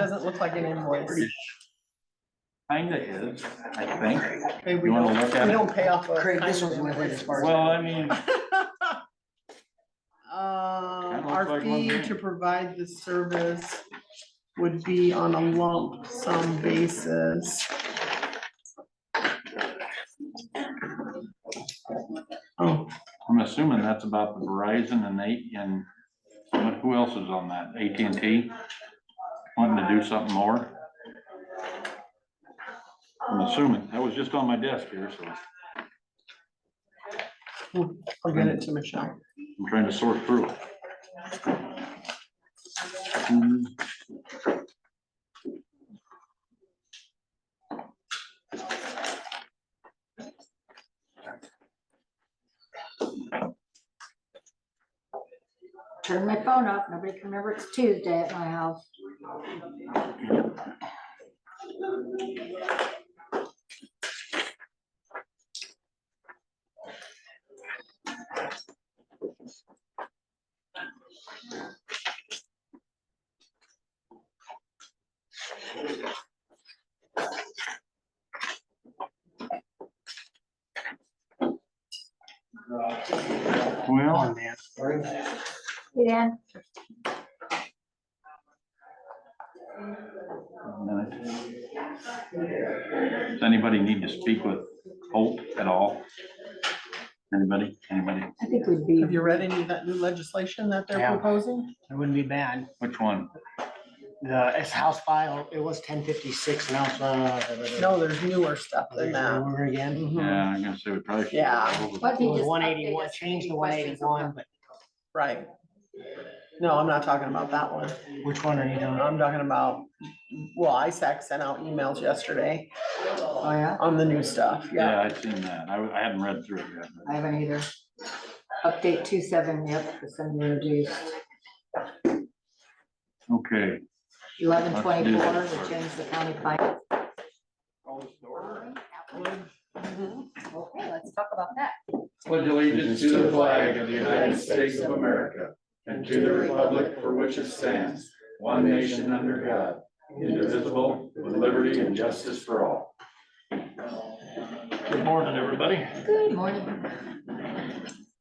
Doesn't look like an invoice. Kinda is, I think. Okay, we You wanna don't, look at we it? don't pay off of. Craig, this kind one's of my invoice. as far as. Well, I mean, Our like one fee thing. to provide the service would be on a lump sum basis. Oh, I'm assuming that's about the Verizon and who else is on that? AT&T? Wanting to do something more? I'm assuming. That was just on my desk here, so I'll get it to Michelle. I'm trying to sort through it. Turn my phone off. Nobody can remember it's Tuesday at my house. Well, Hey, Dan. does anybody need to speak with Holt at all? Anybody? I think we'd be, Have you read any of that new legislation that they're Yeah. proposing? It wouldn't be bad. Which one? It's House file, it was 1056, now it's No, there's newer stuff than that. Over again. Mhm. Yeah, I'm gonna say we probably should. Yeah. what It he was just 181, updated us, changed to any questions 181, but Right. No, I'm not talking about that one. which one are you doing? I'm talking about, well, ISAC sent out emails yesterday Oh, yeah? on the new stuff, yeah. Yeah, I've seen that. I hadn't read through it yet. I haven't either. Update 2.7, yep, it's been introduced. Okay. 11.24, we changed the county fine. Okay, let's talk about that. Pledge allegiance to the flag of the United States of America and to the republic for which it stands, one nation under God, indivisible, with liberty and justice for all. Good morning, everybody. Good morning.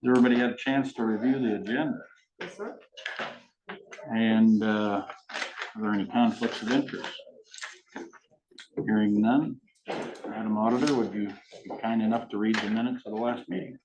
Everybody had a chance to review the agenda, Yes, sir. and are there any conflicts of interest? Hearing none. Madam Auditor, would you be kind enough to read the minutes of the last meeting?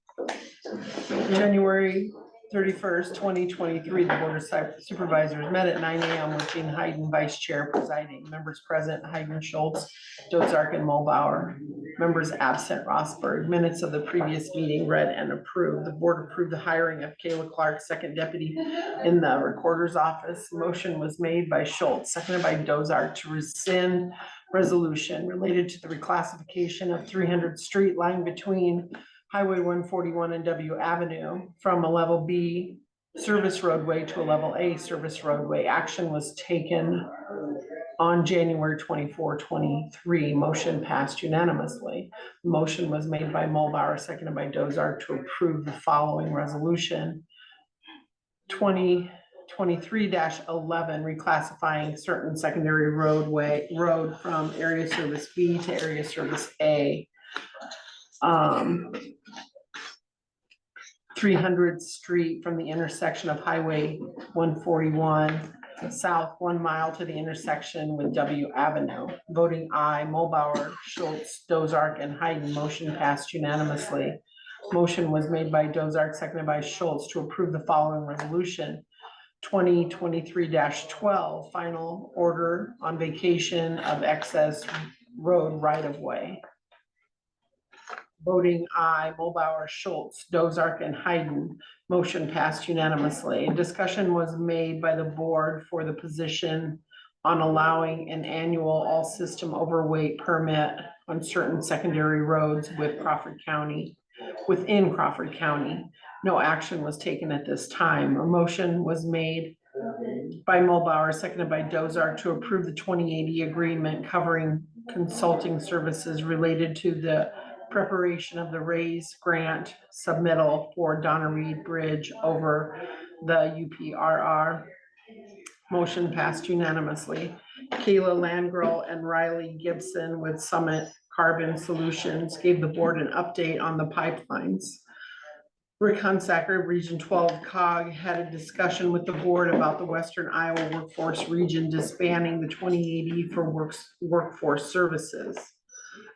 January 31st, 2023, the Board of Supervisors met at 9 a.m. with Gene Hayden, Vice Chair presiding. Members present, Hayden, Schultz, Dozark, and Mulbauer. Members absent, Rosberg. Minutes of the previous meeting read and approved. The board approved the hiring of Kayla Clark, second deputy in the recorder's office. Motion was made by Schultz, seconded by Dozark, to rescind resolution related to the reclassification of 300th Street lying between Highway 141 and W Avenue from a level B service roadway to a level A service roadway. Action was taken on January 24, 23. Motion passed unanimously. Motion was made by Mulbauer, seconded by Dozark, to approve the following resolution. 2023-11, reclassifying certain secondary road from area service B to area service A. 300th Street from the intersection of Highway 141 south 1 mile to the intersection with W Avenue. Voting aye, Mulbauer, Schultz, Dozark, and Hayden. Motion passed unanimously. Motion was made by Dozark, seconded by Schultz, to approve the following resolution. 2023-12, final order on vacation of excess road right-of-way. Voting aye, Mulbauer, Schultz, Dozark, and Hayden. Motion passed unanimously. Discussion was made by the board for the position on allowing an annual all-system overweight permit on certain secondary roads with within Crawford County. No action was taken at this time. A motion was made by Mulbauer, seconded by Dozark, to approve the 2080 agreement covering consulting services related to the preparation of the RAISE grant submittal for Donna Reed Bridge over the UPRR. Motion passed unanimously. Kayla Landgrell and Riley Gibson with Summit Carbon Solutions gave the board an update on the pipelines. Rick Hunsaker, Region 12 COG, had a discussion with the board about the Western Iowa Workforce Region disbanding the 2080 for workforce services.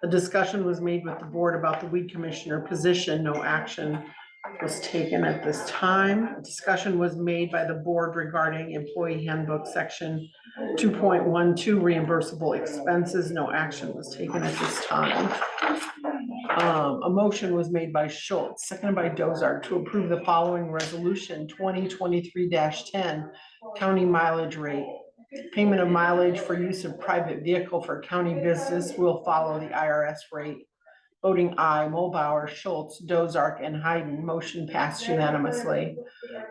A discussion was made with the board about the weed commissioner position. No action was taken at this time. A discussion was made by the board regarding employee handbook section 2.12 reimbursable expenses. No action was taken at this time. A motion was made by Schultz, seconded by Dozark, to approve the following resolution 2023-10 county mileage rate. Payment of mileage for use of private vehicle for county business will follow the IRS rate. Voting aye, Mulbauer, Schultz, Dozark, and Hayden. Motion passed unanimously.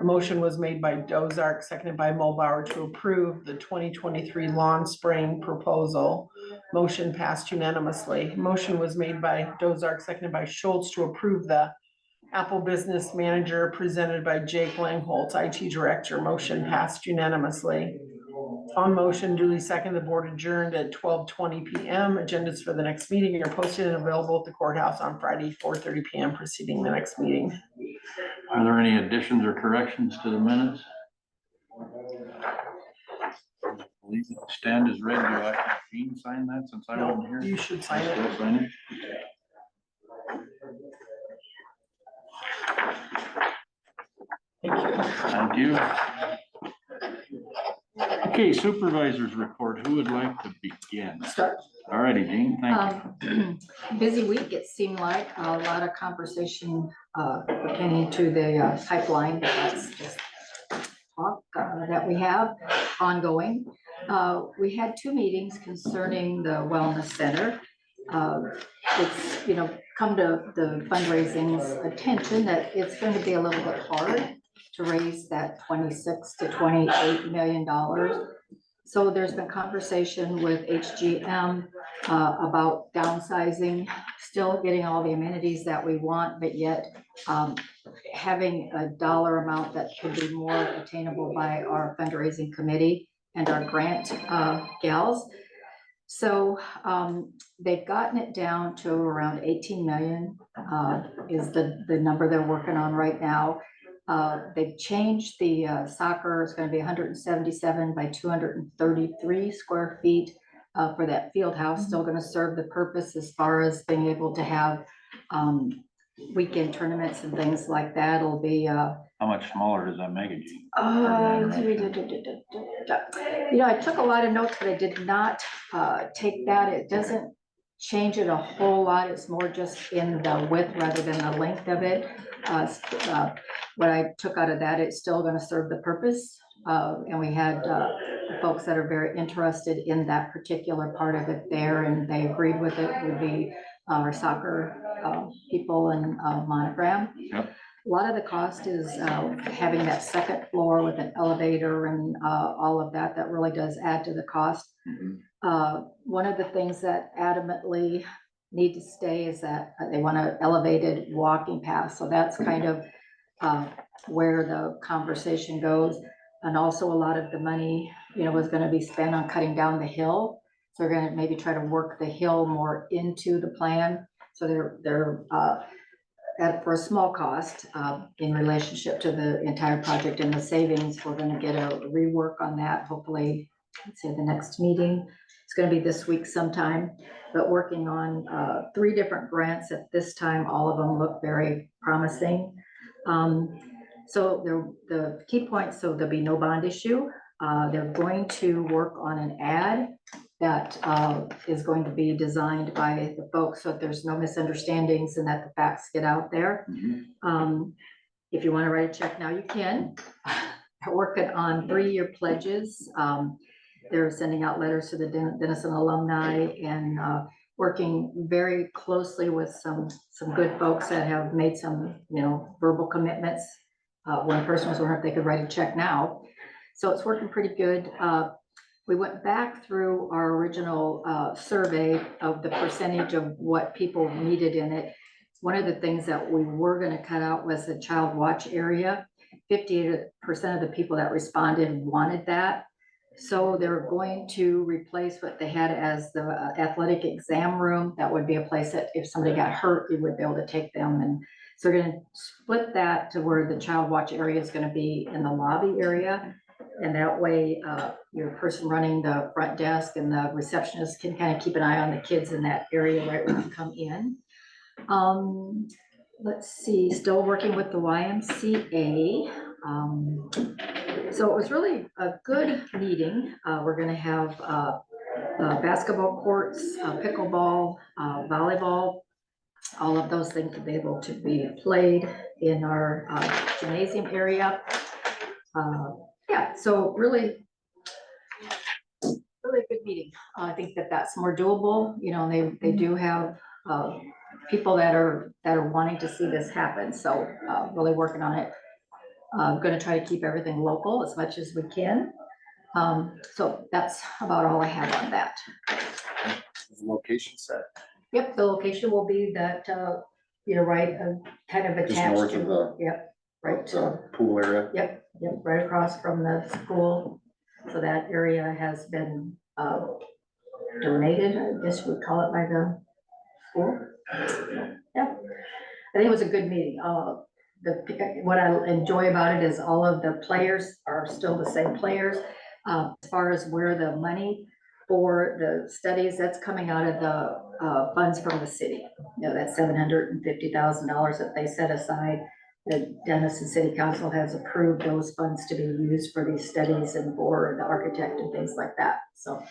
A motion was made by Dozark, seconded by Mulbauer, to approve the 2023 lawn spraying proposal. Motion passed unanimously. Motion was made by Dozark, seconded by Schultz, to approve the Apple Business Manager presented by Jake Langholtz, IT Director. Motion passed unanimously. On motion, duly second, the board adjourned at 12:20 PM. Agendas for the next meeting are posted and available at the courthouse on Friday, 4:30 PM preceding the next meeting. Are there any additions or corrections to the minutes? Stand is ready. Do I have Jean sign that since I wasn't here? You should sign it. Still sign it? Thank you. Thank you. Okay, supervisors report. Who would like to begin? Start. All righty, Jean, thank you. Busy week, it seemed like, a lot of conversation pertaining to the pipeline, but that's just talk that we have ongoing. We had 2 meetings concerning the wellness center. It's, come to the fundraising's attention that it's going to be a little bit hard to raise that $26 to $28 million. So there's been conversation with HGM about downsizing, still getting all the amenities that we want, but yet having a dollar amount that could be more attainable by our fundraising committee and our grant gals. So they've gotten it down to around 18 million is the number they're working on right now. They've changed the soccer. It's going to be 177 by 233 square feet for that field house. Still going to serve the purpose as far as being able to have weekend tournaments and things like that. It'll be How much smaller does that make it, Jean? I took a lot of notes, but I did not take that. It doesn't change it a whole lot. It's more just in the width rather than the length of it. What I took out of that, it's still going to serve the purpose. And we had folks that are very interested in that particular part of it there, and they agreed with it. Would be our soccer people and Monogram. Yep. A lot of the cost is having that second floor with an elevator and all of that. That really does add to the cost. One of the things that adamantly need to stay is that they want an elevated walking path. So that's kind of where the conversation goes. And also a lot of the money, was going to be spent on cutting down the hill. So we're going to maybe try to work the hill more into the plan. So they're at for a small cost in relationship to the entire project and the savings. We're going to get a rework on that. Hopefully, let's say the next meeting. It's going to be this week sometime, but working on 3 different grants at this time. All of them look very promising. So the key points, so there'll be no bond issue. They're going to work on an ad that is going to be designed by the folks so that there's no misunderstandings and that the facts get out there. If you want to write a check now, you can. They're working on 3-year pledges. They're sending out letters to the Denison alumni and working very closely with some good folks that have made some, verbal commitments. One person was wondering if they could write a check now. So it's working pretty good. We went back through our original survey of the percentage of what people needed in it. One of the things that we were going to cut out was the child watch area. 58% of the people that responded wanted that. So they're going to replace what they had as the athletic exam room. That would be a place that if somebody got hurt, we would be able to take them. And so we're gonna split that to where the child watch area is gonna be in the lobby area. And that way, your person running the front desk and the receptionist can kind of keep an eye on the kids in that area right when you come in. Let's see, still working with the YMCA. So it was really a good meeting. We're gonna have basketball courts, pickleball, volleyball, all of those things to be able to be played in our gymnasium area. Yeah, so really good meeting. I think that that's more doable, you know, they do have people that are wanting to see this happen, so really working on it. I'm gonna try to keep everything local as much as we can. So that's about all I have on that. Location set, Yep, the location will be that, you know, right, kind of just attached north of to, the yep, right to, pool area. yep, right across from the school. So that area has been donated, I guess we call it, by the school. Yeah, I think it was a good meeting. What I enjoy about it is all of the players are still the same players. As far as where the money for the studies, that's coming out of the funds from the city. You know, that $750,000 that they set aside. The Denison City Council has approved those funds to be used for these studies and for the architect and things like that. So,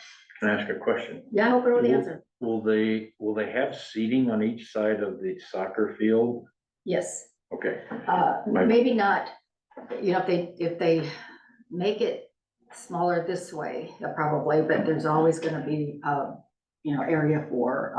Can I ask a question? yeah, I hope I know the answer. Will they have seating on each side of the soccer field? Yes. Okay, Maybe not, you know, if they make it smaller this way, probably, but there's always gonna be, you know, area for,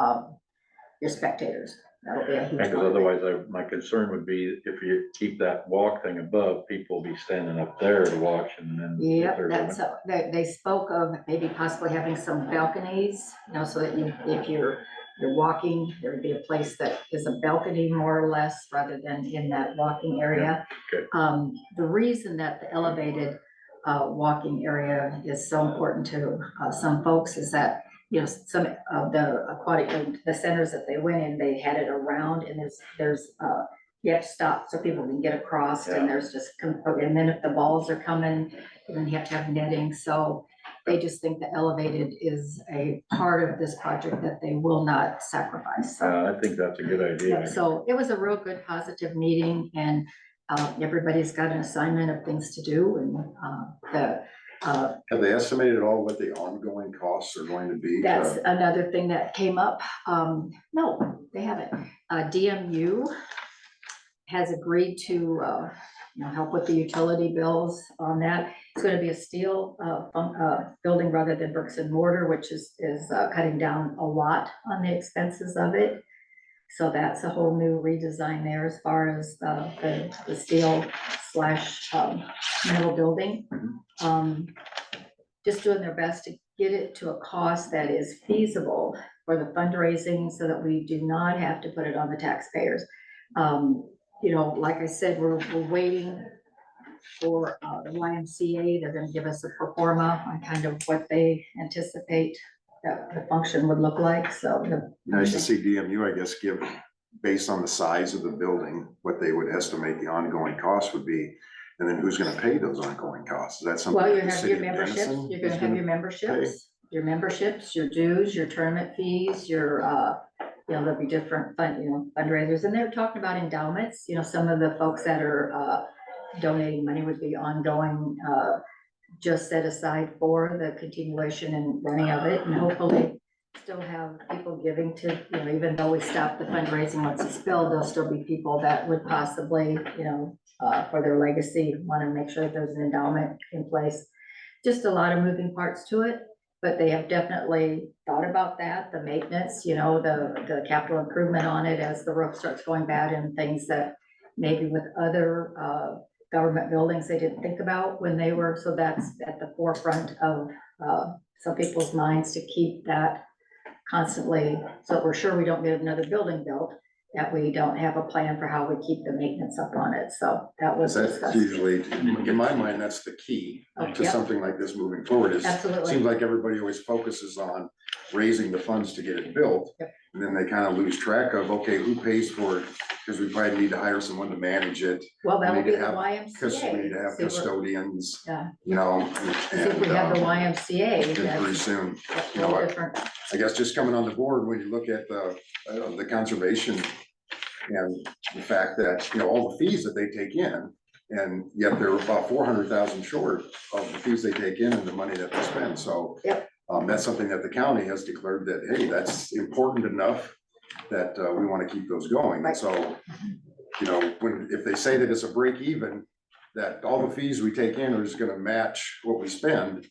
your spectators. That'll be a huge because part of it. otherwise my concern would be if you keep that walk thing above, people will be standing up there to watch and then. if Yep, they're that's, doing- they spoke of maybe possibly having some balconies, you know, so that you, if you're walking, there would be a place that is a balcony more or less, rather than in that walking area. Yeah, okay. The reason that the elevated walking area is so important to some folks is that, you know, some of the aquatic, the centers that they went in, they had it around, and there's you have to stop so people can get across, and there's just, and then if the balls are coming, then you have to have netting, so they just think the elevated is a part of this project that they will not sacrifice. So, I think that's a good idea. so it was a real good, positive meeting, and everybody's got an assignment of things to do, and Have they estimated at all what the ongoing costs are going to be? that's another thing that came up. No, they haven't. DMU has agreed to, you know, help with the utility bills on that. It's gonna be a steel, building rather than bricks and mortar, which is cutting down a lot on the expenses of it. So that's a whole new redesign there as far as the steel slash metal building. Just doing their best to get it to a cost that is feasible for the fundraising so that we do not have to put it on the taxpayers. You know, like I said, we're waiting for the YMCA. They're gonna give us a pro forma on kind of what they anticipate that the function would look like, so. Nice to see DMU, I guess, give, based on the size of the building, what they would estimate the ongoing cost would be, and then who's gonna pay those ongoing costs? Is that something? Well, you that the have city your of memberships, Denison you're is gonna have your memberships, your dues, your tournament fees, your, you know, there'll be different fundraisers, and they're talking about endowments, you know, some of the folks that are, donating money would be ongoing, just set aside for the continuation and running of it, and hopefully still have people giving to, you know, even though we stop the fundraising once it's filled, there'll still be people that would possibly, you know, for their legacy, want to make sure that there's an endowment in place. Just a lot of moving parts to it, but they have definitely thought about that, the maintenance, you know, the capital improvement on it as the roof starts going bad, and things that maybe with other government buildings they didn't think about when they were, so that's at the forefront of some people's minds to keep that constantly, so we're sure we don't get another building built, that we don't have a plan for how we keep the maintenance up on it, so that was That's discussed. usually, in my mind, that's the key to Yep. something like this moving forward is, Absolutely. seems like everybody always focuses on raising the funds to get it built. Yep. And then they kind of lose track of, okay, who pays for it? Because we probably need to hire someone to manage it. Well, that'll need be to the have Because we need to have YMCA. See, we're- custodians, Yeah, you know, see if we have the YMCA, and pretty that's soon, a you know, whole different, I guess just coming on the board, when you look at the conservation and the fact that, you know, all the fees that they take in, and yet they're about 400,000 short of the fees they take in and the money that they spend, so. Yep. That's something that the county has declared that, hey, that's important enough that, we wanna keep those going, and Right. so. You know, if they say that it's a break even, that all the fees we take in are just gonna match what we spend.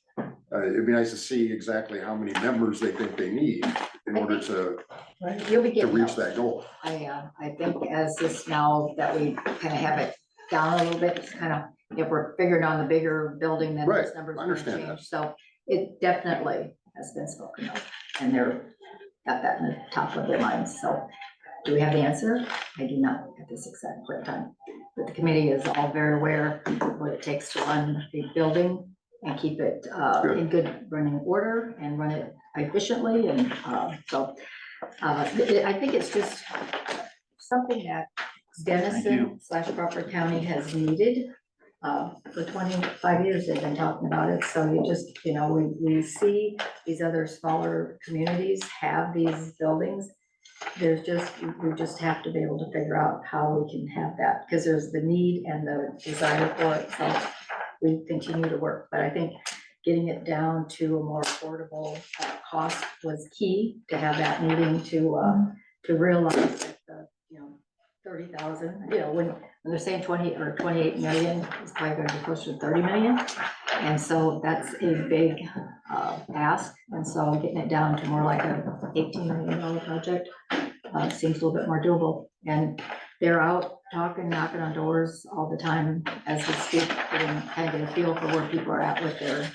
It'd be nice to see exactly how many members they think they need in order to you'll be getting reach those. that goal. I think as this now that we kind of have it down a little bit, it's kind of, if we're figuring on the bigger building, then Right, those numbers I are gonna understand that. change, so it definitely has been spoken of, and they're got that in the top of their minds, so. Do we have the answer? I do not at this exact point in time, but the committee is all very aware of what it takes to run the building and keep it in good running order and run it efficiently, and so I think it's just something that Denison / Crawford County has needed. For 25 years, they've been talking about it, so you just, you know, we see these other smaller communities have these buildings. There's just, we just have to be able to figure out how we can have that, because there's the need and the desire for it, so we continue to work, but I think getting it down to a more affordable cost was key to have that meeting to realize that the, you know, 30,000, you know, when they're saying 20 or 28 million, it's probably gonna be closer to 30 million. And so that's a big ask. And so getting it down to more like a $18 million project seems a little bit more doable. And they're out talking, knocking on doors all the time as we speak, getting kind of a feel for where people are at with their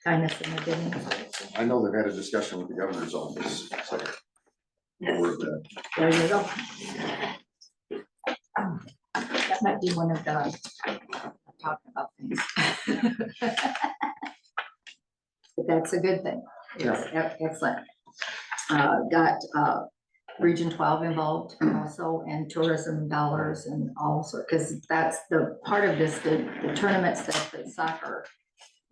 kindness and their giving. I know they've had a discussion with the governor's office, so. We're at that. There you go. That might be one of the talking about things. But that's a good thing. Yes, excellent. Got Region 12 involved also, and tourism dollars and also, because that's the part of this, the tournaments that the soccer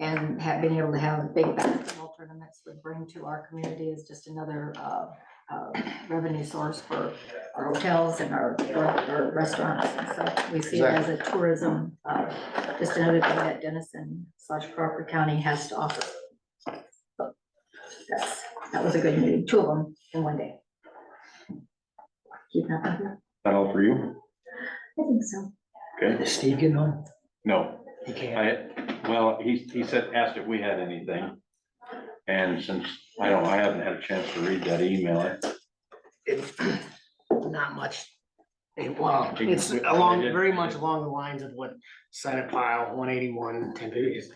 and have been able to have big basketball tournaments would bring to our community is just another revenue source for our hotels and our restaurants. And so we see it as a tourism, just another thing that Denison / Crawford County has to offer. So that was a good meeting, 2 of them in one day. Keep that up. That all for you? I think so. Okay, Is Steve getting on? no, He can't. well, he said, asked if we had anything. And since I haven't had a chance to read that email. Not much. Well, it's along, very much along the lines of what Senate File 181, 1050 is.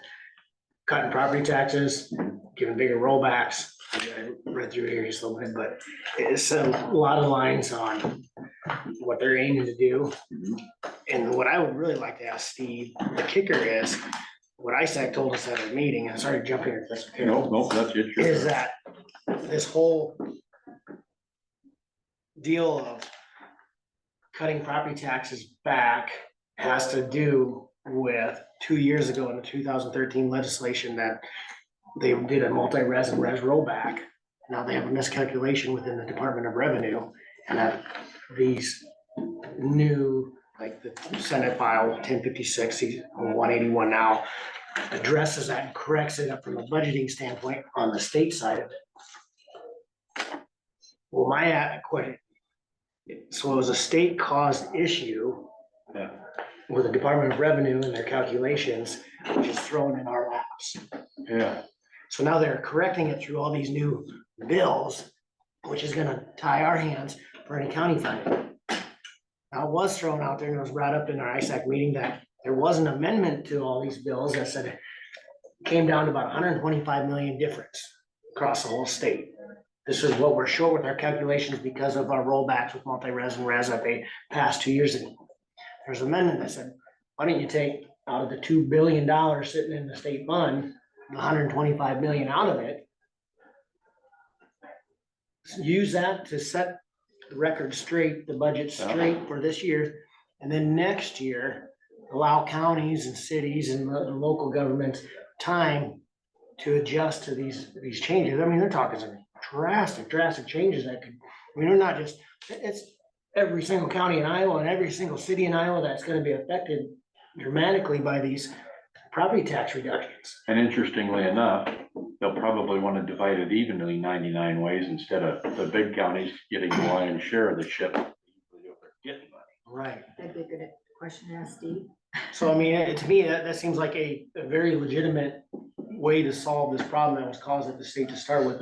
Cutting property taxes, giving bigger rollbacks. I read through here just a little bit, but it's a lot of lines on what they're aiming to do. And what I would really like to ask Steve, the kicker is, what ISAC told us at our meeting, and sorry to jump here, if that's okay. No, that's it. Is that this whole deal of cutting property taxes back has to do with 2 years ago in the 2013 legislation that they did a multi-res and res rollback. Now they have a miscalculation within the Department of Revenue, and that these new, like the Senate File 1056, 181 now, addresses that and corrects it up from a budgeting standpoint on the state side of it. Well, my question, so it was a state caused issue Yeah. with the Department of Revenue and their calculations, which is thrown in our laps. Yeah, So now they're correcting it through all these new bills, which is gonna tie our hands for any county funding. Now, it was thrown out there and it was brought up in our ISAC meeting that there was an amendment to all these bills that said it came down to about 125 million difference across the whole state this is what we're short with our calculations because of our rollbacks with multi-res and res that they passed 2 years ago. There's an amendment that said, why don't you take out of the $2 billion sitting in the state fund, 125 million out of it, use that to set the record straight, the budget straight for this year, and then next year, allow counties and cities and the local governments time to adjust to these changes. I mean, they're talking some drastic changes that could, I mean, they're not just, it's every single county in Iowa and every single city in Iowa that's gonna be affected dramatically by these property tax reductions. And interestingly enough, they'll probably want to divide it evenly 99 ways instead of the big counties getting the lion's share of the ship. Right. That'd be a good question to ask Steve. So I mean, to me, that seems like a very legitimate way to solve this problem that was caused at the state to start with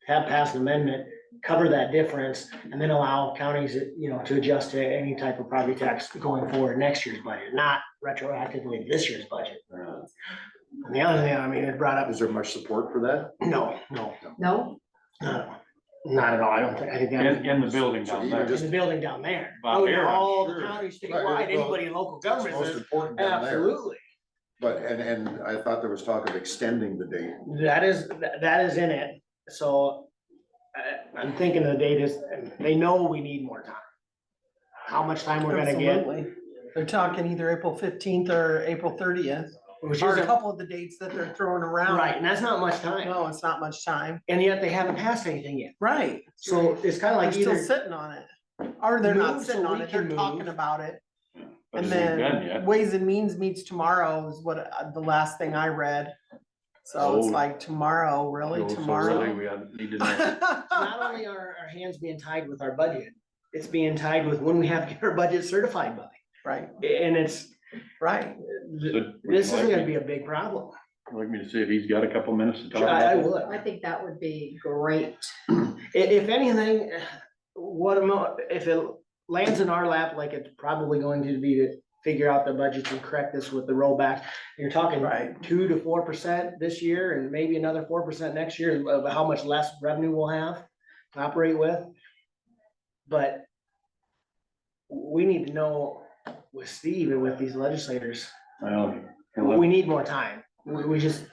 have passed an amendment, cover that difference, and then allow counties, to adjust to any type of property tax going forward next year's budget, not retroactively to this year's budget. And the other thing, I mean, it brought up, Is there much support for that? no, No? not at all. I don't think, I think that. In the building down there. In the building down there. About Oh, here, yeah, I'm all the sure. counties Right, statewide, well, anybody in local That's government most says, important down there. absolutely. But, and I thought there was talk of extending the date. That is in it, so I'm thinking the date is, they know we need more time. How much time we're gonna get, Absolutely. They're talking either April 15th or April 30th, which or a isn't, couple of the dates that they're throwing around. right, and that's not much time, No, it's not much time. and yet they haven't passed anything yet. Right. So it's kinda They're like still either, sitting on it. Or they're not Move sitting so on we it, they're can talking move. about it. But And it ain't done then yet. Ways and Means meets tomorrow is what, the last thing I read. So it's Oh. like tomorrow, really, So really, tomorrow? we need to know. not only are our hands being tied with our budget, it's being tied with when we have to get our budget certified by. Right, And it's, right. So, would this you is like gonna me- be a big problem. Like me to see if he's got a couple minutes to talk I about it? would. I think that would be great. If anything, if it lands in our lap like it's probably going to be to figure out the budgets and correct this with the rollback, you're talking Right. 2 to 4% this year and maybe another 4% next year of how much less revenue we'll have to operate with. But we need to know with Steve and with these legislators, Well, we need more time. We just,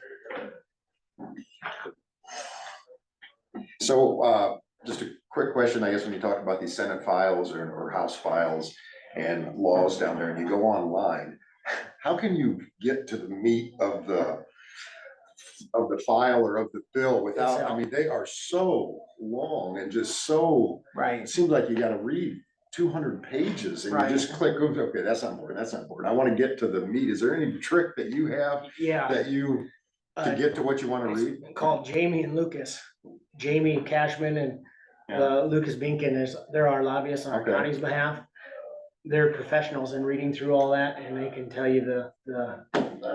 So, just a quick question, I guess, when you talk about these Senate files or House files and laws down there, and you go online, how can you get to the meat of the file or of the bill without, I mean, they are so long and just so, Right, it seems like you gotta read 200 pages and you Right. just click, okay, that's not important, that's not important. I wanna get to the meat. Is there any trick that you have yeah. that you, to uh, get to what you wanna read? Called Jamie and Lucas, Jamie Cashman and Lucas Binkin, they're our lobbyists on our Okay. county's behalf. They're professionals in reading through all that and they can tell you the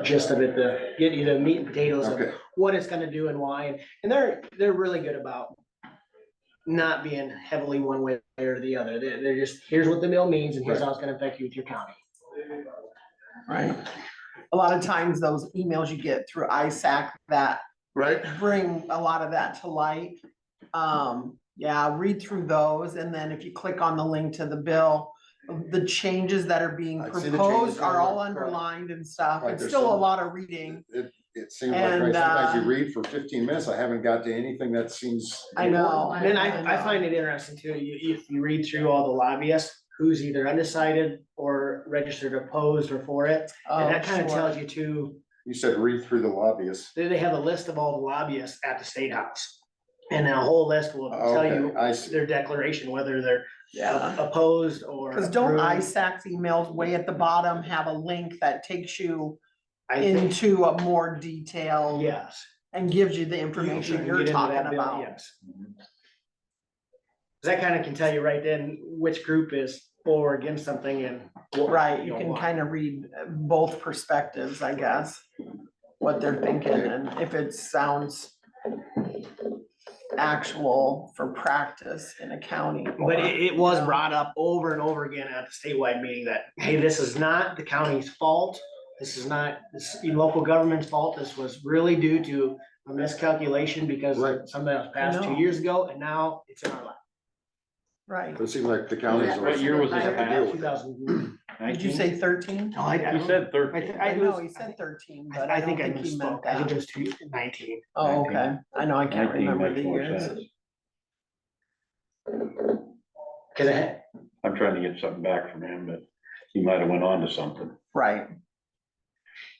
gist of it, get you the meat and potatoes of Okay, what it's gonna do and why. And they're really good about not being heavily one way or the other. They're just, here's what the bill means and here's how it's gonna affect you with your county. right. A lot of times those emails you get through ISAC that right? bring a lot of that to light. Yeah, read through those, and then if you click on the link to the bill, the changes that are being I see the changes proposed are all there. underlined and stuff. Right, It's there's still a some- lot of reading. It seems like, right, And, sometimes you read for 15 minutes, I haven't got to anything that seems. I know. And then I know. find it interesting too, if you read through all the lobbyists, who's either undecided or registered opposed or for it. And that Oh, kind of sure. tells you too, You said read through the lobbyists. they have a list of all the lobbyists at the State House. And a whole list will tell Okay, you I see. their declaration, whether they're Yeah. opposed or. Cause don't approved. ISAC's emails way at the bottom have a link that takes you I think, into a more detailed yes. and gives you the You information can you're get into talking that bill, about? yes. That kind of can tell you right then which group is for or against something and. Right, you know, can why. kind of read both perspectives, I guess, what they're thinking, and if it sounds actual for practice in a county. But it was Yeah. brought up over and over again at the statewide meeting that, hey, this is not the county's fault. This is not local government's fault. This was really due to a miscalculation because Right. something that was passed I know. 2 years ago, and now it's in our lap. Right. It seems like the counties. Yeah. What year was this have to passed? deal with it. 2000. Did you say 13? No, I You don't- said I 13. thi- I it know, was- he said 13, but I I don't think I think he meant misspoke. I think that. it was 19. Oh, okay. I know, I can't 19 remember makes the more years. sense. Cause I had, I'm trying to get something back from him, but he might have went on to something. Right.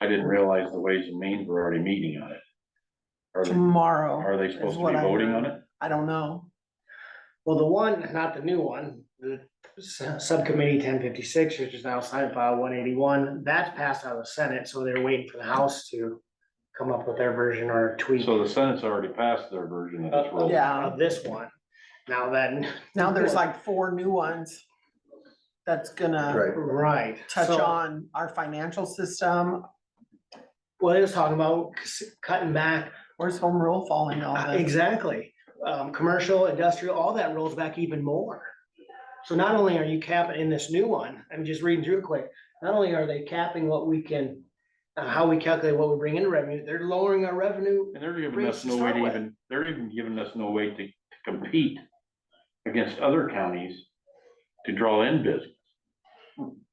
I didn't realize the Ways and Means were already meeting on it. Tomorrow. Are they is supposed to what be I voting heard. on it? I don't know. well, the one, not the new one, the subcommittee 1056, which is now Senate File 181, that's passed out of the Senate, so they're waiting for the House to come up with their version or tweak. So the Senate's already passed their version of this rule. Yeah. Of this one. Now then. Now there's like 4 new ones that's gonna Right. Right. touch So, on our financial system. Well, it was talking about cutting back. Where's home rule falling all this? Exactly. Commercial, industrial, all that rolls back even more. So not only are you capping in this new one, I'm just reading through it quick, not only are they capping what we can, how we calculate what we bring into revenue, they're lowering our revenue. And they're giving Rates us to no way start to with. even, they're even giving us no way to compete against other counties to draw in business.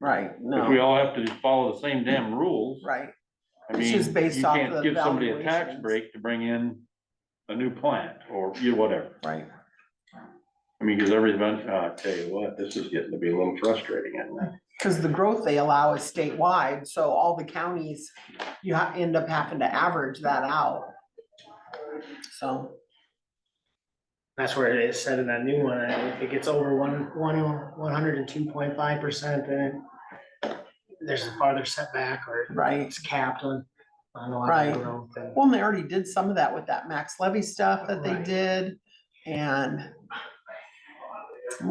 Right, If we no, all have to just follow the same damn rules, right. I It's mean, just based you off can't the give somebody a tax valuations. break to bring in a new plant or whatever. Right. I mean, cause everything, I tell you what, this is getting to be a little frustrating, isn't it? Because the growth they allow is statewide, so all the counties, you end up having to average that out. So, That's where it is said in that new one, and if it gets over 102.5%, then there's a farther setback or right. it's capped on. I don't know, I Right. don't know. then- Well, and they already did some of that with that max levy stuff that they Right. did, and.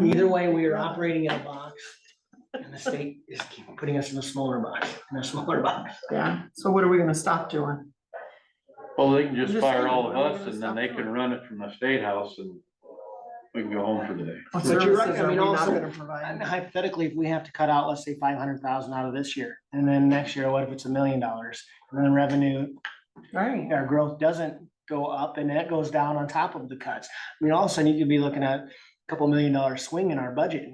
Either way, we are operating in a box, and the state is keep putting us in a smaller box, in a smaller box. Yeah, so what are we gonna stop doing? Well, they can just I'm just fire saying, all what of are we us gonna and then stop they doing? can run it from the state house and we can go home for the day. What But you're right, services I are mean, we not also- gonna And provide? hypothetically, if we have to cut out, let's say 500,000 out of this year, and then next year, what if it's $1 million? And then revenue, Right, our growth doesn't go up and that goes down on top of the cuts. I mean, all of a sudden, you could be looking at a couple $1 million swing in our budget.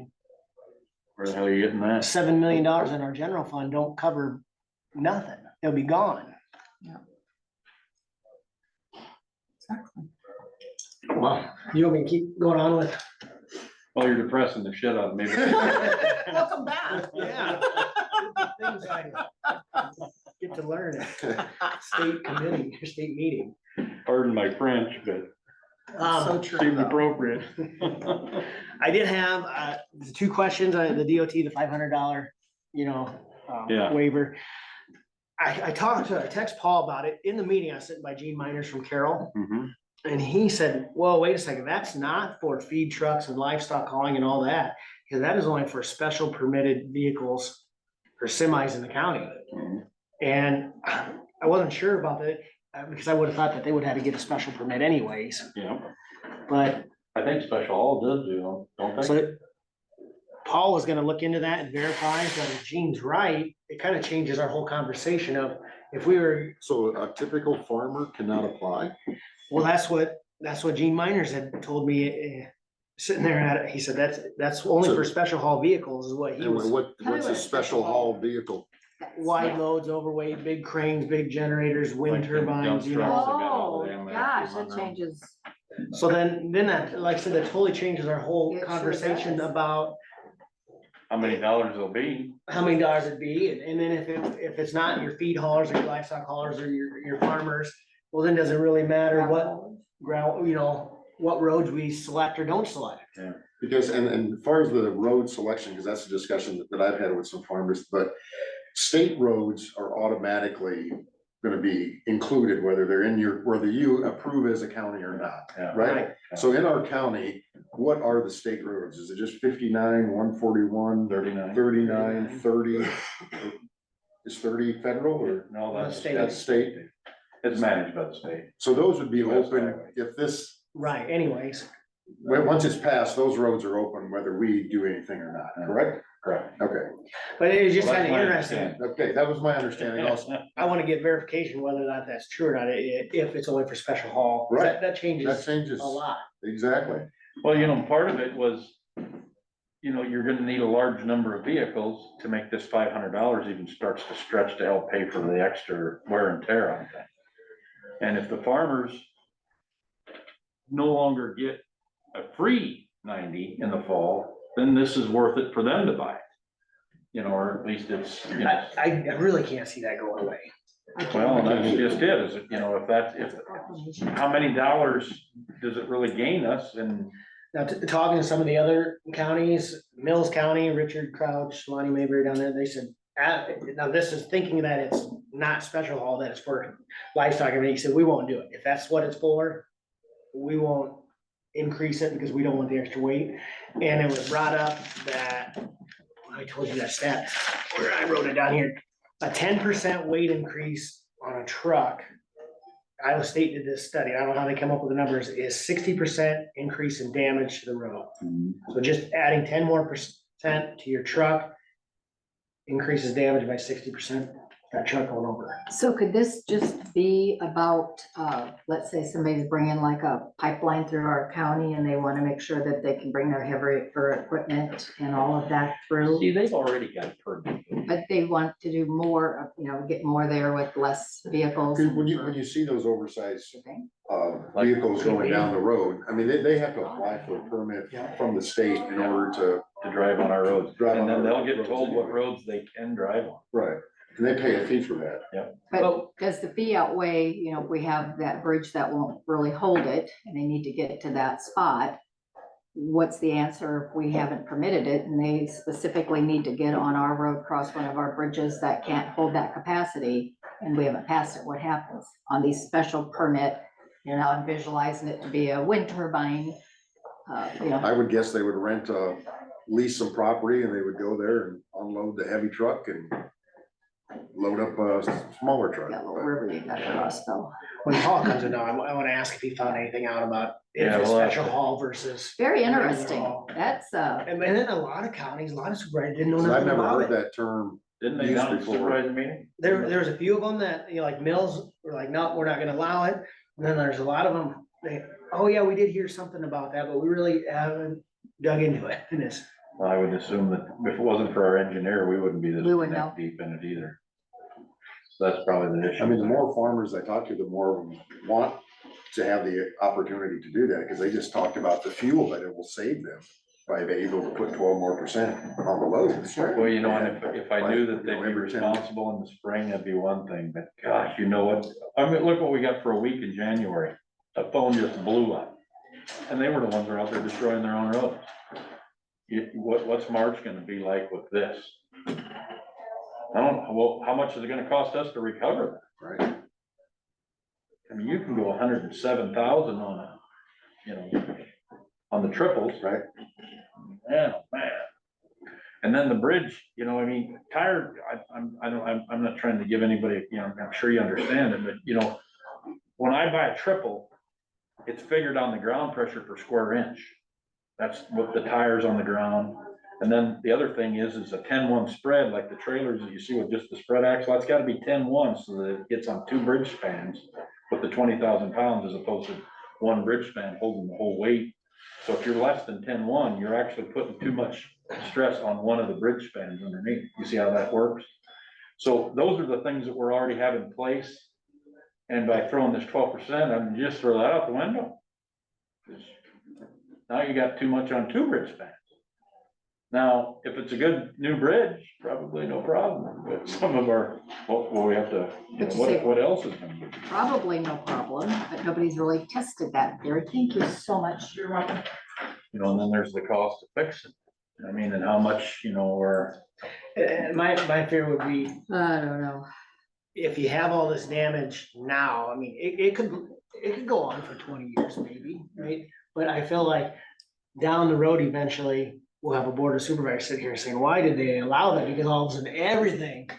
Where the hell are you getting that? $7 million in our general fund don't cover nothing. It'll be gone. exactly. Well, you want me to keep going on with? Well, you're depressing the shit out of me. Welcome back. Yeah. Things I get to learn at state committee, state meeting. Pardon my French, but So true, seems though. appropriate. I did have, the 2 questions, the DOT, the $500, Yeah. waiver. I text Paul about it. In the meeting, I was sitting by Gene Miners from Carroll, Mhm. and he said, well, wait a second, that's not for feed trucks and livestock hauling and all that. Because that is only for special permitted vehicles or semis in the county. Mhm. And I wasn't sure about it, because I would have thought that they would have to get a special permit anyways, Yeah, but I think special all does do them, don't they? so Paul was gonna look into that and verify that if Gene's right, it kind of changes our whole conversation of if we were, So a typical farmer cannot apply? well, that's what Gene Miners had told me, sitting there at it, he said that's only So- for special haul vehicles is what he And was. what's a special haul vehicle? Wide loads, overweight, big cranes, big generators, wind Like the dump turbines, trucks. got all Oh, of them gosh, actually that run changes. So then that, like I said, that totally changes our whole It sure conversation does. about How many dollars it'll be? how many dollars it'd be, and then if it's not your feed haulers or your livestock haulers or your farmers, well, then does it really matter what ground, what roads we select or don't select? Because, and as far as the road selection, because that's a discussion that I've had with some farmers, but state roads are automatically gonna be included, whether they're in whether you approve as a county or not, Yeah. right? So in our county, what are the state roads? Is it just 59, 141, 39. 39, 30? Is 30 federal or? No, That's state. That's state. It's managed by the state. So those would be US open highway. if this, Right, anyways, once it's passed, those roads are open whether we do anything or not, correct? Correct. Okay, But it was just Well, that's kind of my interesting. understanding. okay, that was my understanding also. I want to get verification whether or not that's true or not, if it's only for special haul. Right. That That changes changes, a lot. exactly. Well, part of it was, you're gonna need a large number of vehicles to make this $500 even starts to stretch to help pay for the extra wear and tear on things. And if the farmers no longer get a free 90 in the fall, then this is worth it for them to buy. Or at least it's, I really can't see that going away. well, that's just it, is it, how many dollars does it really gain us? And Now, talking to some of the other counties, Mills County, Richard Crouch, Lonnie Mayberry down there, they said, now this is thinking that it's not special haul, that it's for livestock. And he said, we won't do it. If that's what it's for, we won't increase it because we don't want the extra weight. And it was brought up that, I told you that stat, where I wrote it down here, a 10% weight increase on a truck. Iowa State did this study, I don't know how they come up with the numbers, is 60% increase in damage to the road. So just adding 10% more to your truck increases damage by 60%, that truck going over. So could this just be about, let's say somebody's bringing like a pipeline through our county and they want to make sure that they can bring their heavy equipment and all of that through? see, they've already got a permit. But they want to do more, get more there with less vehicles. When you see those oversized, Okay. vehicles going down the road, I mean, they have to apply for a permit from the state in order to. To drive on our roads, Drive and on then our they'll get roads told what anyway. roads they can drive on. Right, and they pay a fee for that. But does the fee outweigh, if we have that bridge that won't really hold it and they need to get to that spot? What's the answer if we haven't permitted it and they specifically need to get on our road, cross one of our bridges that can't hold that capacity and we haven't passed it? What happens on these special permit? Now I'm visualizing it to be a wind turbine, I would guess they would lease some property and they would go there and unload the heavy truck and load up a smaller truck. that little river you got across though. When Paul comes in now, I want to ask if he found anything out about if Yeah, it's well, special haul versus. Very interesting. That's, And then a lot of counties, a lot of supervisors didn't know So I've nothing never about heard it. that term. Didn't they Used down at before. supervisor meeting? There was a few of them that, like Mills were like, no, we're not gonna allow it. And then there's a lot of them, oh yeah, we did hear something about that, but we really haven't dug into it. And it's, Well, I would assume that if it wasn't for our engineer, we wouldn't be this We wouldn't neck deep in it either. So that's probably the issue. I mean, the more farmers I talk to, the more of them want to have the opportunity to do that, because they just talked about the fuel that it will save them by being able to put 12% more on the load. Well, and if I knew that they'd be responsible in the spring, that'd be one thing, but gosh, you know what? I mean, look what we got for a week in January. A phone just blew up. And they were the ones that are out there destroying their own roads. What's March gonna be like with this? I don't know, well, how much is it gonna cost us to recover that? Right, I mean, you can go 107,000 on on the triples. right. Yeah, man. And then the bridge, I mean, tire, I'm not trying to give anybody, I'm sure you understand it, but when I buy a triple, it's figured on the ground pressure per square inch. That's what the tires on the ground. And then the other thing is a 10-1 spread, like the trailers that you see with just the spread axle, that's gotta be 10-1 so that it gets on 2 bridge spans with the 20,000 pounds as opposed to 1 bridge span holding the whole weight. So if you're less than 10-1, you're actually putting too much stress on one of the bridge spans underneath. You see how that works? So those are the things that we're already have in place. And by throwing this 12%, I can just throw that out the window. 'Cause now you got too much on 2 bridge spans. Now, if it's a good new bridge, probably no problem, but some of our, well, we have to, But you say- what else is gonna be? probably no problem, but nobody's really tested that theory. Thank you so much. You're welcome. And then there's the cost to fix it. I mean, and how much, or, and my fear would be, I don't know. if you have all this damage now, I mean, it could go on for 20 years maybe, right? But I feel like down the road, eventually, we'll have a board of supervisors sitting here saying, why did they allow that? Because all of a sudden, everything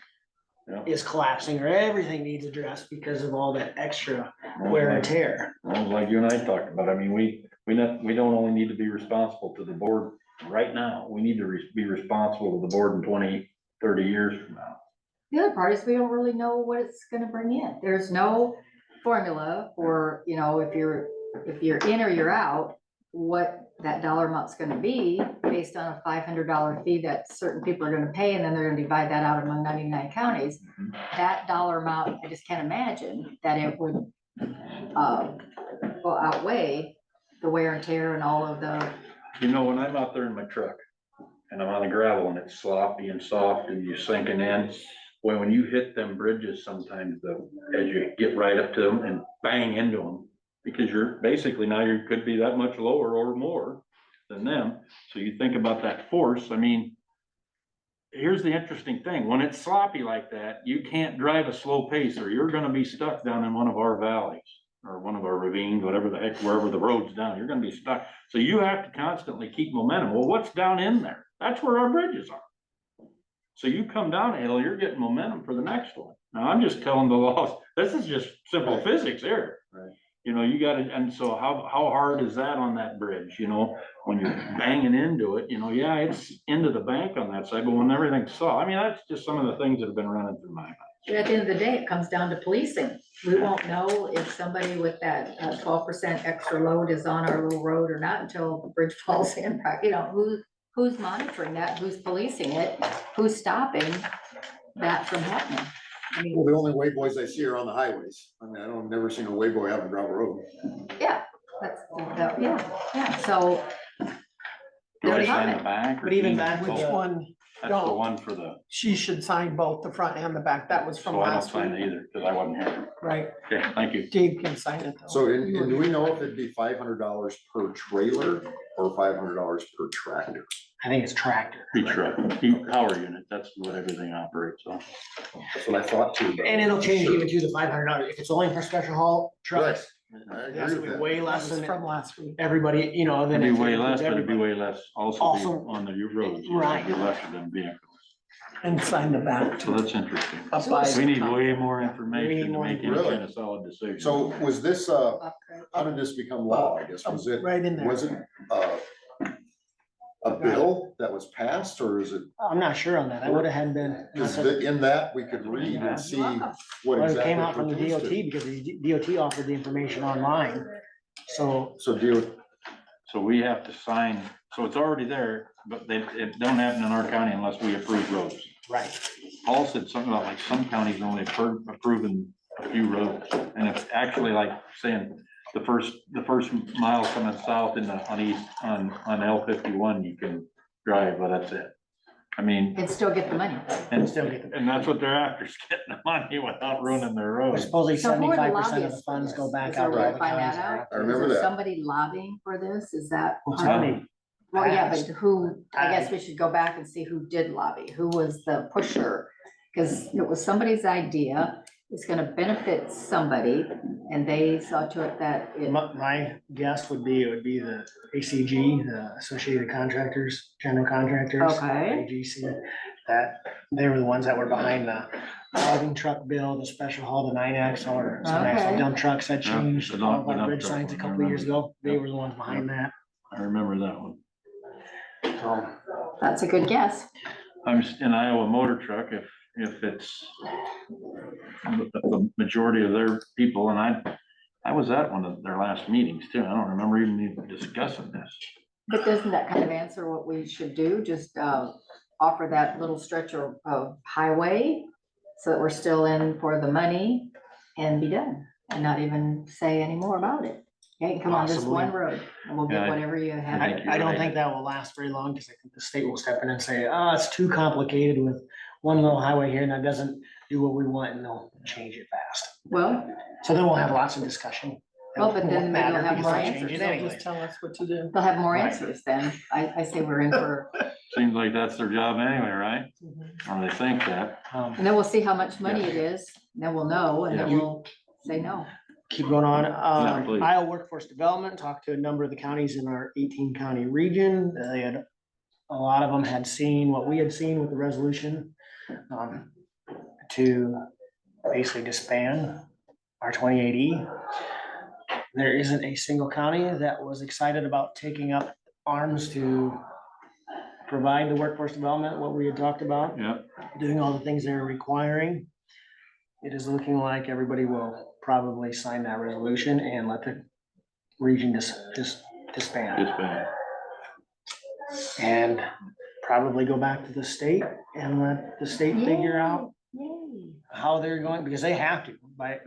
Yeah. is collapsing or everything needs addressed because of all that extra wear and tear. well, like you and I talked about, I mean, we don't only need to be responsible to the board right now, we need to be responsible to the board in 20, 30 years from now. The other part is we don't really know what it's gonna bring in. There's no formula for, you know, if you're in or you're out, what that dollar amount's gonna be based on a $500 fee that certain people are gonna pay, and then they're gonna divide that out among 99 counties. That dollar amount, I just can't imagine that it would will outweigh the wear and tear and all of the, You know, when I'm out there in my truck and I'm on the gravel and it's sloppy and soft and you're sinking in, well, when you hit them bridges, sometimes as you get right up to them and bang into them, because you're basically now you could be that much lower or more than them. So you think about that force. I mean, here's the interesting thing. When it's sloppy like that, you can't drive a slow pace or you're gonna be stuck down in one of our valleys or one of our ravines, whatever the heck, wherever the road's down, you're gonna be stuck. So you have to constantly keep momentum. Well, what's down in there? That's where our bridges are. So you come down a hill, you're getting momentum for the next one. Now, I'm just telling the laws, this is just simple physics here. Right. You know, you gotta, and so how hard is that on that bridge, you know, when you're banging into it, you know, yeah, it's into the bank on that side, but when everything's soft, I mean, that's just some of the things that have been running through my mind. at the end of the day, it comes down to policing. We won't know if somebody with that 12% extra load is on our little road or not until the bridge falls in, you know, who's monitoring that, who's policing it, who's stopping that from happening. I mean, Well, the only way boys I see are on the highways. I mean, never seen a way boy out on gravel road. yeah, yeah, so. Do I There's sign not- the back? or But even Dean? back with Which the- one? That's the don't. one for the, She should sign both the front and the back. That was from so I don't last sign week. either, because I wasn't here. Right. Okay, thank you. Dave can sign it though. So, and do we know if it'd be $500 per trailer or $500 per tractor? I think it's tractor. Each truck, each power unit, that's what everything operates on. That's what I thought too. but- And it'll change Sure. even to the $500. If it's only for special haul trucks, I it agree has to with be that. way That less was than from last week. everybody, you know, then. It'd be it way includes less, but it'd be everybody. way less also Also- be on the roads. Right. It'd be lesser than vehicles. And sign the back. So that's interesting. Up by We need the way more We need information to more make any Really? kind of solid decision. So was this, upgrade. how did this become law, I guess? Was it, Right in there. was it, a bill that was passed, or is it, I'm not sure on that. I would have had been. because in that we could read and see what Well, it exactly came it out from the pertains DOT to. because the DOT offered the information online. So So do, So we have to sign, so it's already there, but it don't happen in our county unless we approve roads. right. Paul said something about like some counties only approving a few roads, and it's actually like saying the first mile coming south on L51, you can drive, but that's it. I mean, And still get the money. and Still get the- and that's what they're after, is getting the money without ruining their Well, roads. supposedly So who are the 75% of the lobbyists for funds this? go back Is there out a to way all to the find counties. that out? I remember Is there that. somebody lobbying for this? Is that? Well, Tony, Well, yeah, but asked. who, I guess we should go back and see who did lobby, who was the pusher. Because it was somebody's idea, it's gonna benefit somebody, and they saw to it that it, My guess would be, it would be the ACG, the Associated Contractors, General Contractors. Okay. AGC, that, they were the ones that were behind the logging truck bill, the special haul, the 9 axle or some axle Okay. dump trucks that Yeah, changed the all dump- of the our dump bridge truck signs a one, I couple of years remember. ago. They were the ones behind that. I remember that one. So, that's a good guess. I'm in Iowa Motor Truck, if it's the majority of their people, and I was at one of their last meetings too. I don't remember even discussing this. But doesn't that kind of answer what we should do? Just offer that little stretch of highway so that we're still in for the money and be done and not even say any more about it. You can come on this Possibly. one road and we'll Yeah, get whatever you have. I think I don't right. think that will last very long because I think the state will step in and say, oh, it's too complicated with one little highway here and that doesn't do what we want, and they'll change it fast. Well, So then we'll have lots of discussion. Well, but then It won't maybe matter you'll have because more they'll change answers. it They'll anyway. just tell us what to do. they'll have more Right. answers then. I say we're in for, Seems like that's their job anyway, right? Mhm. Or they think that. and then we'll see how much money it is, then we'll know, and then Yeah. we'll say no. Keep going on. please. Iowa Workforce Development, talked to a number of the counties in our 18 county region. They had, a lot of them had seen what we had seen with the resolution to basically disband our 28E. there isn't a single county that was excited about taking up arms to provide the workforce development, what we had talked about, Yeah, doing all the things they're requiring. It is looking like everybody will probably sign that resolution and let the region disband. just been, And probably go back to the state and let the state figure out Yay. how they're going, because they have to, by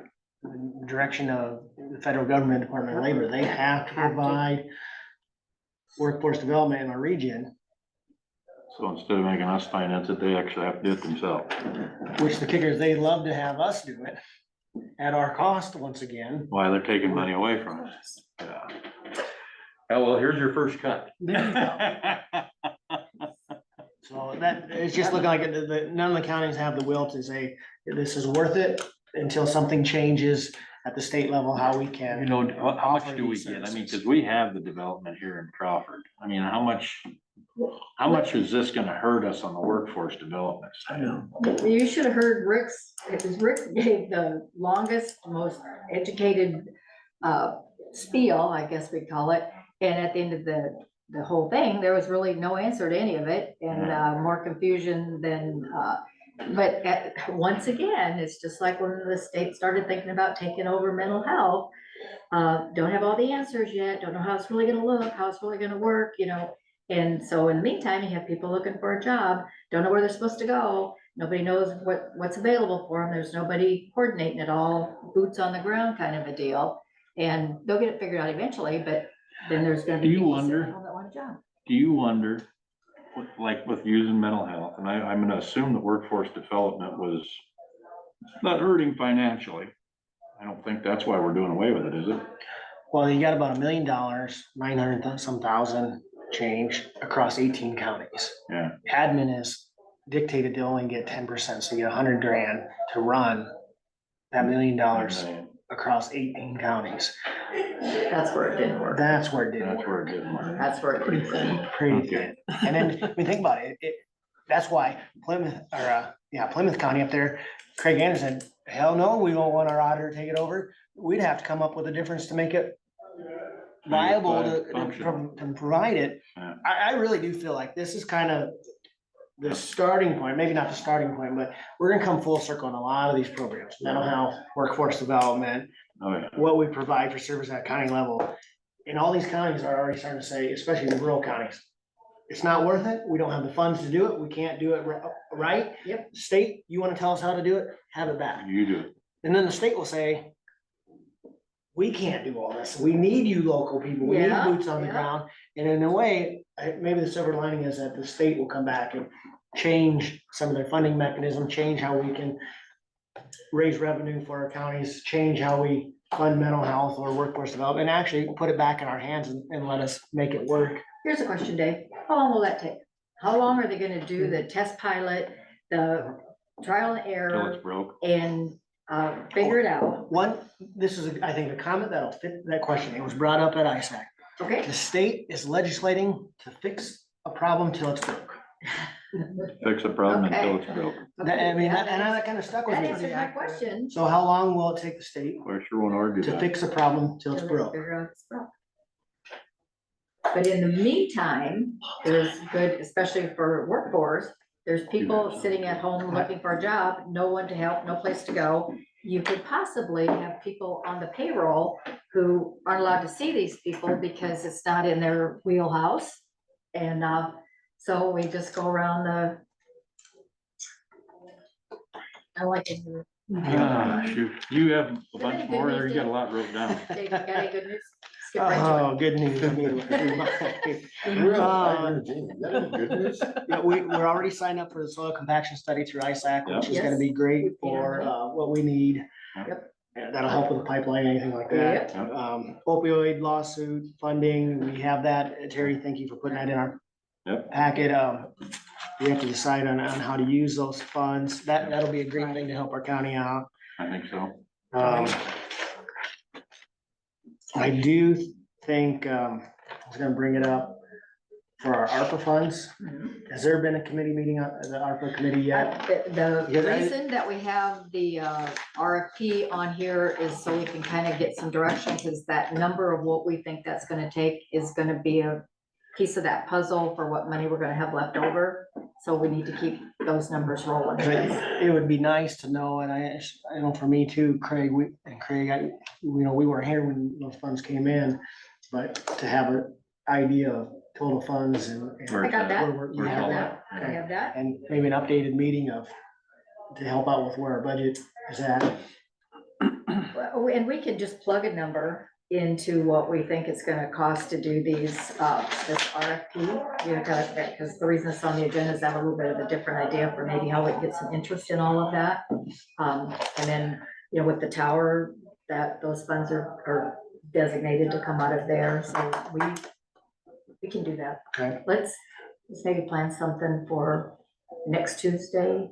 the direction of the federal government, Department of Labor, they have to provide workforce development in our region, so instead of making us finance it, they actually have to do it themselves. which the kickers, they love to have us do it at our cost once again. Why, they're taking money away from us. Yeah. Oh, well, here's your first cut. So that, it's just looking like none of the counties have the will to say, this is worth it until something changes at the state level, how we You can. know, how much offer do we these get? I mean, services. cause we have the development here in Crawford. I mean, how much is this gonna hurt us on the workforce development I side? know. You should have heard Rick's, it was Rick gave the longest, most educated spiel, I guess we call it. And at the end of the whole thing, there was really no answer to any of it and more confusion than, once again, it's just like when the state started thinking about taking over mental health. Don't have all the answers yet, don't know how it's really gonna look, how it's really gonna work, you know. And so in the meantime, you have people looking for a job, don't know where they're supposed to go. Nobody knows what's available for them. There's nobody coordinating it all, boots on the ground kind of a deal. And they'll get it figured out eventually, but then there's gonna be Do you people sitting wonder- at home that want a job. Do you wonder, like with using mental health, and I'm gonna assume that workforce development was not hurting financially. I don't think that's why we're doing away with it, is it? Well, you got about $1 million, 900 some thousand change across 18 counties. Yeah. Admin is dictated to only get 10%, so you get 100 grand to run that $1 million across 18 counties. That's where it didn't work. That's where it didn't That's where work. it didn't work. That's where it didn't work. Pretty Okay. thin. And then, I mean, think about it, that's why Plymouth, Plymouth County up there, Craig Anderson, hell no, we don't want our auditor to take it over. We'd have to come up with a difference to make it viable to provide it. Yeah. I really do feel like this is kind of the starting point, maybe not the starting point, but we're gonna come full circle on a lot of these programs, mental health, workforce development, Oh, yeah. what we provide for service at county level. And all these counties are already starting to say, especially the rural counties, it's not worth it. We don't have the funds to do it. We can't do it right. Yep. State, you wanna tell us how to do it? Have it back. You do it. And then the state will say, we can't do all this. We need you local people. We need Yeah, boots on the yeah. ground. And in a way, maybe the silver lining is that the state will come back and change some of their funding mechanism, change how we can raise revenue for our counties, change how we fund mental health or workforce development, and actually put it back in our hands and let us make it work. Here's a question, Dave. How long will that take? How long are they gonna do the test pilot, the trial and Till error, it's broke. and figure it out? This is, I think, a comment that'll fit that question. It was brought up at ISAC. Okay, The state is legislating to fix a problem till it's broke. Fix a problem Okay. until it's broke. I mean, Yeah, and that kind of stuck with that me. answers my question. So how long will it take the state I sure won't argue to that. fix a problem till it's Till they broke? figure out it's broke. But in the meantime, there's good, especially for workforce, there's people sitting at home looking for a job, no one to help, no place to go. You could possibly have people on the payroll who aren't allowed to see these people because it's not in their wheelhouse. And so we just go around I like it. Ah, shoot. You have a bunch more there. You got a lot wrote down. Dave, got any good news? Skip right to it. Oh, good news. I mean, Really? I agree with Gene. Is that any good news? yeah, we're already signed up for the soil compaction study through ISAC, which is gonna be great for what we need. Yep. Yeah, that'll help with the pipeline, anything like that. Yep. Opioid lawsuit funding, we have that. Terry, thank you for putting that in our Yep. packet. We have to decide on how to use those funds. That'll be a great thing to help our county out. I think so. I do think, I was gonna bring it up, for our ARPA funds. Has there been a committee meeting on the ARPA committee yet? The Because I- reason that we have the RFP on here is so we can kind of get some direction, because that number of what we think that's gonna take is gonna be a piece of that puzzle for what money we're gonna have left over. So we need to keep those numbers rolling. It would be nice to know, and I know for me too, Craig, we weren't here when those funds came in, but to have an idea of total funds and. I got that. You I have have that? that. I have that. And maybe an updated meeting to help out with where our budget is at. Well, and we could just plug a number into what we think it's gonna cost to do these, this RFP. You know, because the reason it's on the agenda is to have a little bit of a different idea for maybe how we can get some interest in all of that. And then, you know, with the tower, that those funds are designated to come out of there, so we can do that. Okay. Let's maybe plan something for next Tuesday.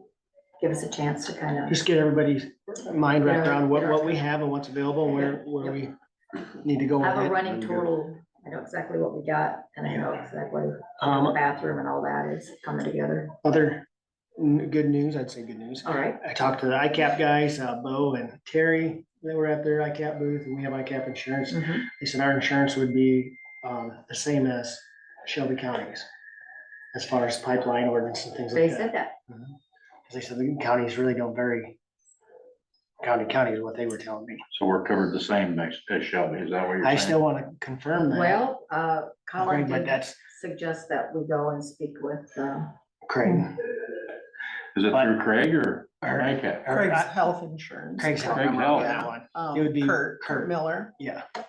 Give us a chance to kind of, Just get everybody's mind wrapped around what we have and what's available and where we need to go with have a it. running total. I know exactly what we got, and I know exactly how the bathroom and all that is coming together. Other good news, I'd say good news. All right. I talked to the ICAP guys, Bo and Terry, they were at their ICAP booth, and we have ICAP insurance. Mhm. They said our insurance would be the same as Shelby County's, as far as pipeline ordinance and things like They that. said that. They said the counties really don't vary. County is what they were telling me. So we're covered the same next as Shelby, is that what you're saying? I still want to confirm that. Well, Colin Craig, but did that's suggest that we go and speak with, Craig. Is it through Craig or Or- ICAP? or Craig's I- health insurance. Craig's health Craig's number health. on that one. Um, It would be Kurt Miller. Yeah, And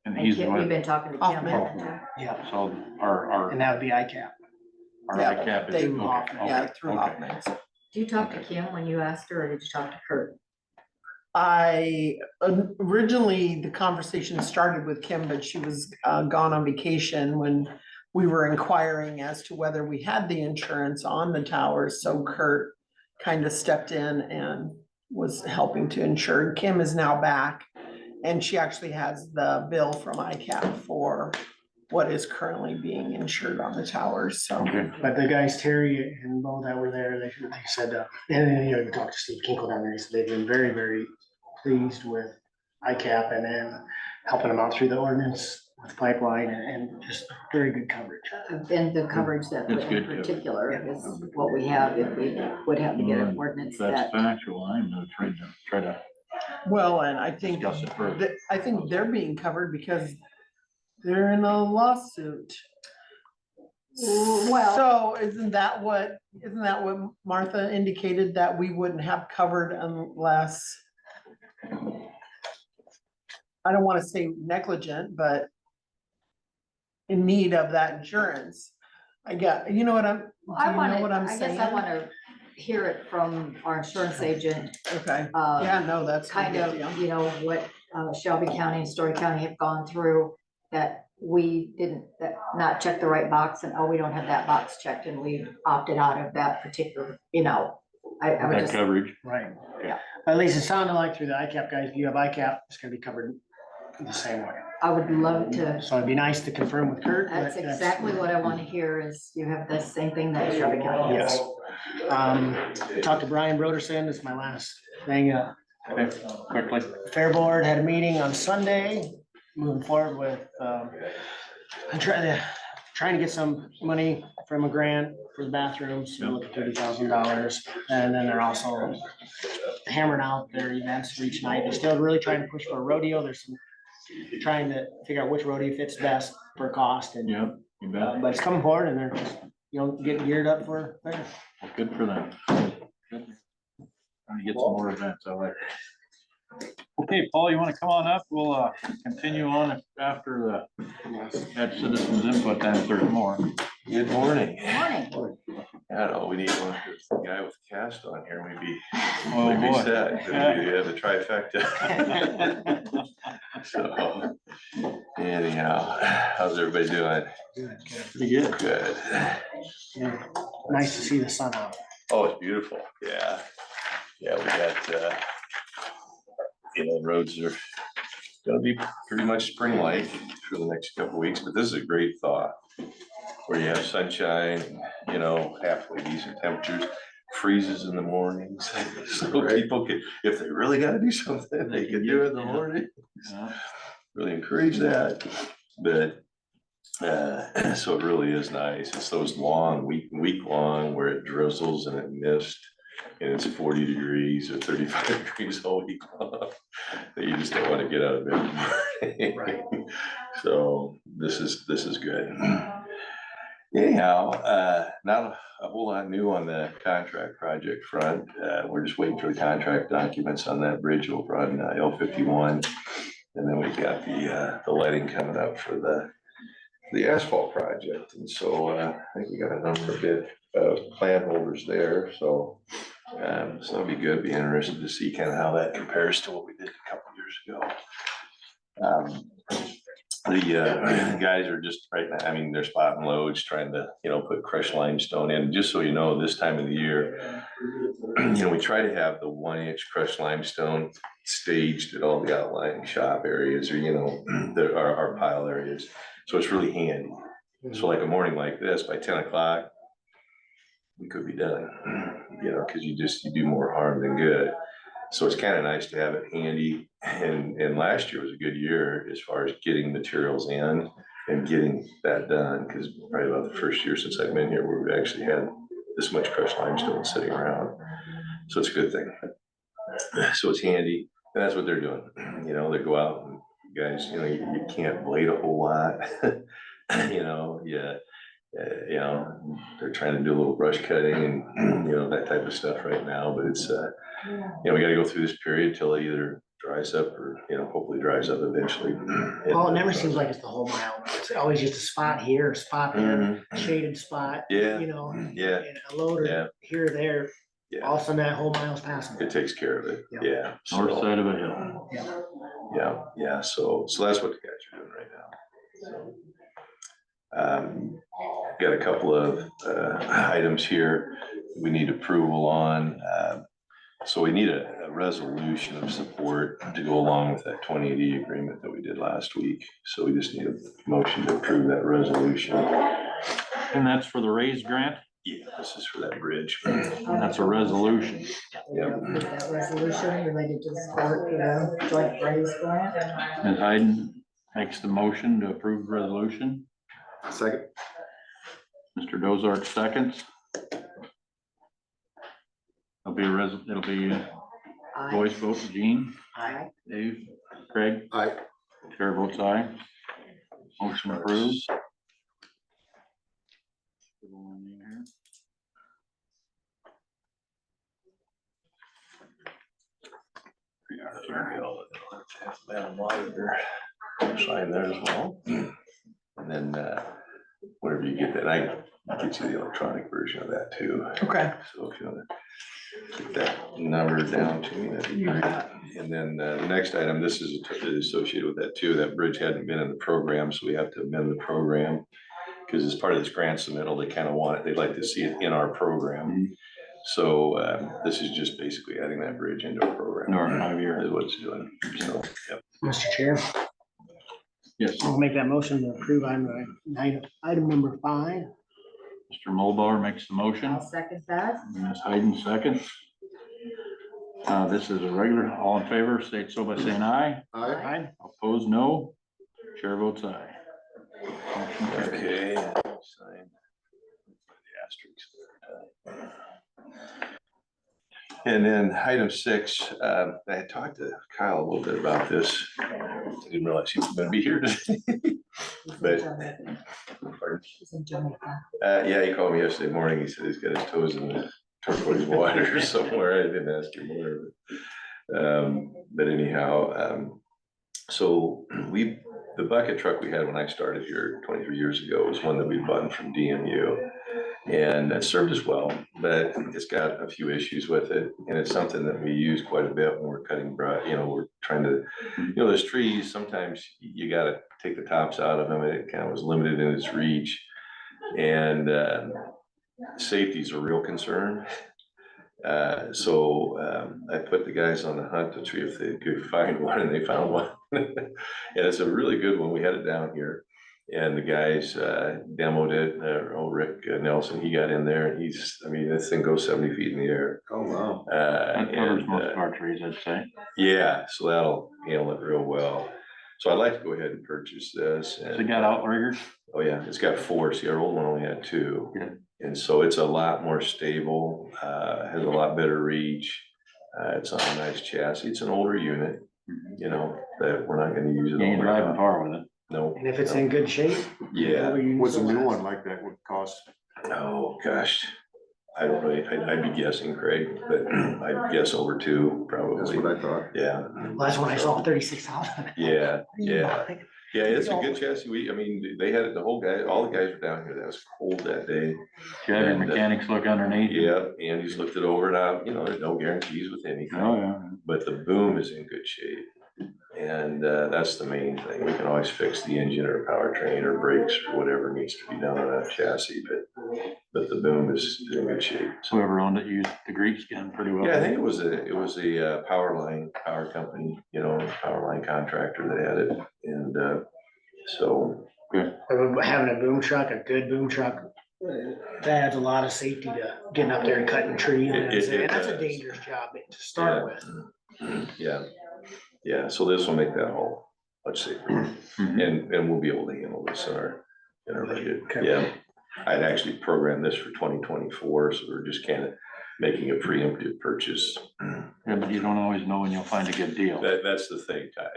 and he's Kim, we've what, been talking to Kim. Hoffman. haven't we? yeah, so our and that would be ICAP. Yeah, ICAP is. they- okay, okay, Yeah, through okay. Hoffman's. Did you talk to Kim when you asked her, or did you talk to Kurt? Originally, the conversation started with Kim, but she was gone on vacation when we were inquiring as to whether we had the insurance on the towers, so Kurt kind of stepped in and was helping to insure. Kim is now back, and she actually has the bill from ICAP for what is currently being insured on the towers, so. Okay, But the guys, Terry and Bo that were there, they said, and then, you know, you talked to Steve Kinkle down there, he said they've been very, very pleased with ICAP and then helping them out through the ordinance with pipeline and just very good coverage. And the coverage that That's in good, too. particular is what we have if we would have to get an Well, ordinance if that's that. factual, I'm gonna try to Well, and I think, discuss it further. I think they're being covered because they're in a lawsuit. Well- So isn't that what Martha indicated, that we wouldn't have covered unless, I don't wanna say negligent, but in need of that insurance? You know what I'm, do you I know want what I'm I saying? guess I want to hear it from our insurance agent, Okay, yeah, no, that's. no kind big of, deal. you know, what Shelby County and Story County have gone through, that we didn't, that not check the right box, and, oh, we don't have that box checked, and we opted out of that particular, you know. I would That just, coverage. Right. Yeah. At least it sounded like through the ICAP guys, if you have ICAP, it's gonna be covered the same way. I would love to, So it'd be nice to confirm with Kurt. that's but exactly what I want to hear, is you have the same thing that Shelby County has. Yes. Talked to Brian Broderson, this is my last thing, Okay, quickly. Fair Board had a meeting on Sunday, moving forward with, trying to get some money from a grant for the bathrooms, so look at $30,000. And then they're also hammering out their events for each night. They're still really trying to push for a rodeo. There's some, trying to figure out which rodeo fits best for cost and, Yep, you bet. but it's coming forward and they're just, you know, getting geared up for fair. Well, good for them. Good. Trying to get some more events, I like it. Okay, Paul, you wanna come on up? We'll continue on after that citizens input, then if there's more. Good morning. Good morning. I don't know, we need one, this guy with cast on here, maybe, Oh, maybe boy. set, maybe we have a trifecta. So, anyhow, how's everybody doing? Pretty good. Good. Yeah. Nice to see the sun out. Oh, it's beautiful, yeah. Yeah, we got, roads are gonna be pretty much spring-like for the next couple of weeks, but this is a great thaw. where you have sunshine, you know, halfway decent temperatures, freezes in the mornings. So people can, if they really gotta do something, they can do it in the morning. Really encourage that, but, so it really is nice. It's those long, week long where it drizzles and it mists and it's 40 degrees or 35 degrees all week long, that you just don't want to get out of bed in the morning. Right. So this is good. Anyhow, not a whole lot new on the contract project front. We're just waiting for the contract documents on that bridge over on L51. And then we've got the letting coming up for the asphalt project. And so I think we got a number of bid plan holders there. So that'll be good. Be interested to see kind of how that compares to what we did a couple years ago. The guys are just right now, I mean, they're spotting loads, trying to, you know, put crushed limestone in. Just so you know, this time of the year, you know, we try to have the 1-inch crushed limestone staged at all the outlying shop areas, or, you know, our pile areas. So it's really handy. So like a morning like this, by 10 o'clock, we could be done, you know, because you do more harm than good. So it's kind of nice to have it handy. And last year was a good year as far as getting materials in and getting that done, because probably about the first year since I've been here where we've actually had this much crushed limestone sitting around. So it's a good thing. So it's handy. And that's what they're doing. You know, they go out and guys, you know, you can't blade a whole lot. You know, you know, they're trying to do a little brush cutting and, you know, that type of stuff right now, but it's, you know, we gotta go through this period till it either dries up or, you know, hopefully dries up eventually. Well, it never seems like it's the whole mile. It's always just a spot here, a spot there, a shaded spot. Yeah. You know, Yeah, and a loader here or there, yeah, all of a sudden that whole mile's passing. it takes care of it, Yeah. yeah. North So, side of a hill. yeah, so that's what the guys are doing right now. So, got a couple of items here we need approval on. So we need a resolution of support to go along with that 2080 agreement that we did last week. So we just need a motion to approve that resolution. And that's for the raised grant? Yeah, this is for that bridge. That's a resolution. Yep. That resolution related to support the joint raise grant. Ms. Hayden makes the motion to approve the resolution. Second. Mr. Dozark seconds. It'll be a voice vote. Jean, Aye. Dave, Craig, Aye. chair votes aye. Motion approved. Sign there as well. And then, whenever you get that, I can get you the electronic version of that too. Okay. So if you wanna get that number down to me, that'd be great. And then, the next item, this is associated with that too, that bridge hadn't been in the program, so we have to amend the program. Cause as part of this grant submittal, they kind of want it, they'd like to see it in our program. So, this is just basically adding that bridge into our program. North 5 year. Is what it's doing, so, yep. Mr. Chair, Yes, I'll make that motion to approve item number 5. Mr. Mulbauer makes the motion. I'll second that. Ms. Hayden seconds. This is a regular, all in favor, state so by saying aye. Aye. Opposed, no. Chair votes aye. Motion carries. Okay. Sign. The asterisks there. And then item 6, I had talked to Kyle a little bit about this. Didn't realize he was gonna be here today. But, pardon? He's in Jamaica. Yeah, he called me yesterday morning. He said he's got his toes in the turquoise water somewhere. I didn't ask him where. But anyhow, so the bucket truck we had when I started here 23 years ago was one that we bought from DMU. And it served us well, but it's got a few issues with it. And it's something that we use quite a bit when we're cutting brush, you know, we're trying to, you know, there's trees, sometimes you gotta take the tops out of them, and it kind of was limited in its reach. And safety is a real concern. So I put the guys on the hunt to see if they could find one, and they found one. And it's a really good one. We had it down here. And the guys demoed it, Rick Nelson, he got in there and I mean, this thing goes 70 feet in the air. Oh, wow. That covers And, most of our trees, I'd say. yeah, so that'll handle it real well. So I'd like to go ahead and purchase this. Has it got outriggers? Oh, yeah, it's got 4. See, our old one only had 2. Yeah. And so it's a lot more stable, has a lot better reach. It's on a nice chassis. It's an older unit, you know, that we're not gonna use it. You ain't all the driving time. far with it. No. And if it's in good shape. Yeah. What's a new one like that would cost? Oh, gosh. I don't really, I'd be guessing, Craig, but I'd guess over 2, That's probably. what I thought. Yeah, Last one I saw, 36,000. yeah, yeah. Yeah, it's a good chassis. I mean, they had it, all the guys were down here. That was cold that day. Do you have your mechanics look underneath? Yeah, Andy's looked it over now, you know, there's no guarantees with anything. Oh, yeah. But the boom is in good shape. And that's the main thing. We can always fix the engine or powertrain or brakes or whatever needs to be done on that chassis, but the boom is in good shape. So, Whoever owned it used the grease gun pretty well. yeah, I think it was a power company, you know, power line contractor that had it. And so, Having a boom truck, a good boom truck, that adds a lot of safety to getting up there and cutting a tree. And It that's a does. dangerous job to start with. yeah, so this will make that all much safer. Mhm. And we'll be able to handle this in our budget. Okay. Yeah. I'd actually programmed this for 2024, so we're just kind of making a preemptive purchase. Yeah, but you don't always know when you'll find a good deal. That's the thing, Ty.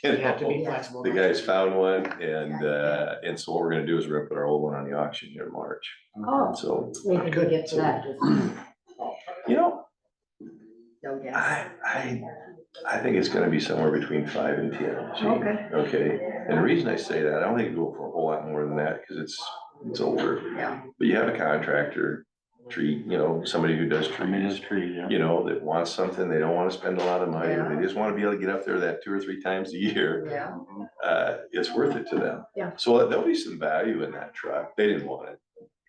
You have to be know, flexible. The guys found one and so what we're gonna do is we're gonna put our old one on the auction here in March. Oh, So, we can get to that. you know, So, yeah. I think it's gonna be somewhere between 5 and 10. Gee, Okay. okay, and the reason I say that, I don't think it'll go for a whole lot more than that, because it's older. Yeah. But you have a contractor, tree, you know, somebody who does I mean, trees, it's tree, yeah. you know, that wants something, they don't wanna spend a lot of money, Yeah. they just wanna be able to get up there that 2 or 3 times a year. Yeah. It's worth it to them. Yeah. So there'll be some value in that truck. They didn't want it.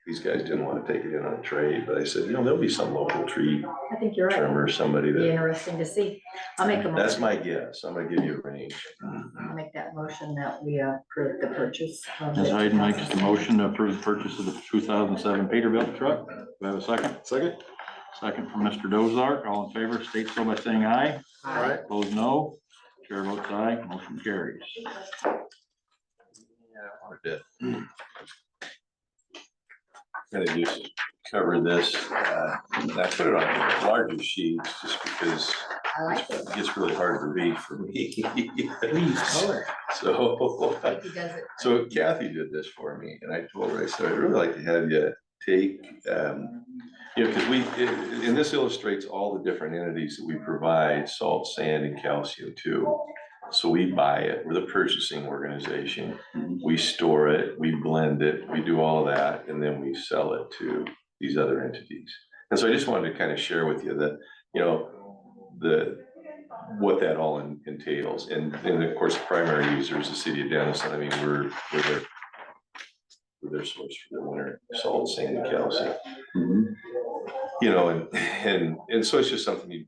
These guys didn't wanna take it in on a trade, but I said, you know, there'll be some local tree I think you're right. trimmer, somebody Be that, interesting to see. I'll make a motion. that's my guess. I'm gonna give you a range. I'll make that motion that we approve the purchase. of Ms. the Hayden makes the 2007. motion to approve the purchase of the 2007 Peterbilt truck. Do we have a second? Second? Second from Mr. Dozark. All in favor, state so by saying aye. All right. Opposed, no. Chair votes aye. Motion carries. Yeah, I wanted to kind of just cover this. I put it on larger sheets just because I like it. it gets really hard to read for me. Please, color. So, He does it. so Kathy did this for me and I told her, I said, I'd really like to have you take, you know, because and this illustrates all the different entities that we provide salt, sand and calcium to. So we buy it, we're the purchasing organization, we store it, we blend it, we do all of that, and then we sell it to these other entities. And so I just wanted to kind of share with you that, you know, what that all entails. And of course, the primary user is the city of Denison. I mean, we're their source for the winter salt, sand and calcium. You know, and so it's just something we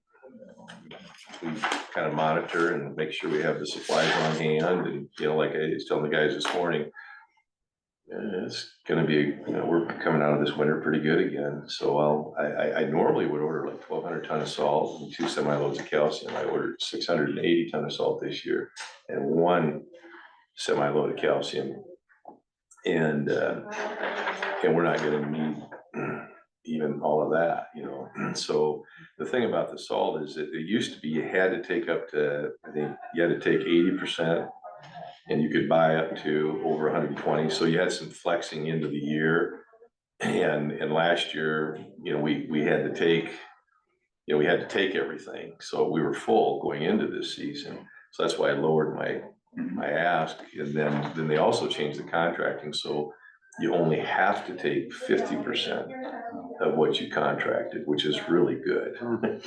kind of monitor and make sure we have the supplies on hand. And, you know, like I was telling the guys this morning, it's gonna be, you know, we're coming out of this winter pretty good again. So I normally would order like 1,200 ton of salt and 2 semi-loads of calcium. I ordered 680 ton of salt this year and 1 semi-load of calcium. And we're not gonna need even all of that, you know. So the thing about the salt is that it used to be you had to take up to, I think you had to take 80% and you could buy up to over 120. So you had some flexing into the year. And last year, you know, we had to take, you know, we had to take everything. So we were full going into this season. So that's why I lowered my ask. And then they also changed the contracting. So you only have to take 50% of what you contracted, which is really good.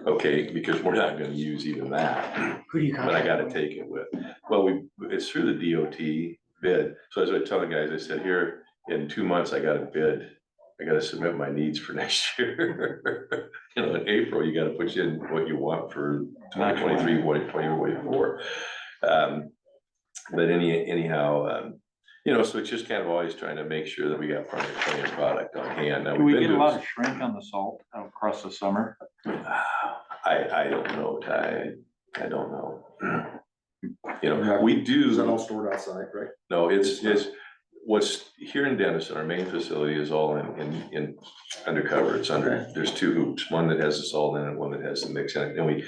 Okay, because we're not gonna use even that, Who do you but I contact? gotta take it with. Well, it's through the DOT bid. So as I tell the guys, I said, here, in 2 months, I got a bid. I gotta submit my needs for next year. You know, in April, you gotta put in what you want for 2023, 2024. But anyhow, You know, so it's just kind of always trying to make sure that we got plenty of product on hand. Now, Do we we've get been a lot doing- of shrink on the salt across the summer? I don't know, Ty, I don't know. You know, we Is that all do, stored outside, right? no, it's what's here in Denison, our main facility is all in undercover. It's under, there's two hoops, one that has the salt in it, one that has the mix in it. And we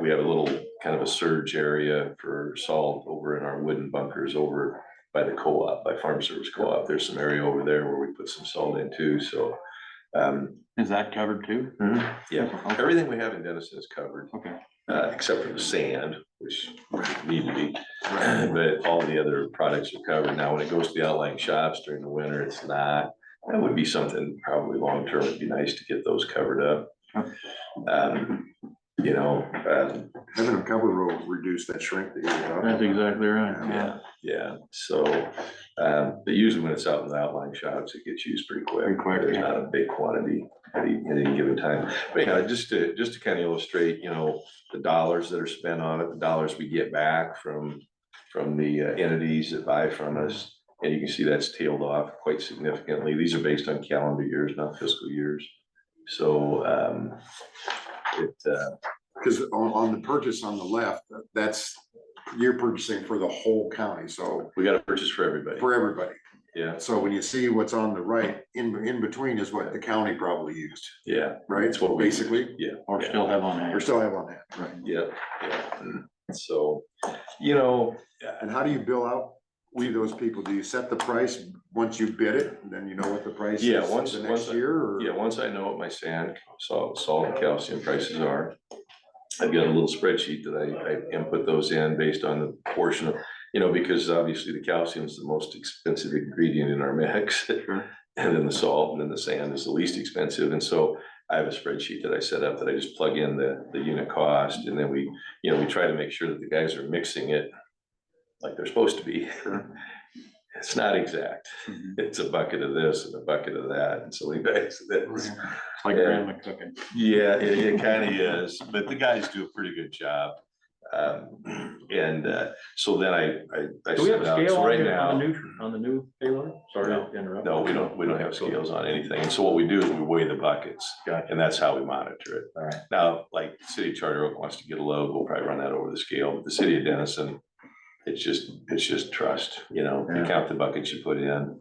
have a little kind of a surge area for salt over in our wooden bunkers over by the co-op, by Farm Service Co-op. There's some area over there where we put some salt in too, so. Is that covered too? Yeah, everything we have in Denison is covered, Okay. except for the sand, which need to be. But all the other products are covered. Now, when it goes to the outlying shops during the winter, it's not. That would be something probably long-term. It'd be nice to get those covered up. You know, Having them covered will reduce that shrink that you're talking That's about. exactly right. yeah, so, but usually when it's out in the outlying shops, it gets used pretty quick. Pretty quick, There's yeah. not a big quantity at any given time. But yeah, just to kind of illustrate, you know, the dollars that are spent on it, the dollars we get back from the entities that buy from us. And you can see that's tailed off quite significantly. These are based on calendar years, not fiscal years. So, Because on the purchase on the left, you're purchasing for the whole county, so we got to purchase for everybody. for everybody. Yeah, So when you see what's on the right, in between is what the county probably used, yeah, right? It's what we- Basically, yeah. Or yeah. still have on hand. or still have on that. Right. Yeah. So, you know, And how do you bill out to those people? Do you set the price once you bid it, and then you know what the price is Yeah, the once next year, or? yeah, once I know what my sand, salt and calcium prices are, I've got a little spreadsheet that I input those in based on the portion of, you know, because obviously the calcium is the most expensive ingredient in our mix. And then the salt, and then the sand is the least expensive. And so I have a spreadsheet that I set up that I just plug in the unit cost, and then we try to make sure that the guys are mixing it like they're supposed to be. It's not exact. It's a bucket of this and a bucket of that, and so we mix this. It's like grandma cooking. Yeah, it kind of is, but the guys do a pretty good job. So then I Do we have a send out, scale so right on now, the new payload? Sorry No. to interrupt. no, we don't have scales on anything. And so what we do is we weigh the buckets, Gotcha. and that's how we monitor it. All right. Now, like the city of Charter Oak wants to get a load, we'll probably run that over the scale. But the city of Denison, it's just trust, you know, you Yeah. count the buckets you put in.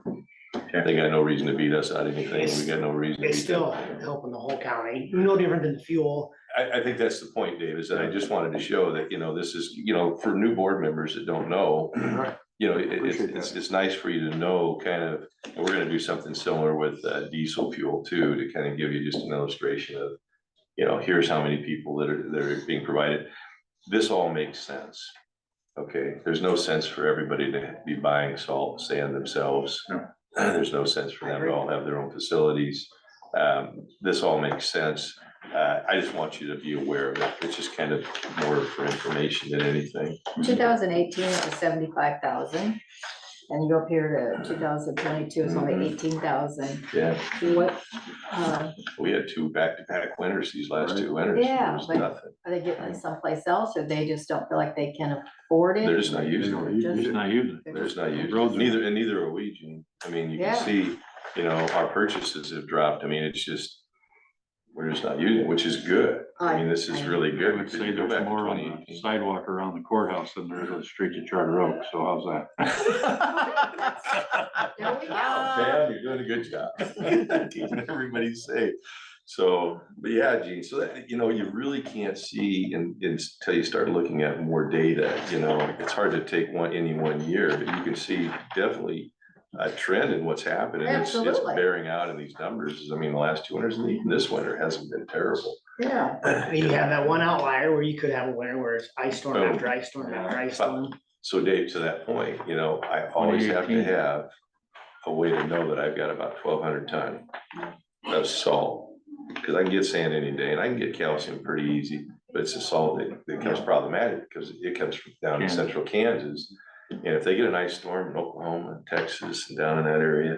They got no reason to beat us out of anything. We got no reason. to It's beat still them. helping the whole county, no different than fuel. I think that's the point, Dave, is that I just wanted to show that, you know, this is, you know, for new board members that don't know, you know, Appreciate it's nice for you to know kind of, and we're gonna do something similar with diesel fuel too, to kind of give you just an illustration of, you know, here's how many people that are being provided. This all makes sense. Okay, there's no sense for everybody to be buying salt and sand themselves. No. There's no sense for them to all have their own facilities. This all makes sense. I just want you to be aware of it. It's just kind of more for information than anything. 2018 it was 75,000. And you go up here to 2022, it's only 18,000. Yeah, What, we had two back-to-back winters, these last two winters. Yeah, There was but- nothing. are they getting it someplace else, or they just don't feel like they can afford it? They're just not using it. Just not using it. They're just not using Roads it. are- Neither are we, Gene. I mean, you Yeah. can see, you know, our purchases have dropped. I mean, it's just, we're just not using it, which is good. I mean, this is really I good. would because say you go there's back to more on the 2018. sidewalk around the courthouse than there is on the streets of Charter Oak, so how's that? There we go. Pam, you're doing a good job. Keeping everybody safe. So, but yeah, Gene, so that, you know, you really can't see until you start looking at more data, you know, it's hard to take any one year, but you can see definitely a trend in what's happening. It's Absolutely. bearing out in these numbers. I mean, the last 2 winters and even this winter hasn't been terrible. Yeah. You have that one outlier where you could have a winter where it's ice storm Oh. after ice storm after ice storm. So Dave, to that point, you know, I always have to 2018. have a way to know that I've got about 1,200 ton of salt. Cause I can get sand any day and I can get calcium pretty easy, but it's the salt that becomes problematic because it comes from down in Kansas. central Kansas. And if they get an ice storm in Oklahoma, Texas, and down in that area,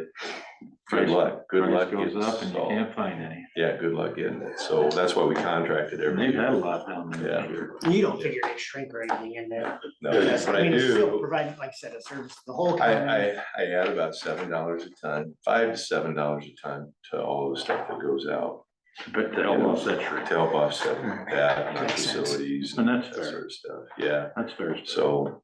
Good luck, good luck. Price goes getting up and you installed. can't find any. Yeah, good luck getting it. So that's why we contracted And every they've had a year. lot down there. Yeah. this year. You don't figure they shrink or anything in there. No, Yes, but I mean, it's still do, providing, like I said, a service, to the whole county. I add about $7 a ton, $5 to $7 a ton to all the stuff that goes out. But to help offset shrink. To help offset that, and Makes sense. facilities And and that's that fair. sort of stuff, yeah. That's fair. So,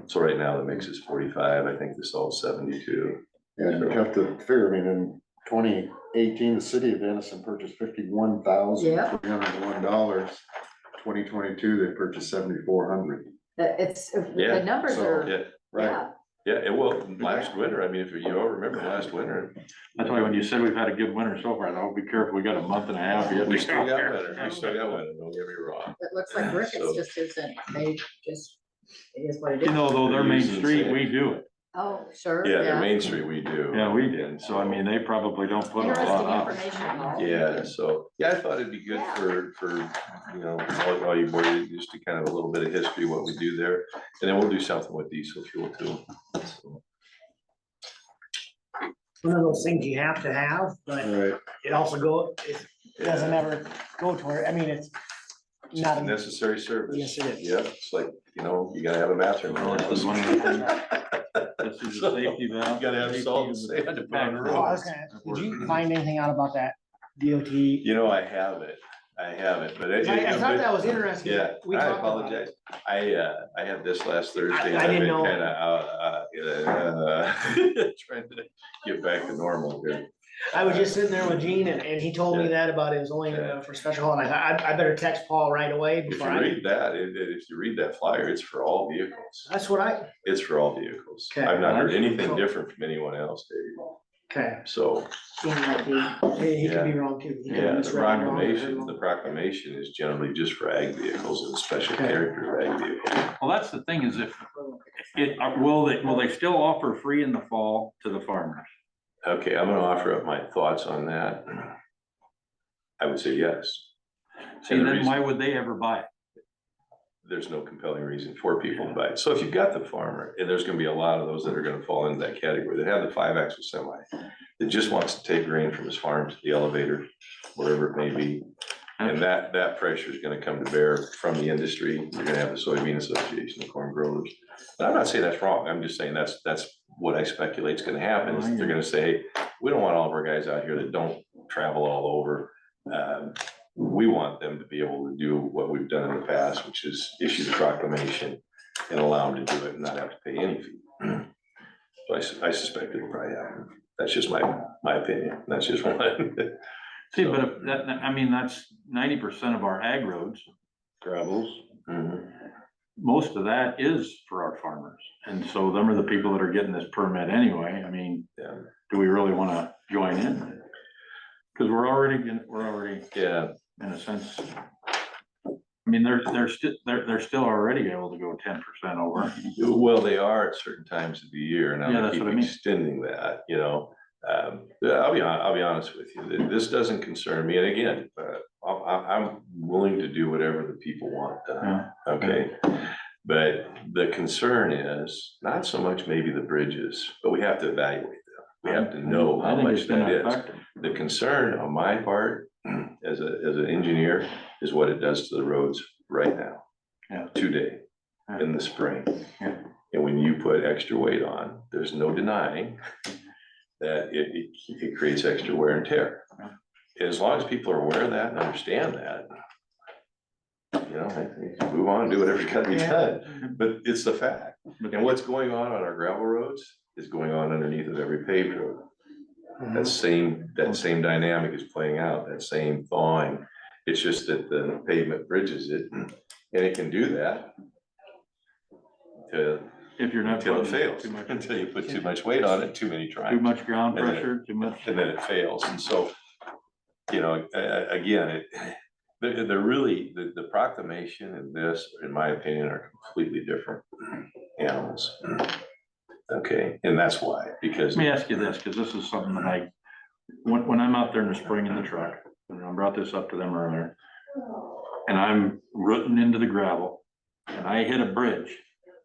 so right now the mix is 45, I think the salt's 72. And you have to figure, I mean, in 2018, the city of Denison purchased $51,301. 2022, they purchased 7,400. It's, Yeah, the numbers so, are, Yeah, Right, yeah, yeah, it will, last winter, I mean, if you all remember last winter, That's why when you said we've had a good winter so far, I thought, be careful, we got a month and a half yet. we to still go got here. winter, we still got winter, don't get me wrong. it looks like Ricketts So- just isn't, they just, it is what it You is. know, though, their main Using street, sand. we do it. Oh, sure, Yeah, the yeah. Main Street we do. Yeah, we did. So I mean, they probably don't put a lot Interesting out. information. Paul. Yeah, so, yeah, I thought it'd be good Yeah. for, you know, all you boys, just to kind of a little bit of history, what we do there. And then we'll do something with diesel fuel too. So, One of those things you have to have, but right. it also it doesn't ever go to where, I mean, it's Just not a a necessary service. Yes, it is. Yep, it's like, you know, you gotta have a bathroom. Well, this is one of the things. This is a safety valve. You gotta have salt and Safety sand to of put on the the Oh, I road. was gonna ask, did you find anything out about that DOT? You know, I have it, but it. I thought that was interesting. Yeah, We I talked about it. apologize. I had this last Thursday. I and I've didn't been know. Kinda, trying to get back to normal here. I was just sitting there with Gene and he told me that about it was only Yeah. for special haul, and I thought, I better text Paul right away If before you I. read that, if you read that flyer, it's for all vehicles. That's what It's for all vehicles. Okay. I've not heard anything different from anyone else, Dave. okay, So, Seemed like he- he could be wrong too. He could have yeah, the misread it wrong. proclamation is generally just for ag vehicles and special Okay. character ag vehicles. Well, that's the thing is if, will they still offer free in the fall to the farmers? Okay, I'm gonna offer up my thoughts on that. I would say yes. See, And the then reason- why would they ever buy it? There's no compelling reason for people to buy it. So if you've got the farmer, and there's gonna be a lot of those that are gonna fall into that category, that have the 5-axle semi, that just wants to take grain from his farm to the elevator, wherever it may be. And that pressure is gonna come to bear from the industry. You're gonna have the Soybean Association, the corn growers. And I'm not saying that's wrong. I'm just saying that's what I speculate is gonna happen, is they're gonna say, we don't want all of our guys out here that don't travel all over. We want them to be able to do what we've done in the past, which is issue the proclamation and allow them to do it and not have to pay any fee. So I suspect it'll probably happen. That's just my opinion. That's just one. See, but if that, I mean, that's 90% of our ag roads, gravels. Mhm. Most of that is for our farmers. And so them are the people that are getting this permit anyway. I mean, Yeah, do we really wanna join in? Cause we're already, yeah, in a sense. I mean, they're still already able to go 10% over. well, they are at certain times of the year, and Yeah, I'm gonna that's keep what I mean. extending that, you know. I'll be honest with you, this doesn't concern me, and again, I'm willing to do whatever the people want done, okay? But the concern is not so much maybe the bridges, but we have to evaluate them. We have to know I how think much it's gonna that is. affect them. The concern on my part, as an engineer, is what it does to the roads right now. Yeah. Today, Yeah. in the spring. Yeah. And when you put extra weight on, there's no denying that it creates extra wear and tear. And as long as people are aware of that and understand that, you know, I move on, do whatever's gotta be Yeah. done, but it's the fact. And what's going on our gravel roads is going on underneath of every paved road. That same dynamic is playing out, that same thawing. It's just that the pavement bridges it, and it can do that If you're not until it putting fails, too much, until you put too much weight on it, too many too times, much ground And then- pressure, too much. and then it fails. And so, you know, again, they're really, the proclamation and this, in my opinion, are completely different animals. Okay, and that's why, because. Let me ask you this, because this is something that when I'm out there in the spring in the truck, and I brought this up to them earlier, and I'm rooting into the gravel, and I hit a bridge.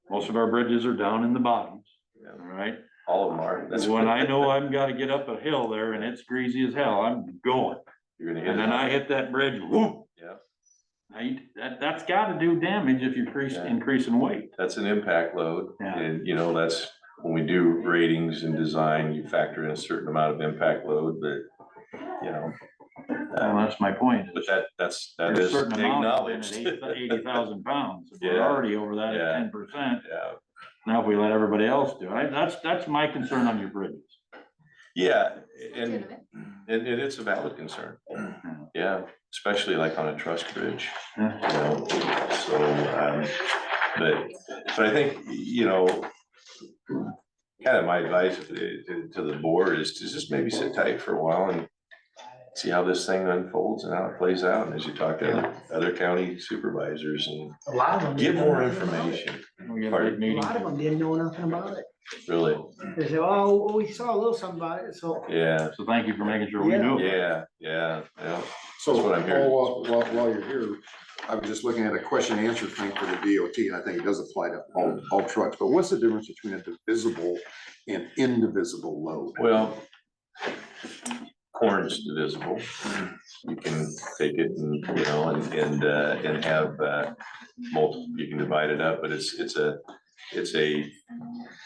Most of our bridges are down in the bottoms, all right? All of them are. That's When what I know I've gotta get up a hill there and it's greasy as hell, I'm going. You're gonna hit And then it. I hit that bridge, whoop. Yeah. That's gotta do damage if you're Yeah. increasing weight. That's an impact load, Yeah. and you know, that's, when we do ratings and design, you factor in a certain amount of impact load, but, you know. Well, that's my point. But that There's a is certain amount in acknowledged. at 80,000 pounds. We're Yeah. already over that Yeah. at 10%. Yeah, Now, if we let everybody else do it, that's my concern on your bridges. yeah, and it's a valid concern. Yeah, especially like on a truss bridge, you know, so, but I think, you know, kind of my advice to the board is to just maybe sit tight for a while and see how this thing unfolds and how it plays out, and as you talk to other county supervisors and A lot of them. get didn't more know nothing about it. information. We got a big A meeting. lot of them didn't know nothing about it. Really, They said, oh, well, we saw a little something about it, so. yeah, So thank you for making sure we Yeah. knew. yeah. So That's what I'm hearing. Paul, while you're here, I was just looking at a question and answer thing for the DOT, and I think it does apply to all trucks, but what's the difference between a divisible and indivisible load? Well, corn's divisible. You can take it and, you know, and have, multiple, you can divide it up, but it's a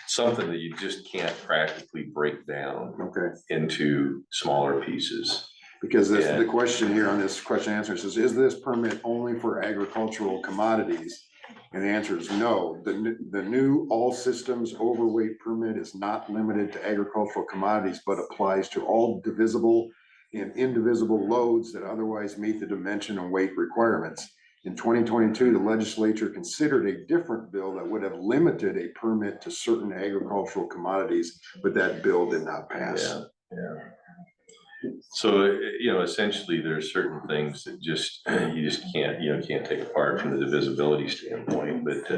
something that you just can't practically break down Okay, into smaller pieces. because this, Yeah. the question here on this question answer says, is this permit only for agricultural commodities? And the answer is no. The new all systems overweight permit is not limited to agricultural commodities, but applies to all divisible and indivisible loads that otherwise meet the dimension and weight requirements. In 2022, the legislature considered a different bill that would have limited a permit to certain agricultural commodities, but that bill did not pass. Yeah. So, you know, essentially, there are certain things that just, you just can't, can't take apart from the divisibility standpoint, but,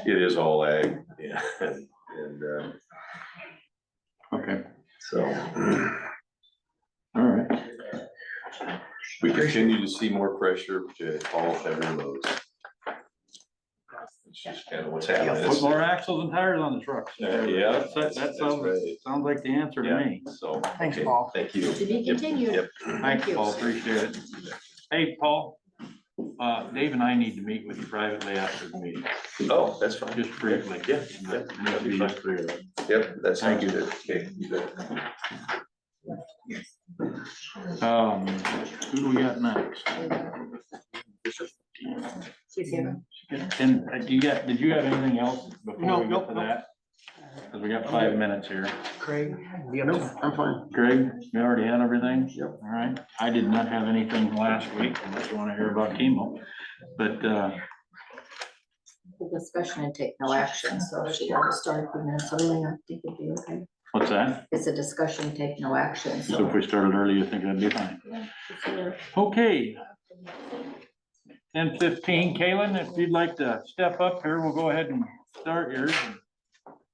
it is all ag, yeah, and, Okay, so. all right. We continue to see more pressure to haul heavy loads. It's just kind of what's happening. Put more axles and tires on the trucks. Yeah, That that's sounds, right. sounds like the answer to Yeah. me. So. Thanks, okay, Paul. Thank you. To be Yep, continued. yep. Thanks, you. Paul, appreciate it. Hey, Paul, Dave and I need to meet with you privately after the meeting, Oh, that's fine. just briefly. Yeah. Maybe just three of us. Yep, that sounds Thank you. good. Okay, you bet. Who do we got next? She's here. And did you have anything else before No, we get nope, to nope. that? Cause we got 5 minutes here. Craig. you Nope, know, I'm fine. Greg, you already had everything? Yep. All right, I did not have anything last week unless you wanna hear about chemo, but, The discussion and take no action, so if she got to start a few minutes early, I think it'd be okay. what's that? It's a discussion, take no action, So so. if we started early, you think that'd be fine? Yeah, she's here. Okay. 10:15, Kaylin, if you'd like to step up here, we'll go ahead and start yours.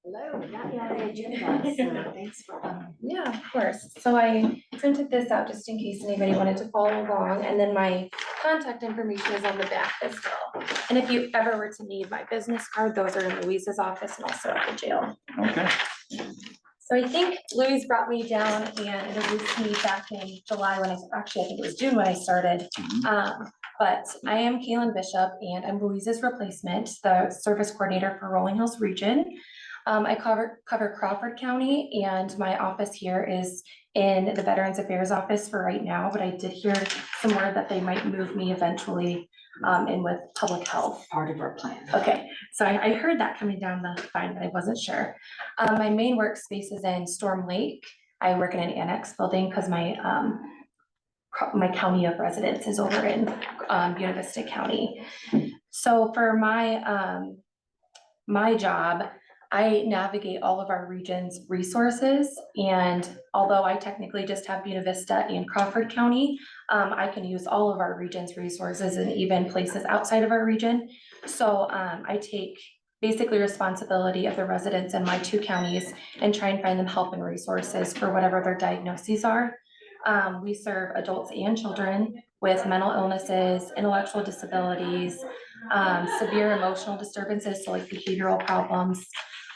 Hello, we got you on the agenda, so thanks for coming. Yeah, of course. So I printed this out just in case anybody wanted to follow along, and then my contact information is on the back as well. And if you ever were to need my business card, those are in Louise's office and also at the jail. Okay, So I think Louise brought me down and introduced me back in July when I think it was June when I started. But I am Kaylin Bishop and I'm Louise's replacement, the service coordinator for Rolling Hills Region. I cover Crawford County and my office here is in the Veterans Affairs office for right now, but I did hear some word that they might move me eventually in with public health. Part of our plan. Okay, so I heard that coming down the line, but I wasn't sure. My main workspace is in Storm Lake. I work in an annex building because my county of residence is over in Buena Vista County. So for my job, I navigate all of our region's resources, and although I technically just have Buena Vista and Crawford County, I can use all of our region's resources and even places outside of our region. So I take basically responsibility of the residents in my 2 counties and try and find them help and resources for whatever their diagnoses are. We serve adults and children with mental illnesses, intellectual disabilities, severe emotional disturbances, so like behavioral problems,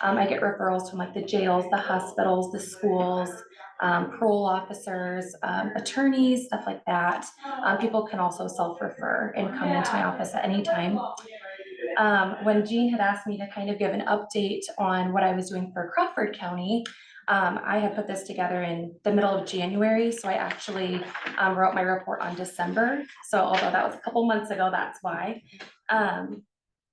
I get referrals from like the jails, the hospitals, the schools, parole officers, attorneys, stuff like that. People can also self-refer and come into my office at any time. When Jean had asked me to kind of give an update on what I was doing for Crawford County, I had put this together in the middle of January, so I actually wrote my report on December. So although that was a couple months ago, that's why.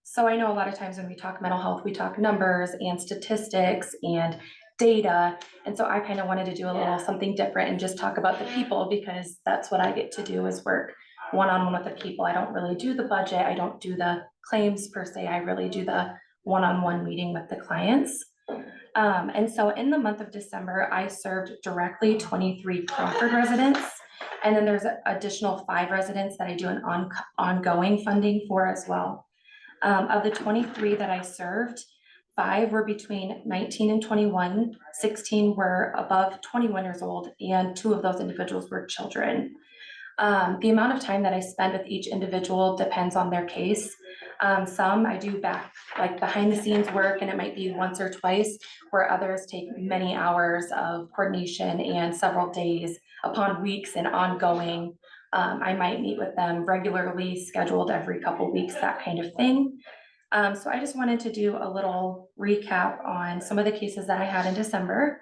So I know a lot of times when we talk mental health, we talk numbers and statistics and data. And so I kind of wanted to do a little something different and just talk about the people, because that's what I get to do, is work one-on-one with the people. I don't really do the budget. I don't do the claims per se. I really do the one-on-one meeting with the clients. And so in the month of December, I served directly 23 Crawford residents. And then there's an additional 5 residents that I do an ongoing funding for as well. Of the 23 that I served, 5 were between 19 and 21, 16 were above 21 years old, and 2 of those individuals were children. The amount of time that I spend with each individual depends on their case. Some I do behind the scenes work, and it might be once or twice, where others take many hours of coordination and several days upon weeks and ongoing. I might meet with them regularly, scheduled every couple weeks, that kind of thing. So I just wanted to do a little recap on some of the cases that I had in December.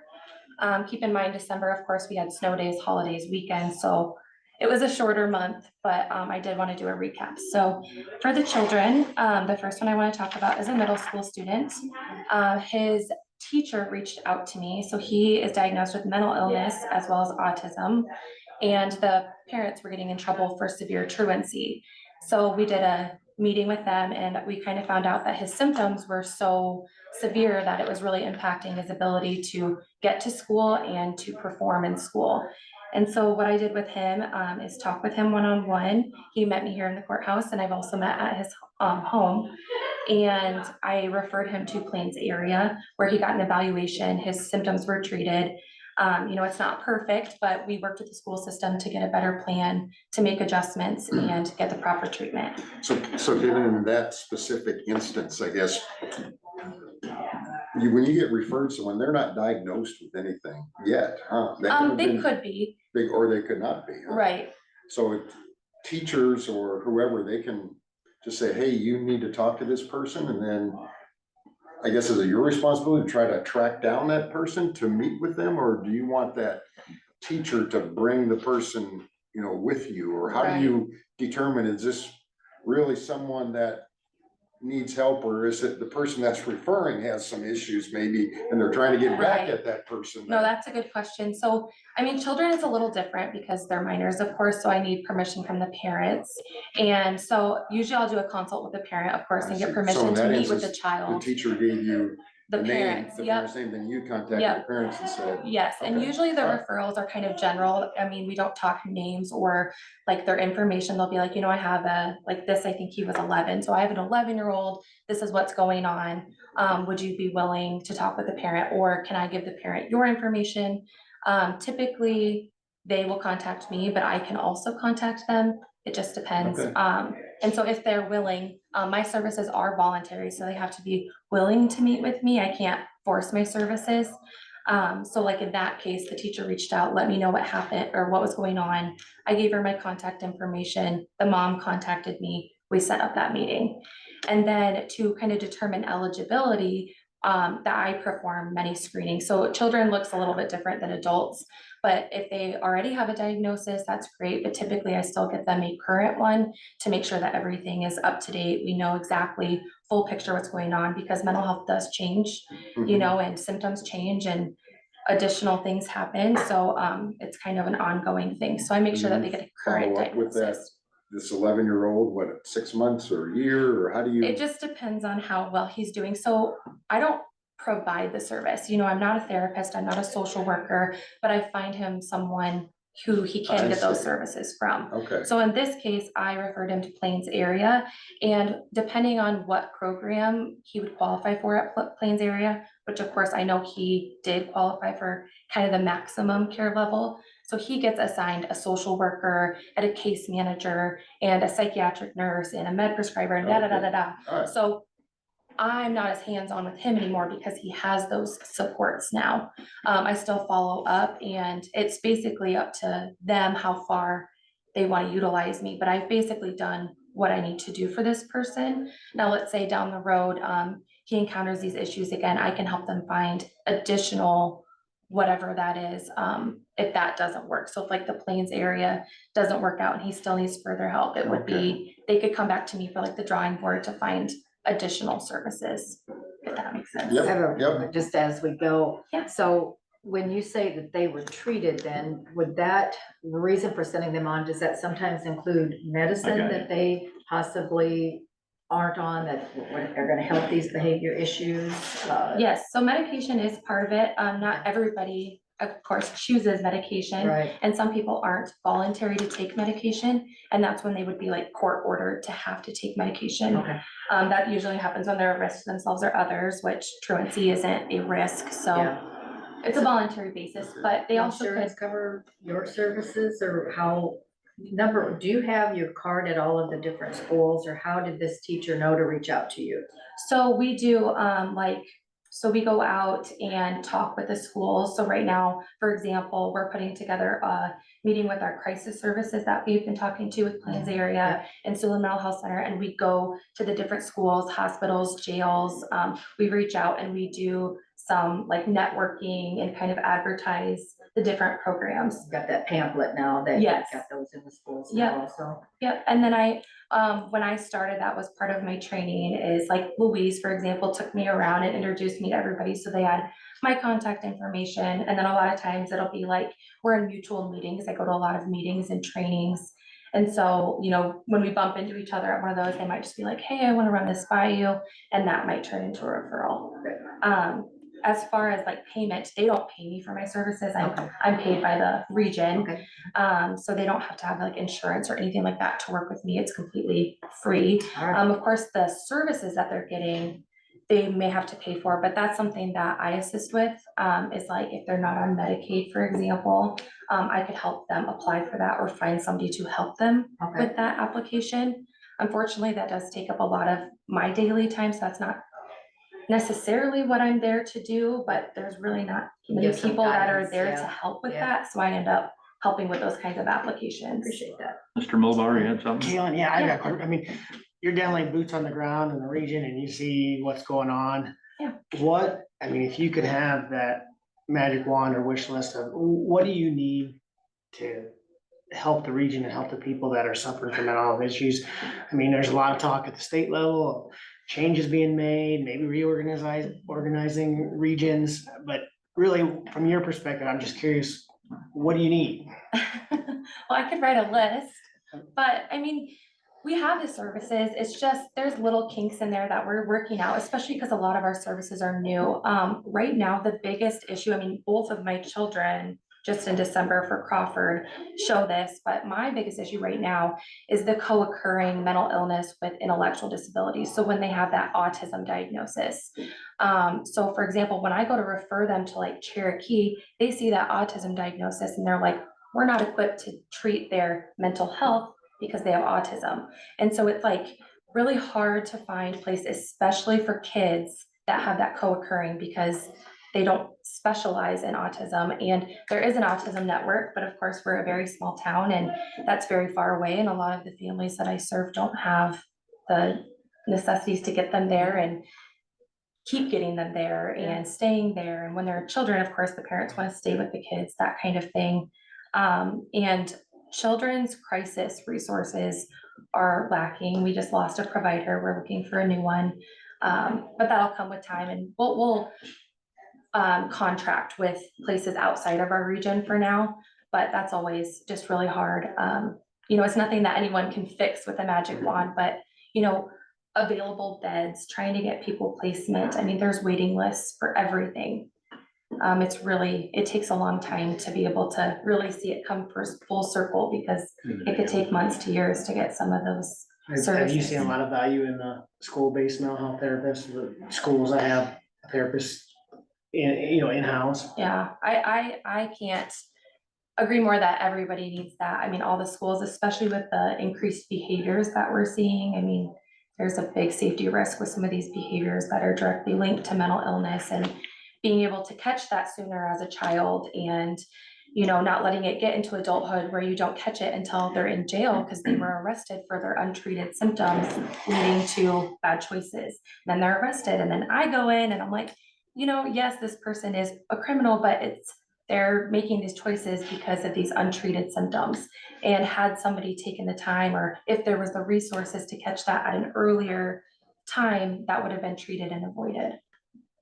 Keep in mind, December, of course, we had snow days, holidays, weekends, so it was a shorter month, but I did want to do a recap. So for the children, the first one I want to talk about is a middle school student. His teacher reached out to me. So he is diagnosed with mental illness as well as autism, and the parents were getting in trouble for severe truancy. So we did a meeting with them, and we kind of found out that his symptoms were so severe that it was really impacting his ability to get to school and to perform in school. And so what I did with him is talk with him one-on-one. He met me here in the courthouse, and I've also met at his home. And I referred him to Plains area, where he got an evaluation. His symptoms were treated. It's not perfect, but we worked with the school system to get a better plan, to make adjustments and get the proper treatment. So given in that specific instance, I guess, when you get referred to someone, they're not diagnosed with anything yet, huh? They could be. Or they could not be, huh? Right. So teachers or whoever, they can just say, hey, you need to talk to this person, and then I guess, is it your responsibility to try to track down that person to meet with them, or do you want that teacher to bring the person, with you? Or how do you determine, is this really someone that needs help, or is it the person that's referring has some issues maybe, and they're trying to get back at that person? No, that's a good question. So, children is a little different because they're minors, of course, so I need permission from the parents. And so usually I'll do a consult with the parent, of course, and get permission to meet with the child. The teacher gave you the parents, the parents' name, then you contacted the parents and said. Yes, and okay. usually the referrals are kind of general. We don't talk names or like their information. They'll be like, I have this, I think he was 11. So I have an 11-year-old, this is what's going on. Would you be willing to talk with the parent, or can I give the parent your information? Typically they will contact me, but I can also contact them. It just depends. Okay. And so if they're willing, my services are voluntary, so they have to be willing to meet with me. I can't force my services. So like in that case, the teacher reached out, let me know what happened or what was going on. I gave her my contact information. The mom contacted me. We set up that meeting. And then to kind of determine eligibility, that I perform many screenings. So children looks a little bit different than adults, but if they already have a diagnosis, that's great. But typically I still get them a current one to make sure that everything is up to date. We know exactly full picture what's going on, because mental health does change, and symptoms change and additional things happen. So it's kind of an ongoing thing. So I make sure that they get a current diagnosis. This 11-year-old, 6 months or a year, or how do you? It just depends on how well he's doing. So I don't provide the service. I'm not a therapist, I'm not a social worker, but I find him someone who he can get those services from. Okay. So in this case, I referred him to Plains area, and depending on what program he would qualify for at Plains area, which of course I know he did qualify for kind of the maximum care level. So he gets assigned a social worker and a case manager and a psychiatric nurse and a med prescriber and Right. So I'm not as hands-on with him anymore because he has those supports now. I still follow up, and it's basically up to them how far they want to utilize me, but I've basically done what I need to do for this person. Now, let's say down the road, he encounters these issues again, I can help them find additional, whatever that is, if that doesn't work. So if like the Plains area doesn't work out and he still needs further help, it would be, they could come back to me for like the drawing board to find additional services, if that makes sense. Yep. I have a- Just as we go. Yeah. So when you say that they were treated, then would that, the reason for sending them on, does that sometimes include medicine got that they possibly aren't on, that are gonna help these behavior issues? Yes, so medication is part of it. Not everybody, of course, chooses medication. Right, And some people aren't voluntary to take medication, and that's when they would be like court ordered to have to take medication. okay, That usually happens when they're a risk to themselves or others, which truancy isn't a risk, so yeah. it's a voluntary basis, but they also could. Insurance cover your services, or how, do you have your card at all of the different schools, or how did this teacher know to reach out to you? So we do, so we go out and talk with the schools. So right now, for example, we're putting together a meeting with our crisis services that we've been talking to with Plains area and Siouxland Mental Health Center, and we go to the different schools, hospitals, jails. We reach out and we do some like networking and kind of advertise the different programs. Got that pamphlet now that. Yes. Got those in the schools Yep. now also. Yep, and then when I started, that was part of my training, is like Louise, for example, took me around and introduced me to everybody, so they had my contact information, and then a lot of times it'll be like, we're in mutual meetings, I go to a lot of meetings and trainings, and so, you know, when we bump into each other at one of those, they might just be like, hey, I wanna run this by you, and that might turn into a referral. As far as like payment, they don't pay me for my services, Okay. I'm paid by the region. Okay. So they don't have to have like insurance or anything like that to work with me. It's completely free. All right. Of course, the services that they're getting, they may have to pay for, but that's something that I assist with, is like if they're not on Medicaid, for example, I could help them apply for that or find somebody to help them Okay. with that application. Unfortunately, that does take up a lot of my daily time, so that's not necessarily what I'm there to do, but there's really not many Give some people that are guidance, there yeah. to help with Yeah. that, so I end up helping with those kinds of applications. Appreciate that. Mr. Mulbauer, you had something? Kaylin, yeah, I mean, you're definitely boots on the ground in the region and you see what's going on. Yeah. I mean, if you could have that magic wand or wish list of what do you need to help the region and help the people that are suffering from mental health issues? I mean, there's a lot of talk at the state level, changes being made, maybe organizing regions, but really, from your perspective, I'm just curious, what do you need? Well, I could write a list, but I mean, we have the services, it's just, there's little kinks in there that we're working out, especially because a lot of our services are new. Right now, the biggest issue, I mean, both of my children, just in December for Crawford, show this, but my biggest issue right now is the co-occurring mental illness with intellectual disabilities. So when they have that autism diagnosis. So for example, when I go to refer them to like Cherokee, they see that autism diagnosis and they're like, we're not equipped to treat their mental health because they have autism. And so it's like really hard to find places, especially for kids that have that co-occurring, because they don't specialize in autism. And there is an autism network, but of course we're a very small town and that's very far away. And a lot of the families that I serve don't have the necessities to get them there and keep getting them there and staying there. And when they're children, of course, the parents want to stay with the kids, that kind of thing. And children's crisis resources are lacking. We just lost a provider. We're looking for a new one. But that'll come with time, and we'll contract with places outside of our region for now, but that's always just really hard. You know, it's nothing that anyone can fix with a magic wand, but you know, available beds, trying to get people placement. I mean, there's waiting lists for everything. It takes a long time to be able to really see it come full circle, because it could take months to years to get some of those Have you services. seen a lot of value in the school-based mental health therapists, the schools that have therapists in-house? Yeah, I can't agree more that everybody needs that. I mean, all the schools, especially with the increased behaviors that we're seeing, I mean, there's a big safety risk with some of these behaviors that are directly linked to mental illness, and being able to catch that sooner as a child, and, you know, not letting it get into adulthood where you don't catch it until they're in jail because they were arrested for their untreated symptoms leading to bad choices. Then they're arrested, and then I go in and I'm like, you know, yes, this person is a criminal, but they're making these choices because of these untreated symptoms. And had somebody taken the time, or if there was the resources to catch that at an earlier time, that would have been treated and avoided,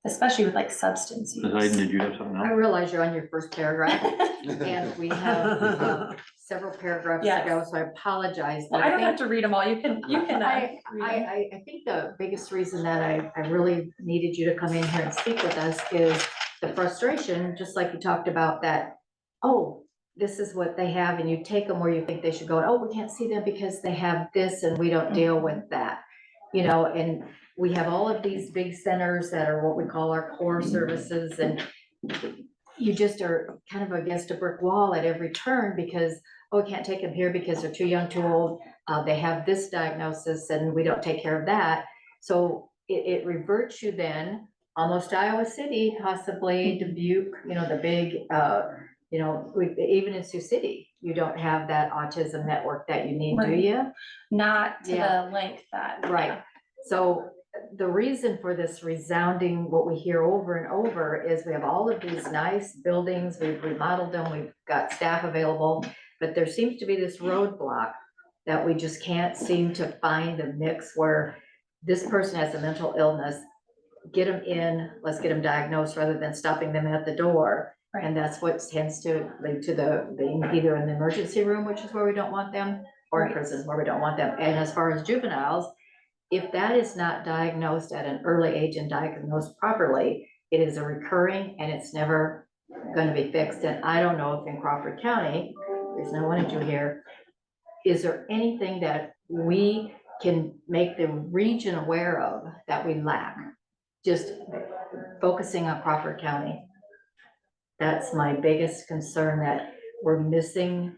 especially with like substance use. Ms. Hayden, did you have something I else? realize you're on your first paragraph and we have several paragraphs to go, so I apologize. Well, I don't have to read them all. You can. read them. I think the biggest reason that I really needed you to come in here and speak with us is the frustration, just like you talked about that, oh, this is what they have, and you take them where you think they should go, oh, we can't see them because they have this and we don't deal with that. You know, and we have all of these big centers that are what we call our core services, and you just are kind of against a brick wall at every turn because, oh, we can't take them here because they're too young, too old. They have this diagnosis and we don't take care of that. So it reverts you then, almost Iowa City, possibly Dubuque, you know, the big, you know, even in Sioux City, you don't have that autism network that you need, do Right. you? Not to Yeah. the length that. Right. So the reason for this resounding, what we hear over and over, is we have all of these nice buildings, we've remodeled them, we've got staff available, but there seems to be this roadblock that we just can't seem to find a mix where this person has a mental illness, get them in, let's get them diagnosed rather than stopping them at the door. Right. And that's what tends to lead to being either in the emergency room, which is where we don't want them, or in Right. prison where we don't want them. And as far as juveniles, if that is not diagnosed at an early age and diagnosed properly, it is a recurring and it's never going to be fixed. And I don't know if in Crawford County, there's no one you here, is there anything that we can make the region aware of that we lack? Just focusing on Crawford County. That's my biggest concern, that we're missing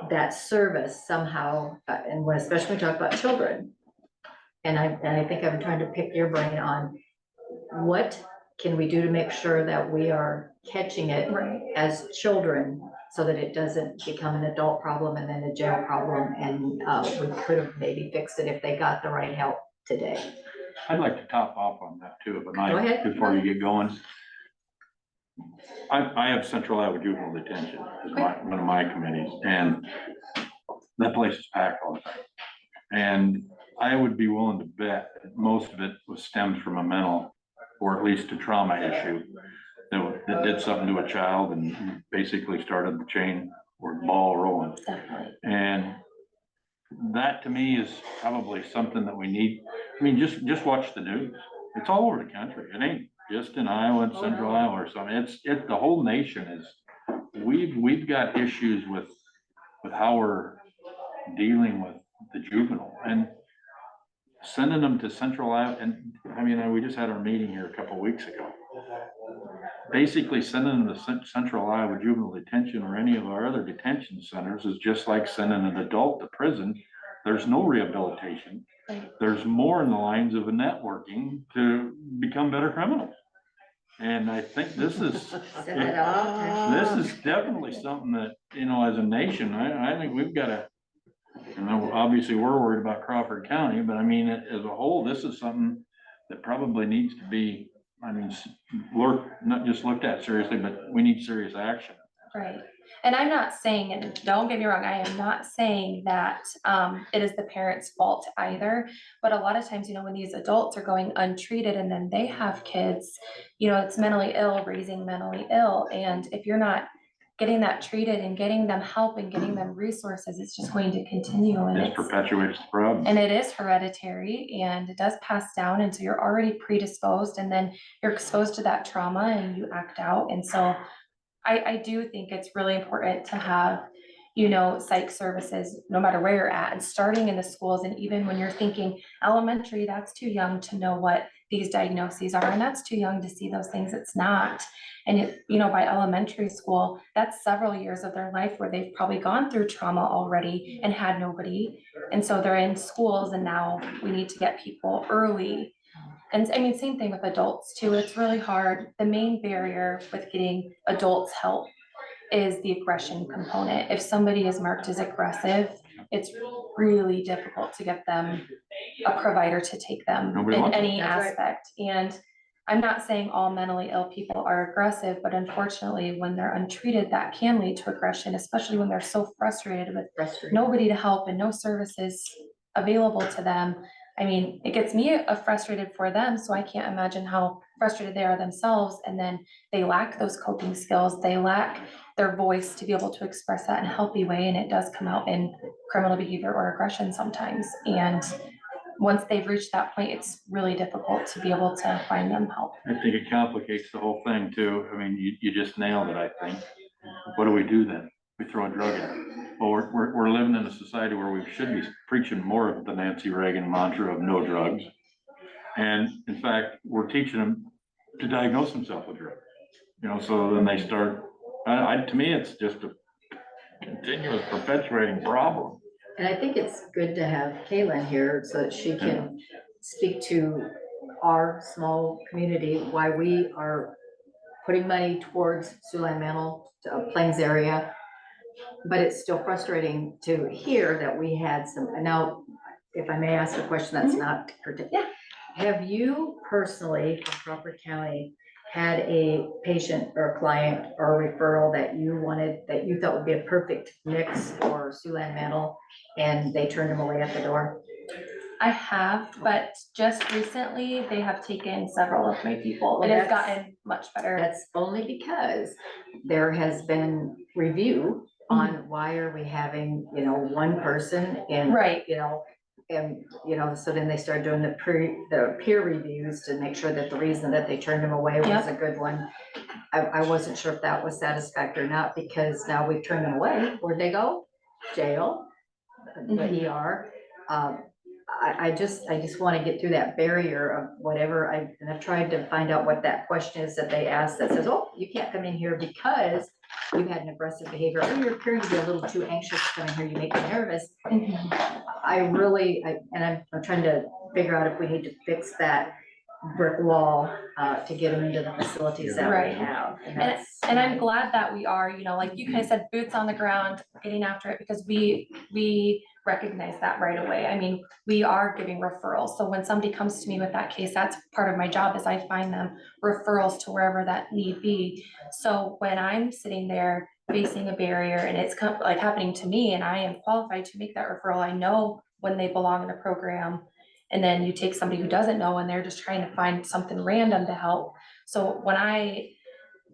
that service somehow, and when, especially when we talk about children. And I think I'm trying to pick your brain on what can we do to make sure that we are catching it Right. as children so that it doesn't become an adult problem and then a jail problem. And we could have maybe fixed it if they got the right help today. I'd like to top off on that too, if Go I ahead. might, before you get going. I have Central Iowa Juvenile Detention as one of my committees, and that place is packed all the time. And I would be willing to bet that most of it was stemmed from a mental, or at least a trauma issue that did something to a child and basically started the chain or ball rolling. Definitely. And that to me is probably something that we need. I mean, just watch the news. It's all over the country. It ain't just in Iowa and Central Iowa or something. It's the whole nation is, we've got issues with how we're dealing with the juvenile and sending them to Central Iowa. And I mean, we just had our meeting here a couple of weeks ago. Basically sending them to Central Iowa Juvenile Detention or any of our other detention centers is just like sending an adult to prison. There's no rehabilitation. There's more in the lines of a networking to become better criminals. And I think this is definitely something that, you know, as a nation, I think we've got to, you know, obviously we're worried about Crawford County, but I mean, as a whole, this is something that probably needs to be, I mean, not just looked at seriously, but we need serious action. Right. And I'm not saying, and don't get me wrong, I am not saying that it is the parents' fault either. But a lot of times, you know, when these adults are going untreated and then they have kids, you know, it's mentally ill, raising mentally ill. And if you're not getting that treated and getting them help and getting them resources, it's just going to continue. And This perpetuates the problem. And it is hereditary and it does pass down. And so you're already predisposed and then you're exposed to that trauma and you act out. And so I do think it's really important to have, you know, psych services, no matter where you're at, and starting in the schools. And even when you're thinking elementary, that's too young to know what these diagnoses are, and that's too young to see those things. It's not. And it, you know, by elementary school, that's several years of their life where they've probably gone through trauma already and had nobody. And so they're in schools, and now we need to get people early. And I mean, same thing with adults too. It's really hard. The main barrier with getting adults help is the aggression component. If somebody is marked as aggressive, it's really difficult to get them a provider to take them Nobody in wants any That's right. aspect. And I'm not saying all mentally ill people are aggressive, but unfortunately, when they're untreated, that can lead to aggression, especially when they're so frustrated with Frustrating. nobody to help and no services available to them. I mean, it gets me frustrated for them, so I can't imagine how frustrated they are themselves. And then they lack those coping skills. They lack their voice to be able to express that in a healthy way. And it does come out in criminal behavior or aggression sometimes. And once they've reached that point, it's really difficult to be able to find them help. I think it complicates the whole thing too. I mean, you just nailed it, I think. What do we do then? We throw a drug at it. Well, we're living in a society where we should be preaching more of the Nancy Reagan mantra of no drugs. And in fact, we're teaching them to diagnose themselves with drugs. You know, so then they start, to me, it's just a continuous perpetuating problem. And I think it's good to have Kaylin here so that she can speak to our small community, why we are putting money towards Siouxland Mantle, Plains area. But it's still frustrating to hear that we had some, now, if I may ask a question that's not particular. Have you personally, from Crawford County, had a patient or a client or a referral that you wanted, that you thought would be a perfect mix for Siouxland Mantle, and they turned them away at the door? I have, but just recently they have taken several of my people. Well, It has that's- gotten much better. That's only because there has been review on why are we having, you know, one person and, Right. you know, and, you know, so then they started doing the peer reviews to make sure that the reason that they turned him away was Yep. a good one. I wasn't sure if that was satisfactory or not, because now we've turned them away. Where'd they go? Jail, the ER. I just want to get through that barrier of whatever and I've tried to find out what that question is that they ask that says, oh, you can't come in here because you've had an aggressive behavior, or you're appearing to be a little too anxious to come in here, you make me nervous. Mhm. I'm trying to figure out if we need to fix that brick wall to get them into the facilities that Right. we have. And I'm glad that we are, you know, like you kind of said, boots on the ground, getting after it, because we recognize that right away. I mean, we are giving referrals. So when somebody comes to me with that case, that's part of my job, is I find them referrals to wherever that need be. So when I'm sitting there facing a barrier and it's like happening to me and I am qualified to make that referral, I know when they belong in a program. And then you take somebody who doesn't know and they're just trying to find something random to help. So when I,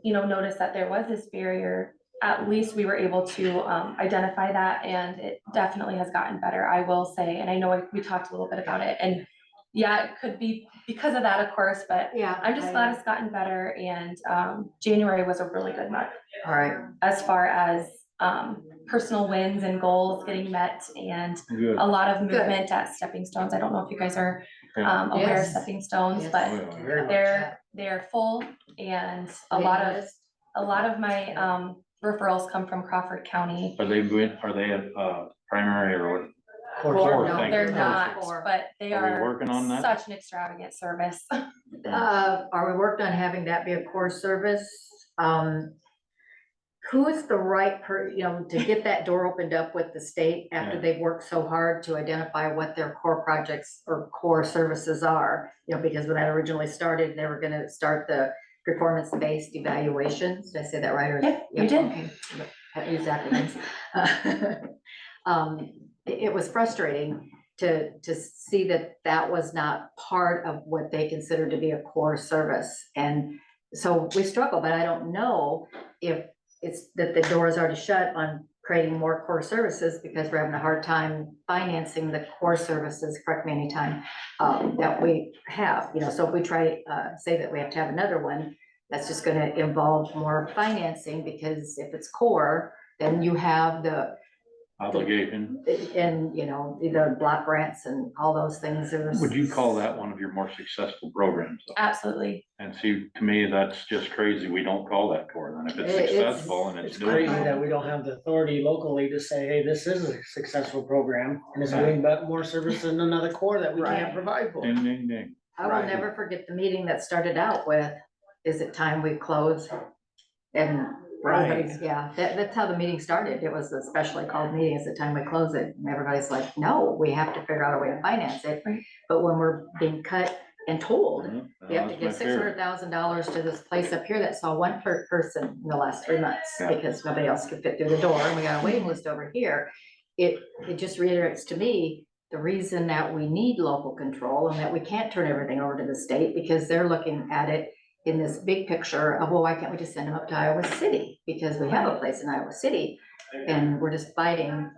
you know, noticed that there was this barrier, at least we were able to identify that, and it definitely has gotten better, I will say. And I know we talked a little bit about it, and yeah, it could be because of that, of course, but Yeah. I'm just glad it's gotten better. And January was a really good month All right. as far as personal wins and goals getting met, and Good. a lot of movement at Stepping Stones. I don't know if you guys are aware of Yes. Stepping Stones, Yes. but Very much. they're full, and a lot of my referrals come from Crawford County. Are they primary or what? Core, No, thank they're you. not, but they Are we are working on that? such an extravagant service. Are we working on having that be a core service? Who is the right to get that door opened up with the state after Yeah. they've worked so hard to identify what their core projects or core services are? You know, because when that originally started, they were gonna start the performance-based evaluations. Did I say that right? Or- Yep, you did. okay. I use acronyms. It was frustrating to see that that was not part of what they considered to be a core service. And so we struggle, but I don't know if it's that the door is already shut on creating more core services because we're having a hard time financing the core services, correct me anytime, that we have, you know. So if we try to say that we have to have another one, that's just gonna involve more financing, because if it's core, then you have the Obligation. And, you know, either block grants and all those things. Would you call that one of your more successful programs? though? Absolutely. And see, to me, that's just crazy. We don't call that for them. If it's It's- successful and It's it's doing. crazy that we don't have the authority locally to say, hey, this is a successful program and it's Right. doing but more service than another core that we can't Right. provide for. Ding, ding, ding. I will Right. never forget the meeting that started out with, is it time we close? And Right. everybody's, yeah, that's how the meeting started. It was a specially called meeting, is it time we close it? And everybody's like, no, we have to figure out a way to finance it. Right. But when we're being cut and told, Mhm. we have to That's give my $600,000 to this place up here that saw one person in the last 3 months, Yeah. because nobody else could fit through the door, and we got a waiting list over here. It just reiterates to me the reason that we need local control and that we can't turn everything over to the state, because they're looking at it in this big picture of, well, why can't we just send them up to Iowa City? Because we have a place in Iowa City, and we're just fighting,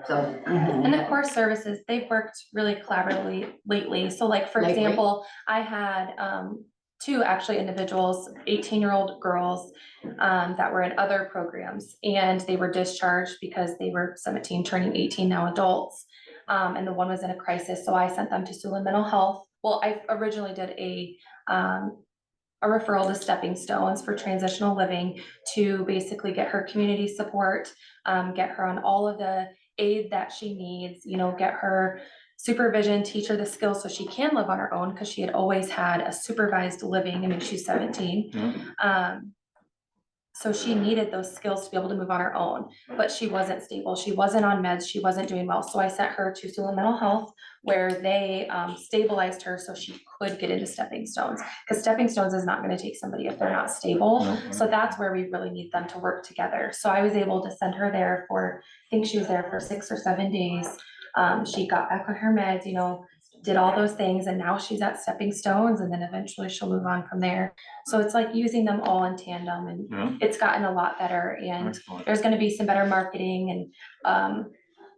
so. And the core services, they've worked really collaboratively lately. So like, for Lately? example, I had two actually individuals, 18-year-old girls that were in other programs, and they were discharged because they were 17 turning 18 now adults. And the one was in a crisis. So I sent them to Siouxland Mental Health. Well, I originally did a referral to Stepping Stones for transitional living to basically get her community support, get her on all of the aid that she needs, you know, get her supervision, teach her the skills so she can live on her own, because she had always had a supervised living. I mean, she's 17. Yeah. So she needed those skills to be able to move on her own, but she wasn't stable. She wasn't on meds. She wasn't doing well. So I sent her to Siouxland Mental Health, where they stabilized her so she could get into Stepping Stones, because Stepping Stones is not going to take somebody if they're not stable. No. So that's where we really need them to work together. So I was able to send her there for, I think she was there for 6 or 7 days. She got back on her meds, you know, did all those things, and now she's at Stepping Stones, and then eventually she'll move on from there. So it's like using them all in tandem, and Yeah. it's gotten a lot better, and Excellent. there's gonna be some better marketing, and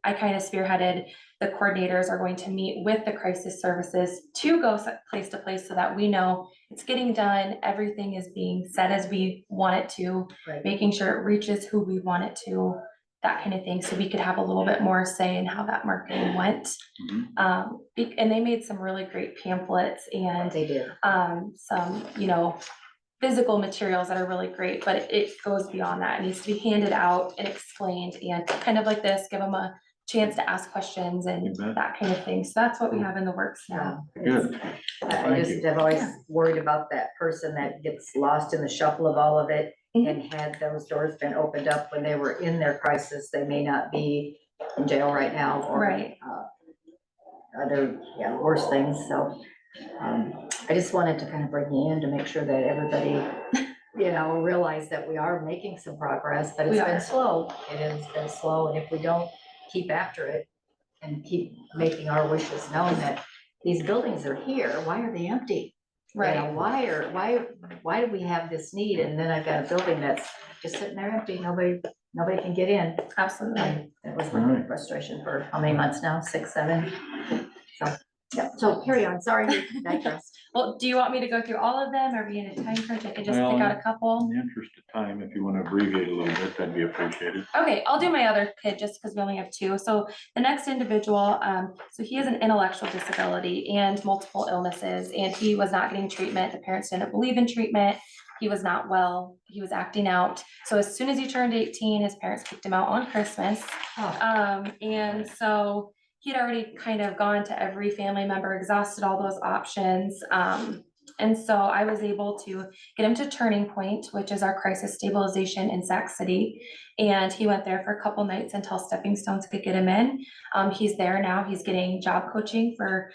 I kind of spearheaded, the coordinators are going to meet with the crisis services to go place to place, so that we know it's getting done, everything is being said as we want it to, Right. making sure it reaches who we want it to, that kind of thing, so we could have a little bit more say in how that marketing went. Mhm. And they made some really great pamphlets and They did. some, you know, physical materials that are really great, but it goes beyond that. It needs to be handed out and explained, and kind of like this, give them a chance to ask questions and You bet. that kind of thing. So that's what we have in the works now. Good. I Thank just you. have always worried about that person that gets lost in the shuffle of all of it. And had those doors been opened up when they were in their crisis, they may not be in jail right now, or Right. other, worse things. So I just wanted to kind of bring you in to make sure that everybody, you know, realize that we are making some progress, but it's We been are. slow. It has been slow, and if we don't keep after it and keep making our wishes known that these buildings are here, why are they empty? You know, Right. why do we have this need? And then I've got a building that's just sitting there empty, nobody can get in. Absolutely. And it was my big frustration for how many months now, 6, 7? So, yeah, so carry on, sorry, you digressed. Well, do you want me to go through all of them? Are we in a time crunch? I can just Well, pick out a couple. In the interest of time, if you want to abbreviate a little bit, that'd be appreciated. Okay, I'll do my other kid just because we only have 2. So the next individual, so he has an intellectual disability and multiple illnesses, and he was not getting treatment. The parents didn't believe in treatment. He was not well. He was acting out. So as soon as he turned 18, his parents kicked him out on Christmas. Oh, And so he'd already kind of gone to every family member, exhausted all those options. And so I was able to get him to Turning Point, which is our crisis stabilization in Sac City. And he went there for a couple nights until Stepping Stones could get him in. He's there now. He's getting job coaching for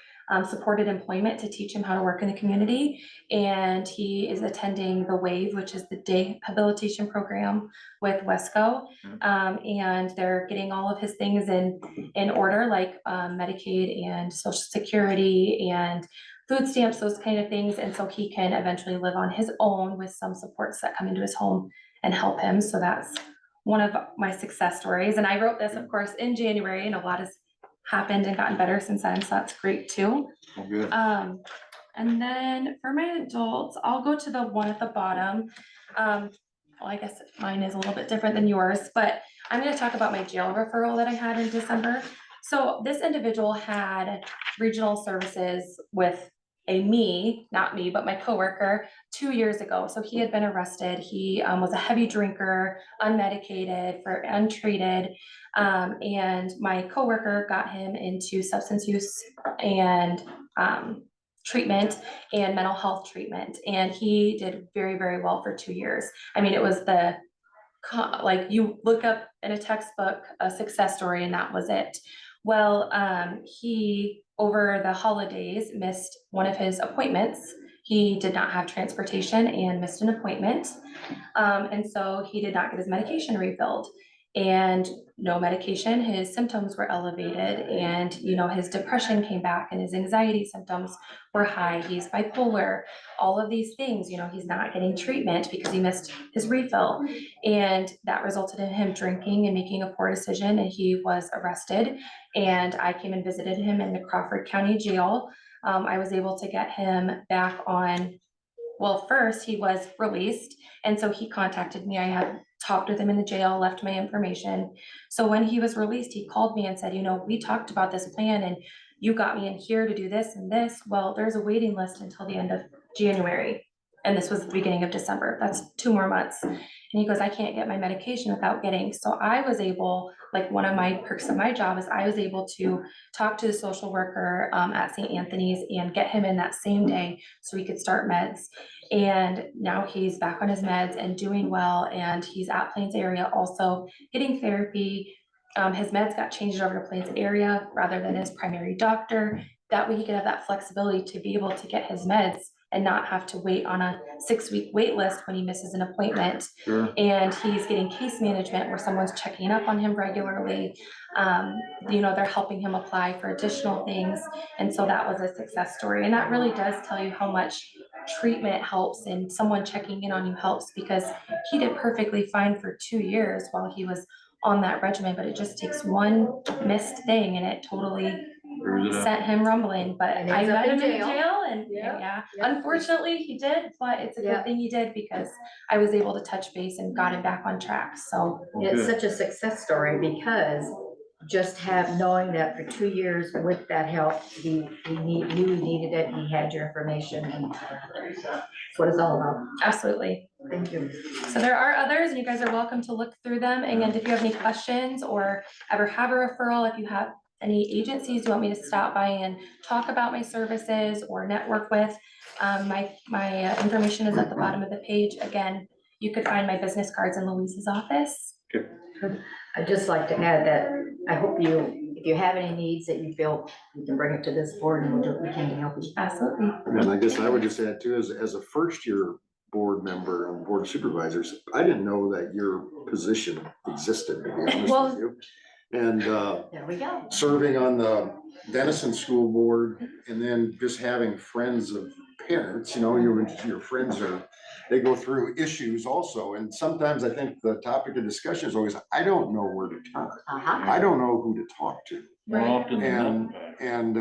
supported employment to teach him how to work in the community. And he is attending the WAVE, which is the day habilitation program with Wesco. And they're getting all of his things in order, like Medicaid and Social Security and food stamps, those kind of things. And so he can eventually live on his own with some supports that come into his home and help him. So that's one of my success stories. And I wrote this, of course, in January, and a lot has happened and gotten better since then. So that's great too. Well, good. And then for my adults, I'll go to the one at the bottom. well, I guess mine is a little bit different than yours, but I'm gonna talk about my jail referral that I had in December. So this individual had regional services with not me, but my coworker 2 years ago. So he had been arrested. He was a heavy drinker, unmedicated, untreated. And my coworker got him into substance use and treatment and mental health treatment. And he did very, very well for 2 years. I mean, it was like you look up in a textbook, a success story, and that was it. Well, he, over the holidays, missed one of his appointments. He did not have transportation and missed an appointment. And so he did not get his medication refilled. And no medication, his symptoms were elevated, and his depression came back and his anxiety symptoms were high. He's bipolar, all of these things, he's not getting treatment because he missed his refill. And that resulted in him drinking and making a poor decision, and he was arrested. And I came and visited him in the Crawford County Jail. I was able to get him back on, well, first he was released, and so he contacted me. I had talked with him in the jail, left my information. So when he was released, he called me and said, we talked about this plan and you got me in here to do this and this. Well, there's a waiting list until the end of January. And this was the beginning of December. That's 2 more months. And he goes, I can't get my medication without getting. So I was able, like, one of my perks of my job is I was able to talk to the social worker at St. Anthony's and get him in that same day so he could start meds. And now he's back on his meds and doing well. And he's at Plains area also getting therapy. His meds got changed over to Plains area rather than his primary doctor. That way he could have that flexibility to be able to get his meds and not have to wait on a 6-week wait list when he misses an appointment. Sure. And he's getting case management where someone's checking up on him regularly. They're helping him apply for additional things. And so that was a success story. And that really does tell you how much treatment helps and someone checking in on you helps, because he did perfectly fine for 2 years while he was on that regimen, but it just takes one missed thing and it totally sent him rumbling. But And I ends up met in him in jail. jail and Yeah. unfortunately he did, but it's a Yeah. good thing he did because I was able to touch base and got him back on track. So It's such a success story because just knowing that for 2 years with that help, knew he needed it, he had your information, and that's what it's all about. absolutely. Thank you. So there are others and you guys are welcome to look through them. And if you have any questions or ever have a referral, if you have any agencies you want me to stop by and talk about my services or network with, my information is at the bottom of the page. Again, you could find my business cards in Louise's office. I'd just like to add that I hope if you have any needs that you feel, you can bring it to this board and we'll do what we can to help you. Absolutely. And I guess I would just add too, as a first year board member on the Board of Supervisors, I didn't know that your position existed, to be honest with you. And There we go. serving on the Denison School Board and then just having friends of parents, your friends they go through issues also. And sometimes I think the topic of discussion is always, I don't know where to turn. I don't know who to talk to. More often than And,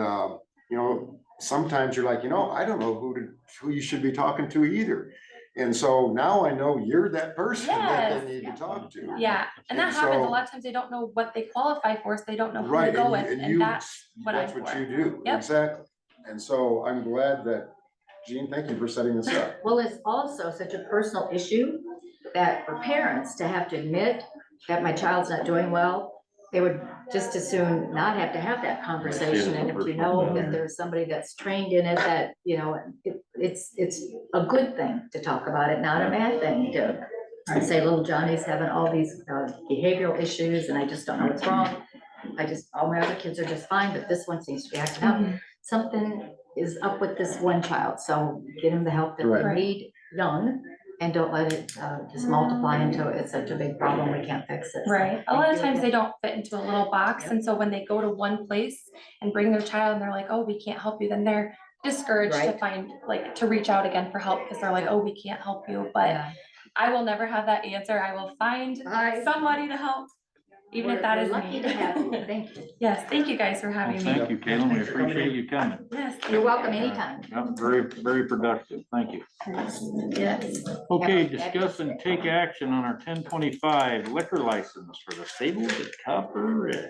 sometimes you're like, I don't know who you should be talking to either. And so now I know you're that person that they need to talk to. Yeah, and that And happens. A so- lot of times they don't know what they qualify for, so they don't know who to Right, go with, and and that's what I'm that's what for. you do, Yep. exactly. And so I'm glad that, Jean, thank you for setting this up. Well, it's also such a personal issue that for parents to have to admit that my child's not doing well, they would just as soon not have to have that conversation. And if you know that there's somebody that's trained in it, that, it's a good thing to talk about it, not a bad thing to say little Johnny's having all these behavioral issues and I just don't know what's wrong. All my other kids are just fine, but this one seems to be acting up. Something is up with this one child, so get them the help that Right. they need young and don't let it just multiply into it's such a big problem, we can't fix it. So Right. A lot of thank you times again. they don't fit into a little box. And so when they go to one place and bring their child and they're like, oh, we can't help you, then they're discouraged to Right. to reach out again for help because they're like, oh, we can't help you. But Yeah. I will never have that answer. I will find somebody to help even if We're- that we're is lucky me. to have you. Thank you. Yes, thank you guys for Well, having me. thank you, Caitlin. We Thanks for coming appreciate in. you coming. Yes. thank You're you welcome guys. anytime. Yeah, very productive. Thank you. Yes. Okay, Have a discuss and take action on our 1025 liquor license for the stables at Copper Ridge.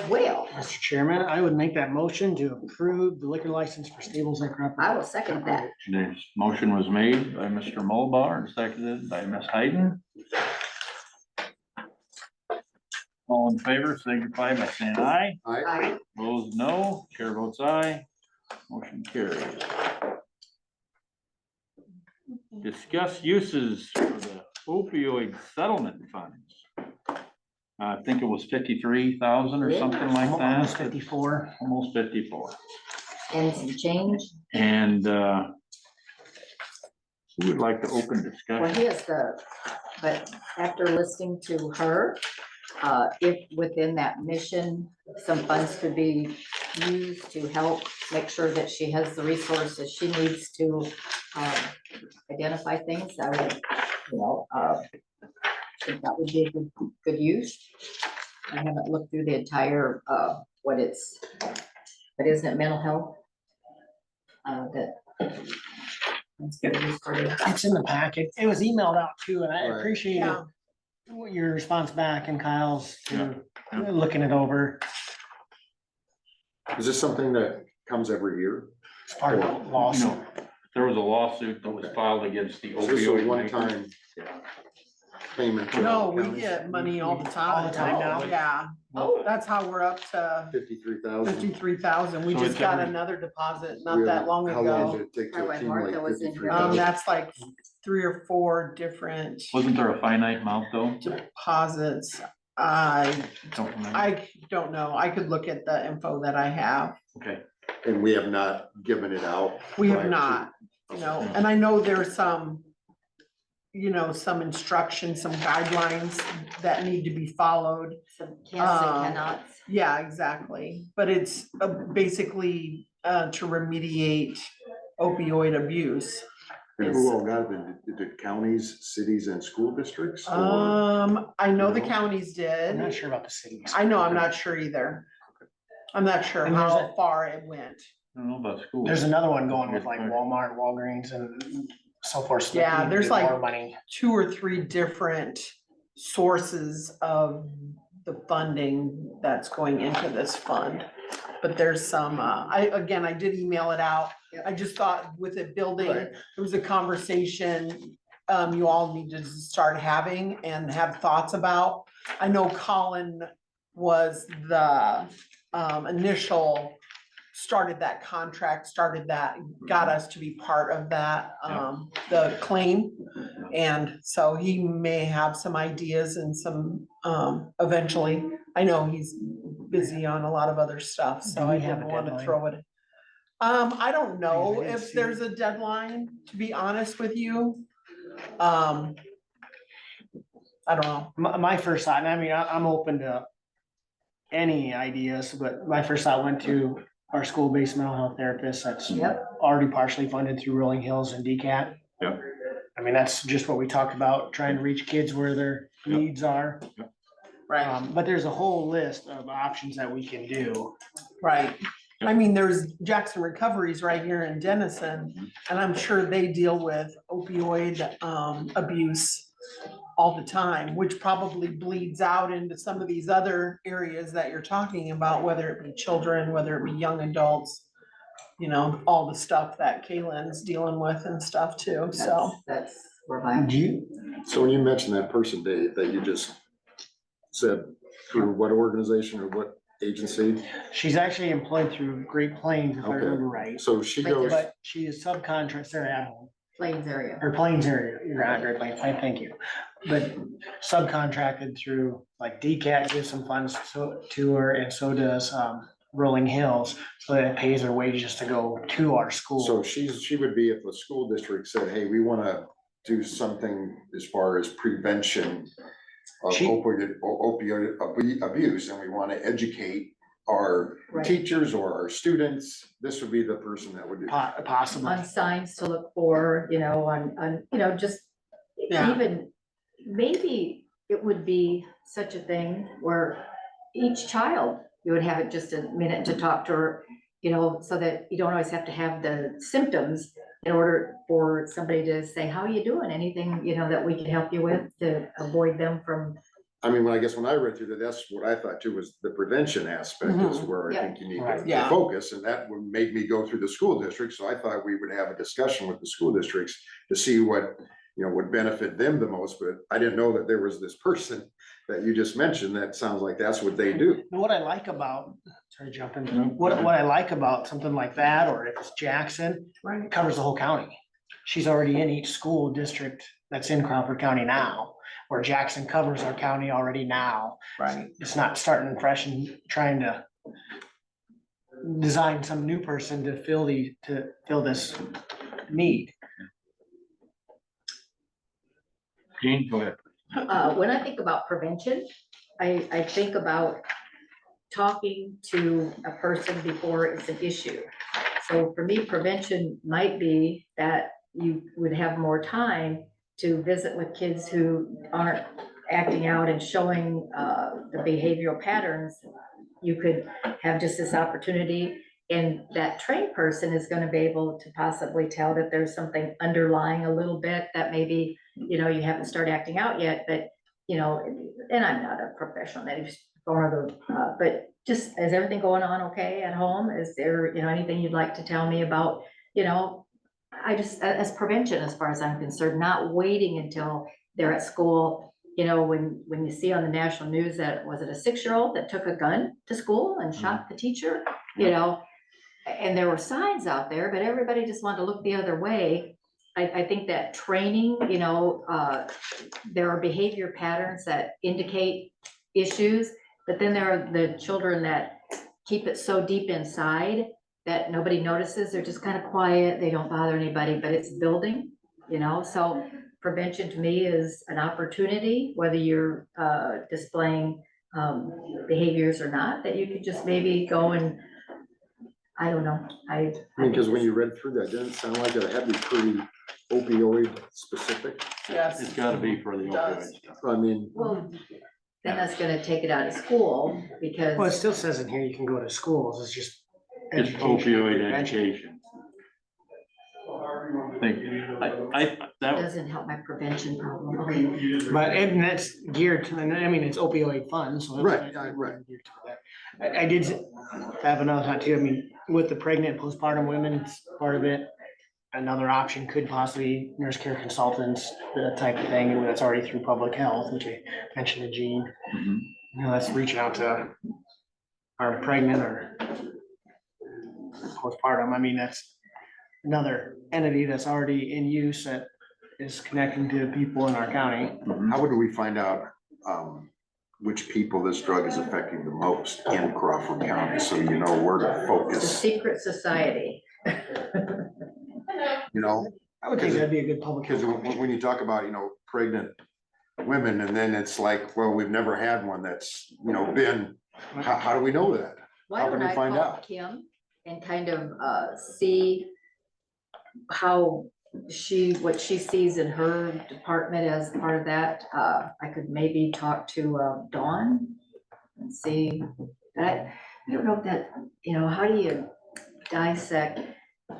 Well, Mr. Chairman, I would make that motion to approve the liquor license for Stables at Crawford. I will second that. This motion was made by Mr. Mulbauer and seconded by Ms. Hayden. All in favor, signify by saying aye. I, Opposed, no. Chair votes aye. Motion carries. Discuss uses for the opioid settlement funds. I think it was 53,000 or something like Almost that. 54. Almost 54. and some change. And who would like to open Well, discussion? here's the, but after listening to her, if within that mission, some funds could be used to help make sure that she has the resources she needs to identify things, I would, think that would be a good use. I haven't looked through the entire, what it's, but isn't it mental health? That's good use for it. It's in the packet. It was emailed out too, and I Right. appreciated Yeah. your response back and Kyle's to Yeah. looking it over. Is this something that comes every year? It's part of the lawsuit. No, there was a lawsuit that was filed against the Is this a opioid. one-time payment? to No, all we counties? get money all the time. All the time now? Yeah, Oh, that's how we're up to 53,000. 53,000. We So just it's got every- another deposit not that long How long ago. did it take to Probably Martha accumulate was in here. 53,000? That's like 3 or 4 different Wasn't there a finite amount though? deposits. I Don't remember. I don't know. I could look at the info that I have. Okay, And we have not given it out. We have prior to- not, and I know there's some, some instructions, some guidelines that need to be followed. some can'ts and cannots. Yeah, exactly. But it's basically to remediate opioid abuse. And who all got it? Did counties, cities and school districts? or- I know the No. counties I'm not did. sure about the cities. I know, I'm not sure either. I'm not sure And there's how far it went. I don't know about school. There's another one going with like Walmart, Walgreens and so forth. so they Yeah, need to there's get more like- money. 2 or 3 different sources of the funding that's going into this fund. But there's some, I did email it out. I just thought with it building, Right. it was a conversation you all need to start having and have thoughts about. I know Colin was the initial, started that contract, got us to be part of that, the claim. And so he may have some ideas and some, eventually, I know he's busy on a lot of other stuff, Do so we I have a didn't want to deadline? throw it. I don't know I didn't if see there's a deadline, to be honest with you. I don't know. My first thought, and I mean, I'm open to any ideas, but my first thought went to our school-based mental health therapist that's Yep. already partially funded through Rolling Hills and DCAT. Yep. I mean, that's just what we talked about, trying to reach kids where their Yep. needs are. Right, But there's a whole list of options that we can do. right. I mean, there's Jackson Recoveries right here in Denison, and I'm sure they deal with opioid abuse all the time, which probably bleeds out into some of these other areas that you're talking about, whether it be children, whether it be young adults. All the stuff that Kaylin's dealing with and stuff too, so. That's where my, Do you, So when you mentioned that person, Dave, that you just said through what organization or what agency? she's actually employed through Great Plains, if I Okay. remember right. So she But goes, But she is subcontract, Sarah Adams. Plains area. Or Plains area, you're at Great Plains, thank you. But subcontracted through, like DCAT gives some funds to her, and so does Rolling Hills. So that it pays her wages to go to our so school. she would be if the school district said, hey, we wanna do something as far as prevention of She- opioid abuse, and we wanna educate our Right. teachers or our students, this would be the person that would do. Possibly. On signs to look for, on, just Yeah. even maybe it would be such a thing where each child, you would have it just a minute to talk to her, you know, so that you don't always have to have the symptoms in order for somebody to say, how are you doing? Anything, you know, that we can help you with to avoid them from. I mean, I guess when I read through that, that's what I thought too, was the prevention aspect is where I think you need to Yeah. focus, and that would make me go through the school district, so I thought we would have a discussion with the school districts to see what, you know, would benefit them the most, but I didn't know that there was this person that you just mentioned, that sounds like that's what they do. And what I like about, sorry, to jump in, what I like about something like that, or if it's Jackson, it covers the whole county. She's already in each school district that's in Crawford County now, where Jackson covers our county already now. Right. It's not starting fresh and trying to design some new person to fill this need. Gene, go ahead. When I think about prevention, I think about talking to a person before it's an issue. So for me, prevention might be that you would have more time to visit with kids who aren't acting out and showing the behavioral patterns. You could have just this opportunity, and that trained person is going to be able to possibly tell that there's something underlying a little bit that maybe, you know, you haven't started acting out yet, but, you know, and I'm not a professional, but just, is everything going on okay at home? Is there, you know, anything you'd like to tell me about, you know, I just, as prevention, as far as I'm concerned, not waiting until they're at school. You know, when you see on the national news that, was it a 6-year-old that took a gun to school and shot the teacher, you know? And there were signs out there, but everybody just wanted to look the other way. I think that training, you know, there are behavior patterns that indicate issues, but then there are the children that keep it so deep inside that nobody notices. They're just kind of quiet. They don't bother anybody, but it's building, you know? So prevention to me is an opportunity, whether you're displaying behaviors or not, that you could just maybe go and, I don't know. I mean, because when you read through that, didn't it sound like it had to be pretty opioid specific? Yes. It's gotta be for the It opioid does. stuff. I mean, Well, then that's gonna take it out of school because. Well, it still says in here you can go to schools, it's just. It's education, opioid prevention. education. That, Doesn't help my prevention problem. But, and that's geared to, I mean, it's opioid funds. So Right, right. I did have another thought too, I mean, with the pregnant postpartum women, it's part of it. Another option could possibly nurse care consultants, that type of thing, and that's already through public health, which I mentioned to Gene. Mhm. You know, that's reaching out to our pregnant or postpartum, I mean, that's another entity that's already in use that is connecting to people in our county. how would we find out, which people this drug is affecting the most in Crawford County, so you know where to It's a focus, secret society. you know? I would think that'd be a good public. Because health when you talk about, you know, pregnant women, and then it's like, well, we've never had one that's, you know, been, how do we know that? Why How don't can we I find call out? Kim and kind of see how what she sees in her department as part of that. I could maybe talk to Dawn and see. I don't know if that, you know, how do you dissect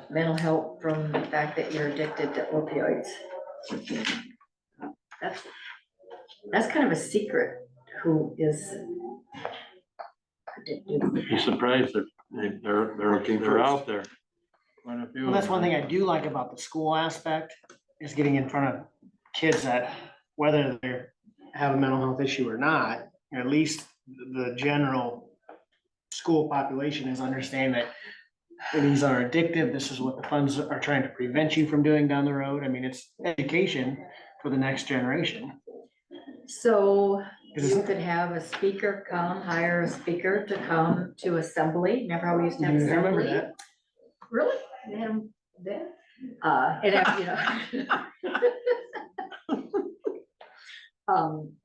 mental health from the fact that you're addicted to opioids? That's kind of a secret, who is addicted. you're surprised they're out there. Quite a few. Well, that's one thing I do like about the school aspect, is getting in front of kids that, whether they have a mental health issue or not, or at least the general school population is understanding that these are addictive, this is what the funds are trying to prevent you from doing down the road. I mean, it's education for the next generation. So Is you it- could have a speaker come, hire a speaker to come to assembly. Remember how we used to have I remember assembly? that. Really? They had them there? You know.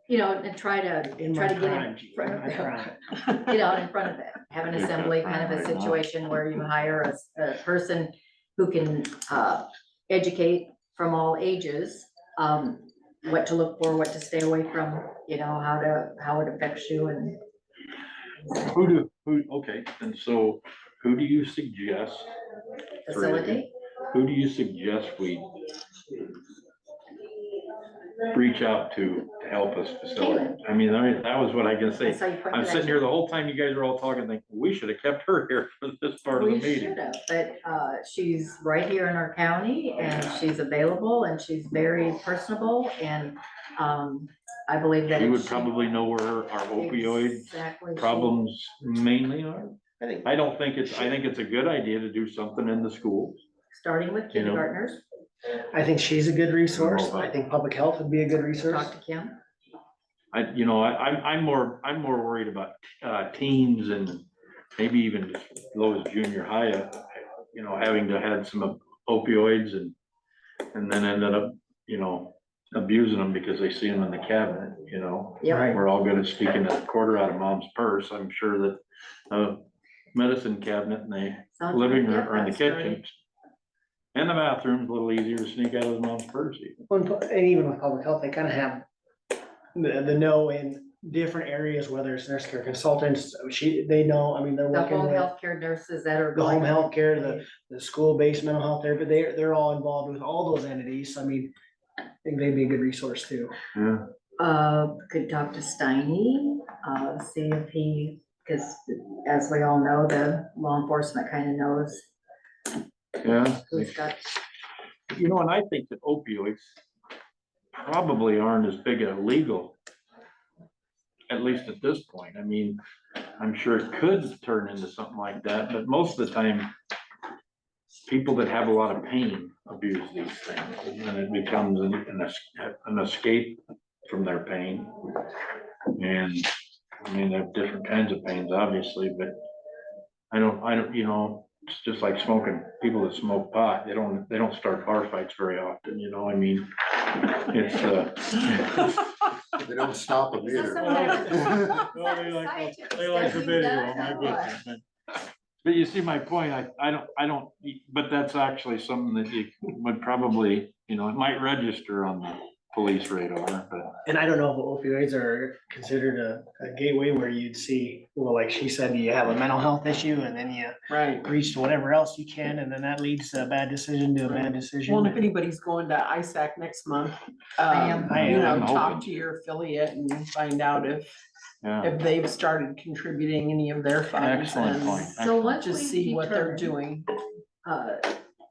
You know, and try to In get my in prime, Gene, front in my prime. of, get out in front of it. Have an assembly, kind of a situation where you hire a person who can educate from all ages. what to look for, what to stay away from, you know, how it affects you and. Okay, and so who do you suggest? Facilitate. Who do you suggest we reach out to help us facilitate? I mean, that was what I can say. That's how you point I'm to sitting that. here the whole time you guys are all talking, thinking, we should have kept her here for this part of the We meeting. should have, but she's right here in our county and she's available and she's very personable and I believe that. She if would probably know where our opioid Exactly, problems mainly are. I think I think it's a good idea to do something in the schools. starting with You know. kindergartners, I think she's a good resource. I know. I think public health would be a good resource. talk to Kim. I'm more worried about teens and maybe even as low as junior high, having to had some opioids and then ended up, abusing them because they see them in the cabinet, Yep. Right. We're all good at speaking a quarter out of mom's purse. I'm sure that medicine cabinet in the Sounds living like room or in the that's right. kitchen and the bathroom's a little easier to sneak out of mom's purse. And even with public health, they kind of have the know in different areas, whether it's nurse care consultants, they know, I mean, they're The working home with healthcare nurses that are the home going. health care, the school-based mental health there, but they're all involved with all those entities. I mean, I think they'd be a good resource too. Yeah. Could talk to Steiny, see if he, because as we all know, the law enforcement kind of knows Yeah. who's got. And I think that opioids probably aren't as big a legal, at least at this point. I mean, I'm sure it could turn into something like that, but most of the time, people that have a lot of pain abuse these things, and it becomes an escape from their pain. And I mean, they have different kinds of pains, obviously, but I don't, it's just like smoking. People that smoke pot, they don't start bar fights very often, I mean, it's They don't stop a So meter. some of that- Well, they like Scientific the studies video, done, my or what? goodness. But you see my point, I don't, but that's actually something that you would probably, it might register on the police radar, but. And I don't know if opioids are considered a gateway where you'd see, well, like she said, you have a mental health issue and then you right. reach to whatever else you can, and then that leads to a bad decision to a bad decision. Well, and if anybody's going to ISAC next month, I am. I'm talk hoping. to your affiliate and find out if Yeah, they've started contributing any of their funds. excellent and point. So excellent. once Just we see what they're determine, doing.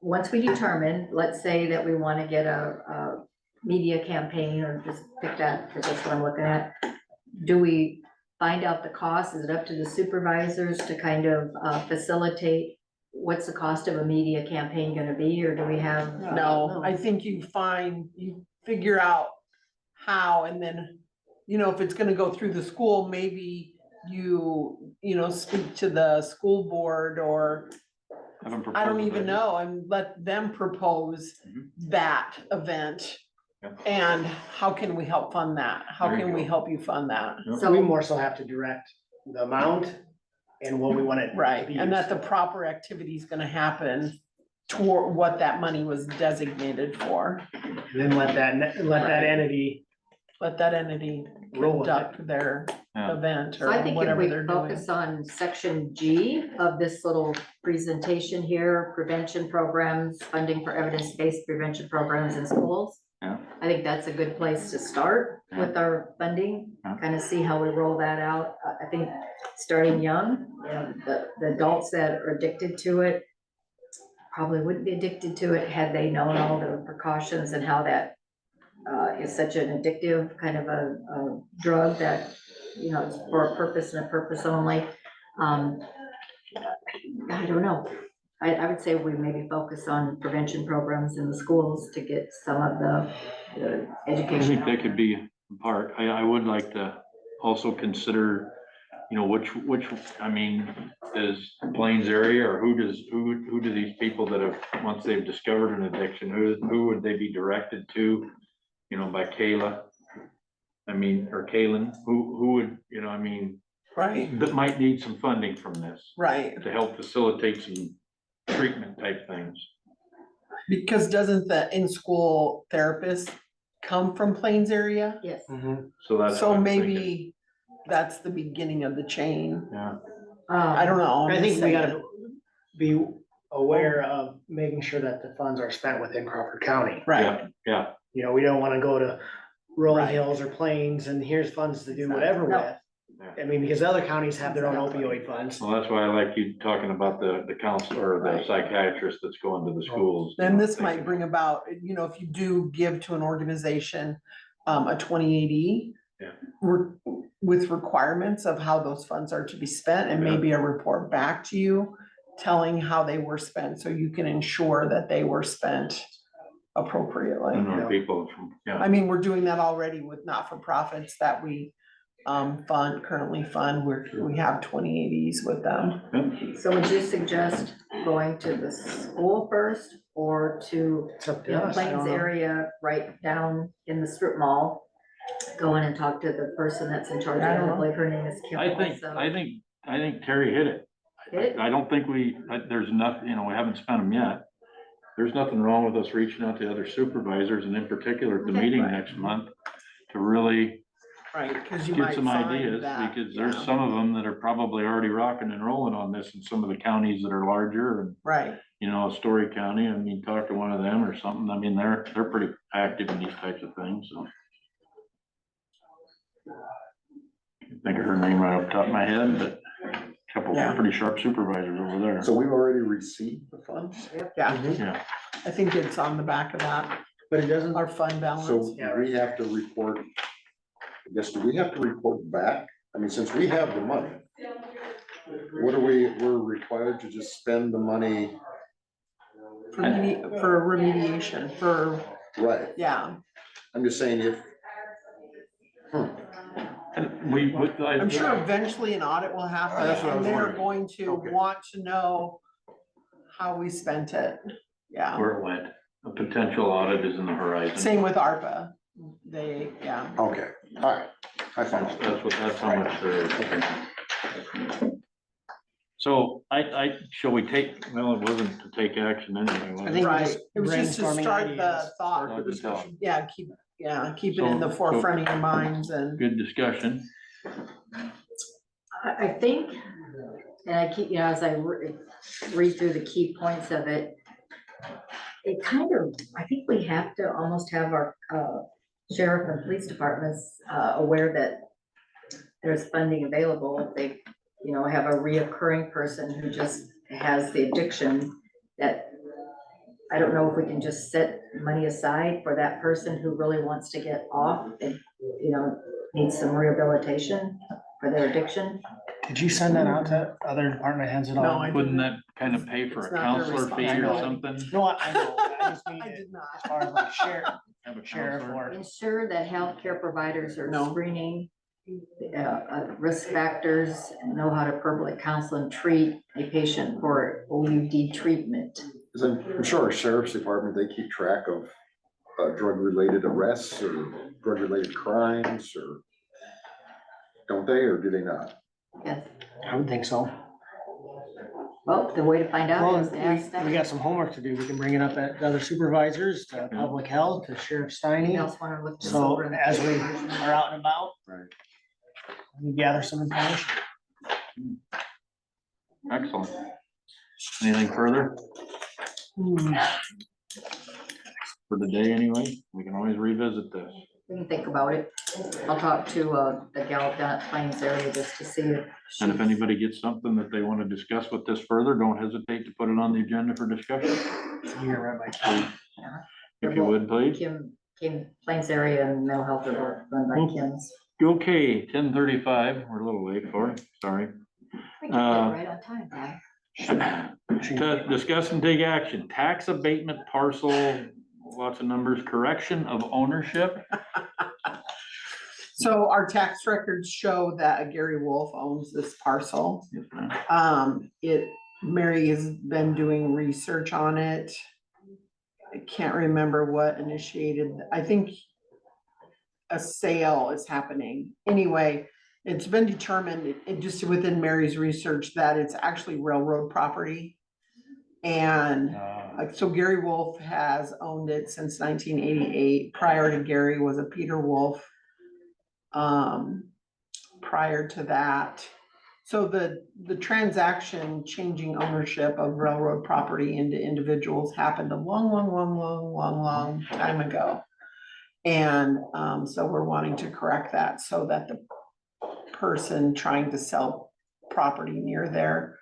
Once we determine, let's say that we want to get a media campaign, or just pick that, because that's what I'm looking at. Do we find out the cost? Is it up to the supervisors to kind of facilitate? What's the cost of a media campaign gonna be, or do we have? No, I think you figure out how, and then, if it's gonna go through the school, maybe you speak to the school board, or Have them I don't propose even it. know, and let them propose Mhm. that event. Yep. And how can we help fund that? How There you can we go. help you fund that? So we more so have to direct the amount and what we want it to Right, be and that used the proper activity is gonna happen toward what that money was designated for. for. Then let that entity Let that entity roll with it. conduct their Yeah. event So or I think if whatever we they're doing. focus on section G of this little presentation here, prevention programs, funding for evidence-based prevention programs in schools. Yeah. I think that's a good place to start with our funding, Yeah. kind of see how we roll that out. I think starting young, the adults that are addicted to it probably wouldn't be addicted to it had they known all the precautions and how that is such an addictive kind of a drug that, it's for a purpose and a purpose only. I don't know. I would say we maybe focus on prevention programs in the schools to get some of the I education. think out that there. could be a part. I would like to also consider, which, I mean, is Plains area, or who do these people that have, once they've discovered an addiction, who would they be directed to? By Kayla, or Kaylin, who would, Right, that might need some funding from this right, to help facilitate some treatment type things. because doesn't the in-school therapist come from Plains area. Yes. So that's. So what I'm thinking. maybe that's the beginning of the chain. Yeah, I don't know. I'm I just think we saying. gotta be aware of making sure that the funds are spent within Crawford County. Right, yeah, You know, we don't wanna go to Rolling Right. Hills or Plains and here's funds to do whatever No. with. I mean, because other counties have their own opioid funds. well, that's why I like you talking about the counselor or the Right. psychiatrist that's going to the schools. then this might bring about, if you do give to an organization, a 2080. Yeah. With requirements of how those funds are to be spent and Yeah. maybe a report back to you. Telling how they were spent, so you can ensure that they were spent appropriately. And our people from, yeah, I mean, we're doing that already with not-for-profits that we currently fund, we have 2080s with them. So would you suggest going to the school first or to It's up to us. I Plains don't know. area right down in the strip mall? Go in and talk to the person that's in charge I of don't it, I know. believe her name is Kim I think, also. I think Terry hit it. Hit it? I don't think there's nothing, we haven't spent them yet. There's nothing wrong with us reaching out to other supervisors and in particular at the Okay. meeting next month to really Right, cause you get might some find ideas, that, because there's yeah, some of them that are probably already rocking and rolling on this in some of the counties that are larger and, right, Story County, I mean, talk to one of them or something. I mean, they're pretty active in these types of things, so. Can't think of her name right off the top of my head, but a couple Yeah. of pretty sharp supervisors over there. So we've already received the funds? yeah, Yeah, I think it's on the back of that, But it doesn't, our fund balance. So we have to report, I guess, do we have to report back? I mean, since we have the money, we're required to just spend the money, For remediation, right? yeah, I'm just saying if, and we, I'm sure eventually an audit will happen, That's what I and was they're wondering. going to Okay. want to know how we spent it, yeah. where it went. A potential audit is in the horizon. Same with ARPA, yeah. okay, all right, I That's, found it. that's how much there is. So shall we take, well, it wasn't to take action anyway, was I it? think we're Right, just it was just to brainstorming start the ideas. thought, Start the discussion. yeah, keep it in the So- forefront of your minds and. Good discussion. I think, and I keep, as I read through the key points of it, it kind of, I think we have to almost have our sheriff and police departments aware that there's funding available. If they, have a reoccurring person who just has the addiction, that I don't know if we can just set money aside for that person who really wants to get off and, needs some rehabilitation for their addiction. Did you send that out to other department heads at all? No, I Wouldn't that kind of pay for It's a not their counselor fee or responsibility. something? No, I know, I just mean I it did not. as far as like Have a sheriff counselor? or. Ensure that healthcare providers are No. screening risk factors, and know how to appropriately counsel and treat a patient for OUD treatment. 'Cause I'm sure our sheriff's department, they keep track of drug-related arrests or drug-related crimes, or don't they, or do they not? Yes, I would think so. well, the way to find out Well, is to ask we them. got some homework to do. We can bring it up at the other supervisors, to public health, to Sheriff Anything Steiny. else want to look this So over? as we are out and about. Right. We gather some information. Excellent. Anything further for the day anyway? We can always revisit this. We can think about it. I'll talk to the gal down at Plains area just to see if. And if she's- anybody gets something that they want to discuss with this further, don't hesitate to put it on the agenda for discussion. You're right by. If you would, please. Kim, Plains area and mental health are run by Kim's. Okay, 10:35, we're a little late for it, sorry. We kept it right on time, Ty. To discuss and take action, tax abatement parcel, lots of numbers, correction of ownership. So our tax records show that Gary Wolf owns this parcel. Yes, ma'am. Mary has been doing research on it. I can't remember what initiated, I think a sale is happening. Anyway, it's been determined, it just within Mary's research, that it's actually railroad property. And so Gary Wolf has owned it since 1988. Prior to Gary was a Peter Wolf. Prior to that. So the transaction changing ownership of railroad property into individuals happened a long time ago. And so we're wanting to correct that so that the person trying to sell property near there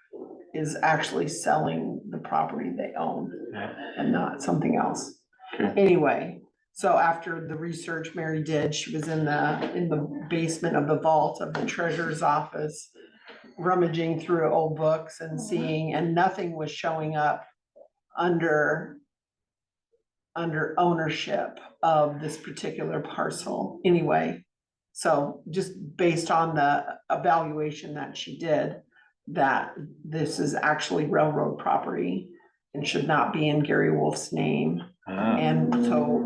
is actually selling the property they own and not something else. Anyway, so after the research Mary did, she was in the basement of the vault of the treasurer's office, rummaging through old books and seeing, and nothing was showing up under ownership of this particular parcel anyway. So just based on the evaluation that she did, that this is actually railroad property and should not be in Gary Wolf's name. And so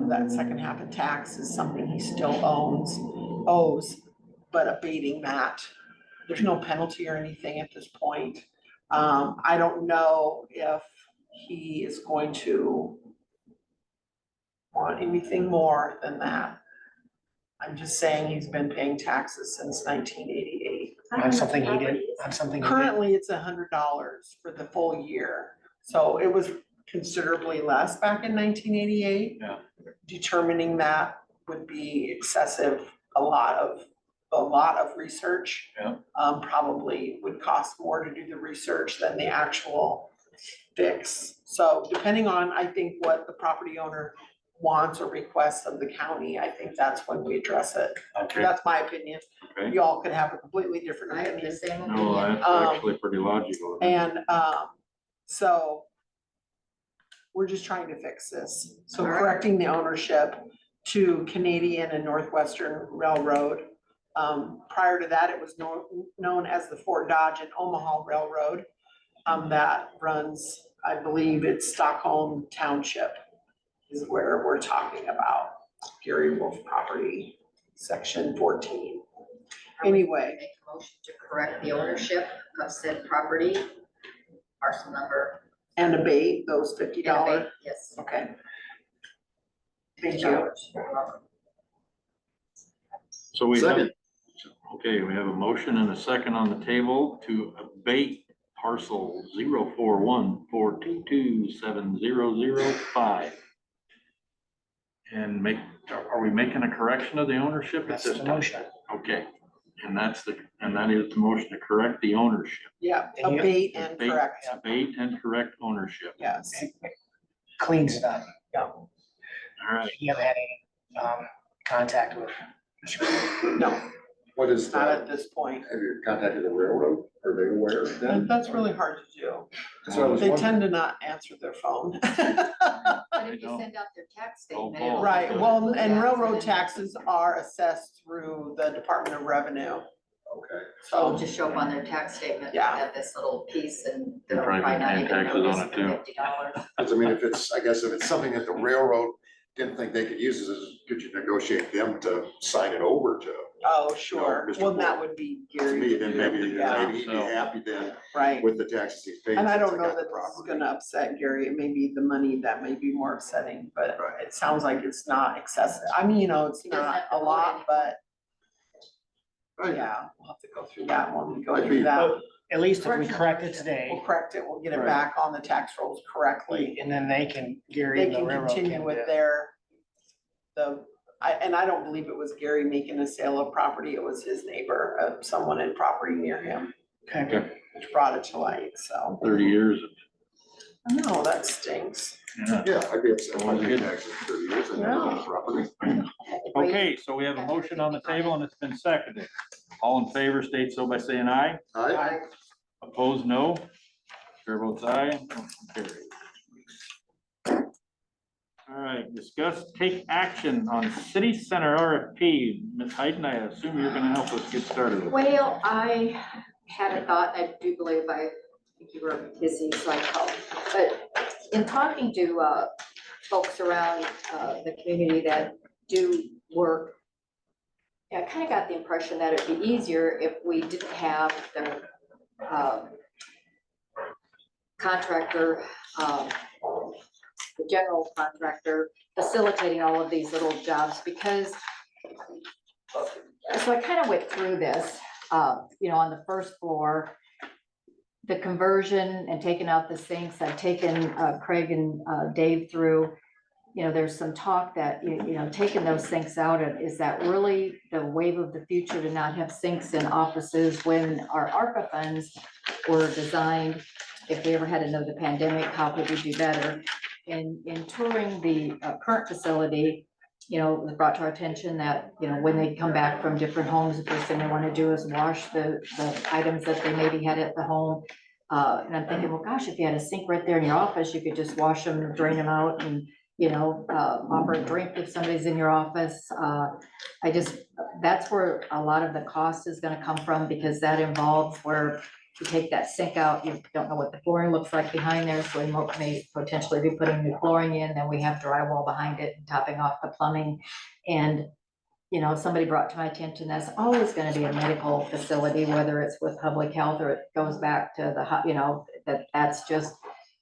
that second half of tax is something he still owes, but abating that. There's no penalty or anything at this point. I don't know if he is going to want anything more than that. I'm just saying he's been paying taxes since 1988. On something he did, on something. he did. Currently, it's $100 for the full year. So it was considerably less back in 1988. Yeah. Determining that would be excessive, a lot of research. Yeah. Probably would cost more to do the research than the actual fix. So depending on, I think, what the property owner wants or requests of the county, I think that's when we address it. Okay. That's my opinion. Okay. Y'all could have a completely different I have the opinion. same No, opinion. that's actually pretty logical. And so we're just trying to fix this. So All right. correcting the ownership to Canadian and Northwestern Railroad. Prior to that, it was known as the Fort Dodge and Omaha Railroad. That runs, I believe it's Stockholm Township is where we're talking about. Gary Wolf property, section 14. Anyway. Make a motion to correct the ownership of said property, parcel number. And abate those $50. Yes. Okay. Thank you. So we have, Second. okay, we have a motion and a second on the table to abate parcel 04142270005. And are we making a correction of the ownership at That's this the time? motion. Okay, and that is the motion to correct the ownership. Yeah, And you- abate and Abate- correct. Abate and correct ownership. Yes. Cleans it up. All right, You haven't had any, contact with. No, What is not that? at this point. Have you contacted the railroad? Are they aware of that? And that's really hard to do. That's what I was They wondering. tend to not answer their phone. But if you don't. send out their tax Oh, statement. it'll Right, well, include and that, railroad then taxes are assessed through the Department of Revenue. Okay. It'll So, just show up on their tax statement, Yeah. have this little piece and They're they'll probably probably not paying even taxes on notice it the too. $50. Cause I mean, if it's something that the railroad didn't think they could use, could you negotiate them to sign it over to oh, sure. No, Mr. Well, that Board. would be to Gary. me, then maybe Yeah. he'd be happy then Right. with the taxes he's paying. And I since don't they know got the that this is property. gonna upset Gary. It may be the money that may be more upsetting, but Right. it sounds like it's not excessive. I mean, it's He doesn't not have to a vote lot, anymore. but Right. yeah, we'll have to go through that when we go I'd through be- that. At least if we correct it today, We'll correct it. We'll get it Right. back on the tax rolls correctly. and then they can, Gary They and the can railroad continue can with do. and I don't believe it was Gary making a sale of property. It was his neighbor, someone in property near him, Okay. which brought it to light, so. 30 years. No, that stinks. Yeah. Yeah, I'd be upset. Well, I'd pay good. taxes for 30 years and Yeah. never own the property. Okay, so we have a motion on the table and it's been seconded. All in favor state so by saying aye. Aye. Opposed, no. Chair votes aye. Motion carries. All right, discuss, take action on city center RFP. Ms. Hayden, I assume you're gonna help us get started with it. Well, I had a thought, I do believe I think you were busy, so I called. But in talking to folks around the community that do work, I kind of got the impression that it'd be easier if we didn't have the contractor, the general contractor facilitating all of these little jobs because, so I kind of went through this, you know, on the first floor, the conversion and taking out the sinks. I've taken Craig and Dave through, you know, there's some talk that, you know, taking those sinks out, is that really the wave of the future to not have sinks in offices when our ARPA funds were designed? If we ever had another pandemic, how could we do better? In touring the current facility, you know, it was brought to our attention that, you know, when they come back from different homes, the first thing they want to do is wash the items that they maybe had at the home. And I'm thinking, well, gosh, if you had a sink right there in your office, you could just wash them, drain them out, and, you know, offer a drink if somebody's in your office. That's where a lot of the cost is gonna come from, because that involves where you take that sink out, you don't know what the flooring looks like behind there, so we may potentially be putting new flooring in, then we have drywall behind it and topping off the plumbing. And, you know, somebody brought to my attention, that's always gonna be a medical facility, whether it's with public health or it goes back to the, you know, that's just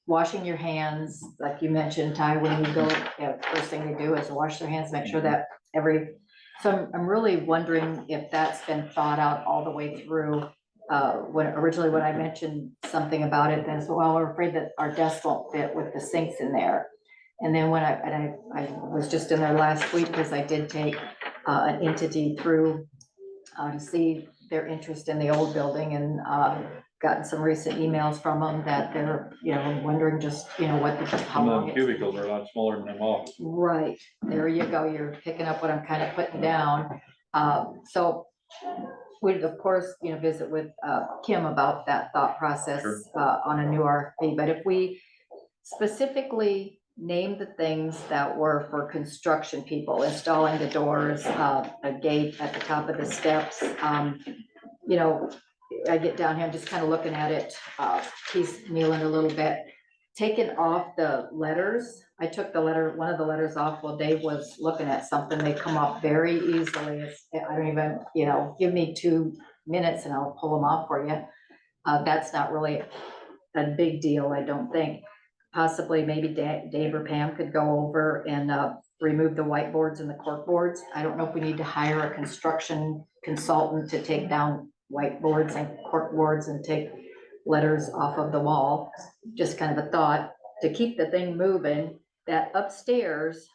washing your hands, like you mentioned, Ty, when you go, you know, first thing you do is wash their hands, make sure that so I'm really wondering if that's been thought out all the way through. When I mentioned something about it, then so, well, we're afraid that our desks won't fit with the sinks in there. And then when I was just in there last week, because I did take an entity through to see their interest in the old building, and gotten some recent emails from them that they're, you know, wondering just, you know, how Some of long the it's. cubicles are a lot smaller than them offices. Right, there you go, you're picking up what I'm kind of putting down. So we'd, of course, you know, visit with Kim about that thought process. Sure. On a new RFP, but if we specifically name the things that were for construction people, installing the doors, a gate at the top of the steps, you know, I get down here, I'm just kind of looking at it, piecemealing a little bit, taking off the letters. I took one of the letters off while Dave was looking at something. They come up very easily. I don't even, you know, give me 2 minutes and I'll pull them off for you. That's not really a big deal, I don't think. Possibly maybe Dave or Pam could go over and remove the whiteboards and the cork boards. I don't know if we need to hire a construction consultant to take down whiteboards and cork boards and take letters off of the wall. Just kind of a thought to keep the thing moving. That upstairs,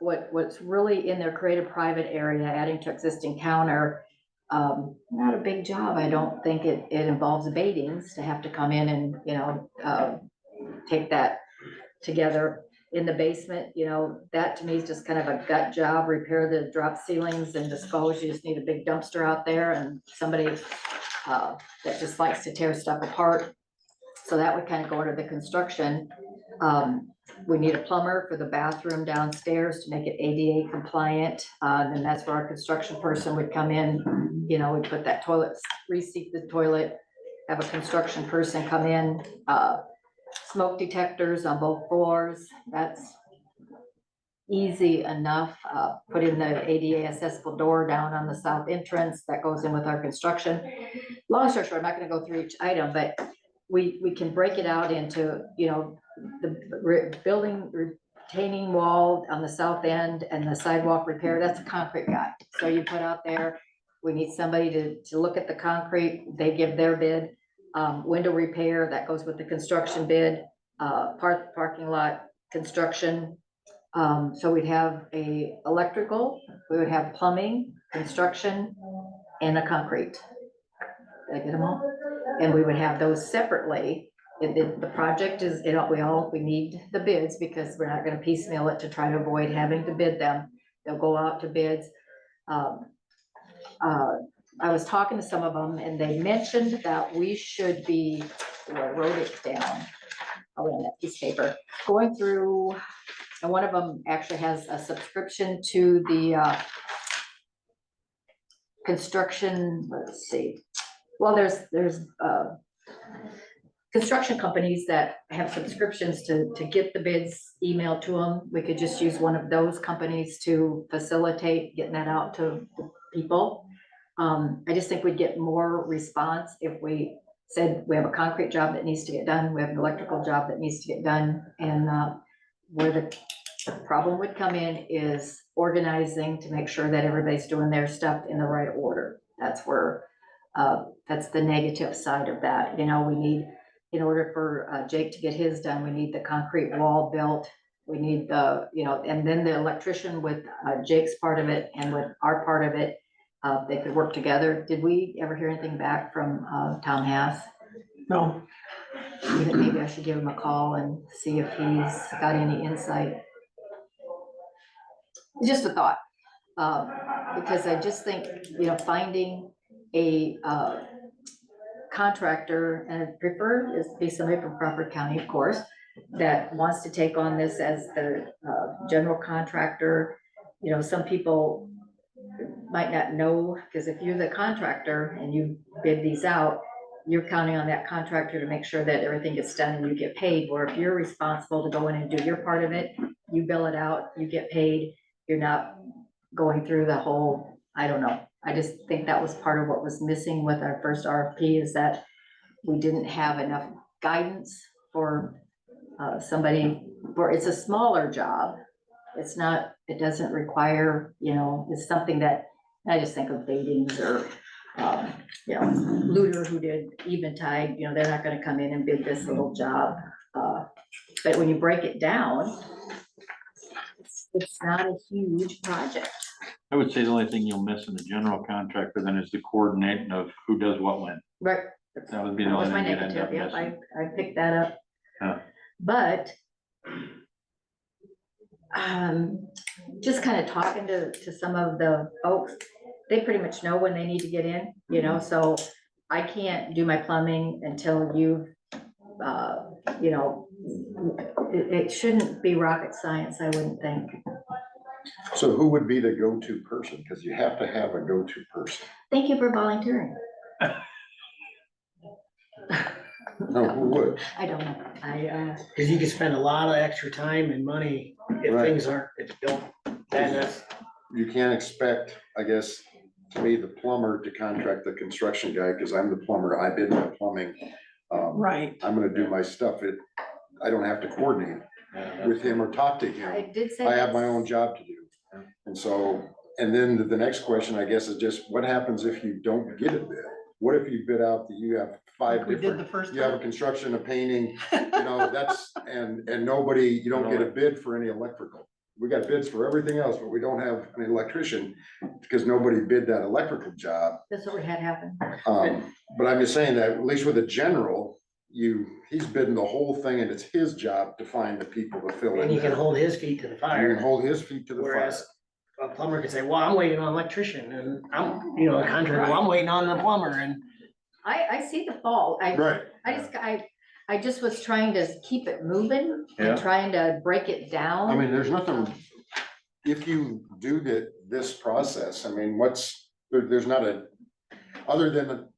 what's really in their creative private area, adding to existing counter, not a big job. I don't think it involves abatings to have to come in and, you know, take that together. In the basement, you know, that to me is just kind of a gut job, repair the drop ceilings and dispose. You just need a big dumpster out there and somebody that just likes to tear stuff apart. So that would kind of go under the construction. We need a plumber for the bathroom downstairs to make it ADA compliant. And that's where our construction person would come in. You know, we put that toilet, reseat the toilet, have a construction person come in, smoke detectors on both floors. That's easy enough. Put in the ADA accessible door down on the south entrance that goes in with our construction. Long story short, I'm not going to go through each item, but we can break it out into, you know, the building retaining wall on the south end and the sidewalk repair. That's a concrete guy. So you put out there, we need somebody to look at the concrete. They give their bid. Window repair, that goes with the construction bid. Parking lot construction. So we'd have a electrical, we would have plumbing, construction, and a concrete. Did I get them all? And we would have those separately. The project is, we need the bids because we're not gonna piecemeal it to try to avoid having to bid them. They'll go out to bids. I was talking to some of them and they mentioned that we should be, I wrote it down, on that piece of paper, going through, and one of them actually has a subscription to the construction, let's see. Well, there's construction companies that have subscriptions to get the bids emailed to them. We could just use one of those companies to facilitate getting that out to the people. I just think we'd get more response if we said, we have a concrete job that needs to get done, we have an electrical job that needs to get done, and, where the problem would come in is organizing to make sure that everybody's doing their stuff in the right order. That's where, that's the negative side of that, you know, we need, in order for Jake to get his done, we need the concrete wall built. We need the, you know, and then the electrician with Jake's part of it and with our part of it, they could work together. Did we ever hear anything back from Tom Hass? No, Maybe I should give him a call and see if he's got any insight. Just a thought, because I just think, you know, finding a contractor, and I prefer is be somebody from Crawford County, of course, that wants to take on this as the general contractor. You know, some people might not know, because if you're the contractor and you bid these out, you're counting on that contractor to make sure that everything gets done and you get paid. Or if you're responsible to go in and do your part of it, you bill it out, you get paid. You're not going through the whole, I don't know. I just think that was part of what was missing with our first RFP, is that we didn't have enough guidance for somebody, for, it's a smaller job. It's not, it doesn't require, you know, it's something that, I just think of Badings or, you know, Luder, who did Eventide, you know, they're not gonna come in and bid this little job. But when you break it down, it's not a huge project. I would say the only thing you'll miss in the general contractor then is the coordinating of who does what when. Right. That would be the That was only my thing you'd end negative, up yep, missing. I picked that up. Yeah. But just kind of talking to some of the folks, they pretty much know when they need to get in, you know, so I can't do my plumbing until you, you know, it shouldn't be rocket science, I wouldn't think. So who would be the go-to person? Because you have to have a go-to person. Thank you for volunteering. No, who would? I don't know, Cause you could spend a lot of extra time and money if Right. things aren't, it's built. And that's, You can't expect, I guess, to me, the plumber to contract the construction guy, because I'm the plumber. I bid my plumbing. right. I'm gonna do my stuff. I don't have to coordinate with him or talk to him. I did say. I have my that's- own job to do. And so, and then the next question, I guess, is just what happens if you don't get a bid? What if you bid out that you have five We did the different, first you have a time. construction, a painting, you know, that's, and nobody, you don't get a bid for any electrical. We got bids for everything else, but we don't have an electrician because nobody bid that electrical job. That's what we had happen. But I'm just saying that at least with a general, he's bidding the whole thing and it's his job to find the people to fill in. and he can there. hold his feet to the You can fire, hold his feet to the fire. whereas a plumber could say, well, I'm waiting on an electrician, and I'm, you know, a contractor, well, I'm waiting on the plumber, and I see the fall. Right. I just was trying to keep it moving Yeah. and trying to break it down. I mean, there's nothing, if you do this process, I mean, there's not other than,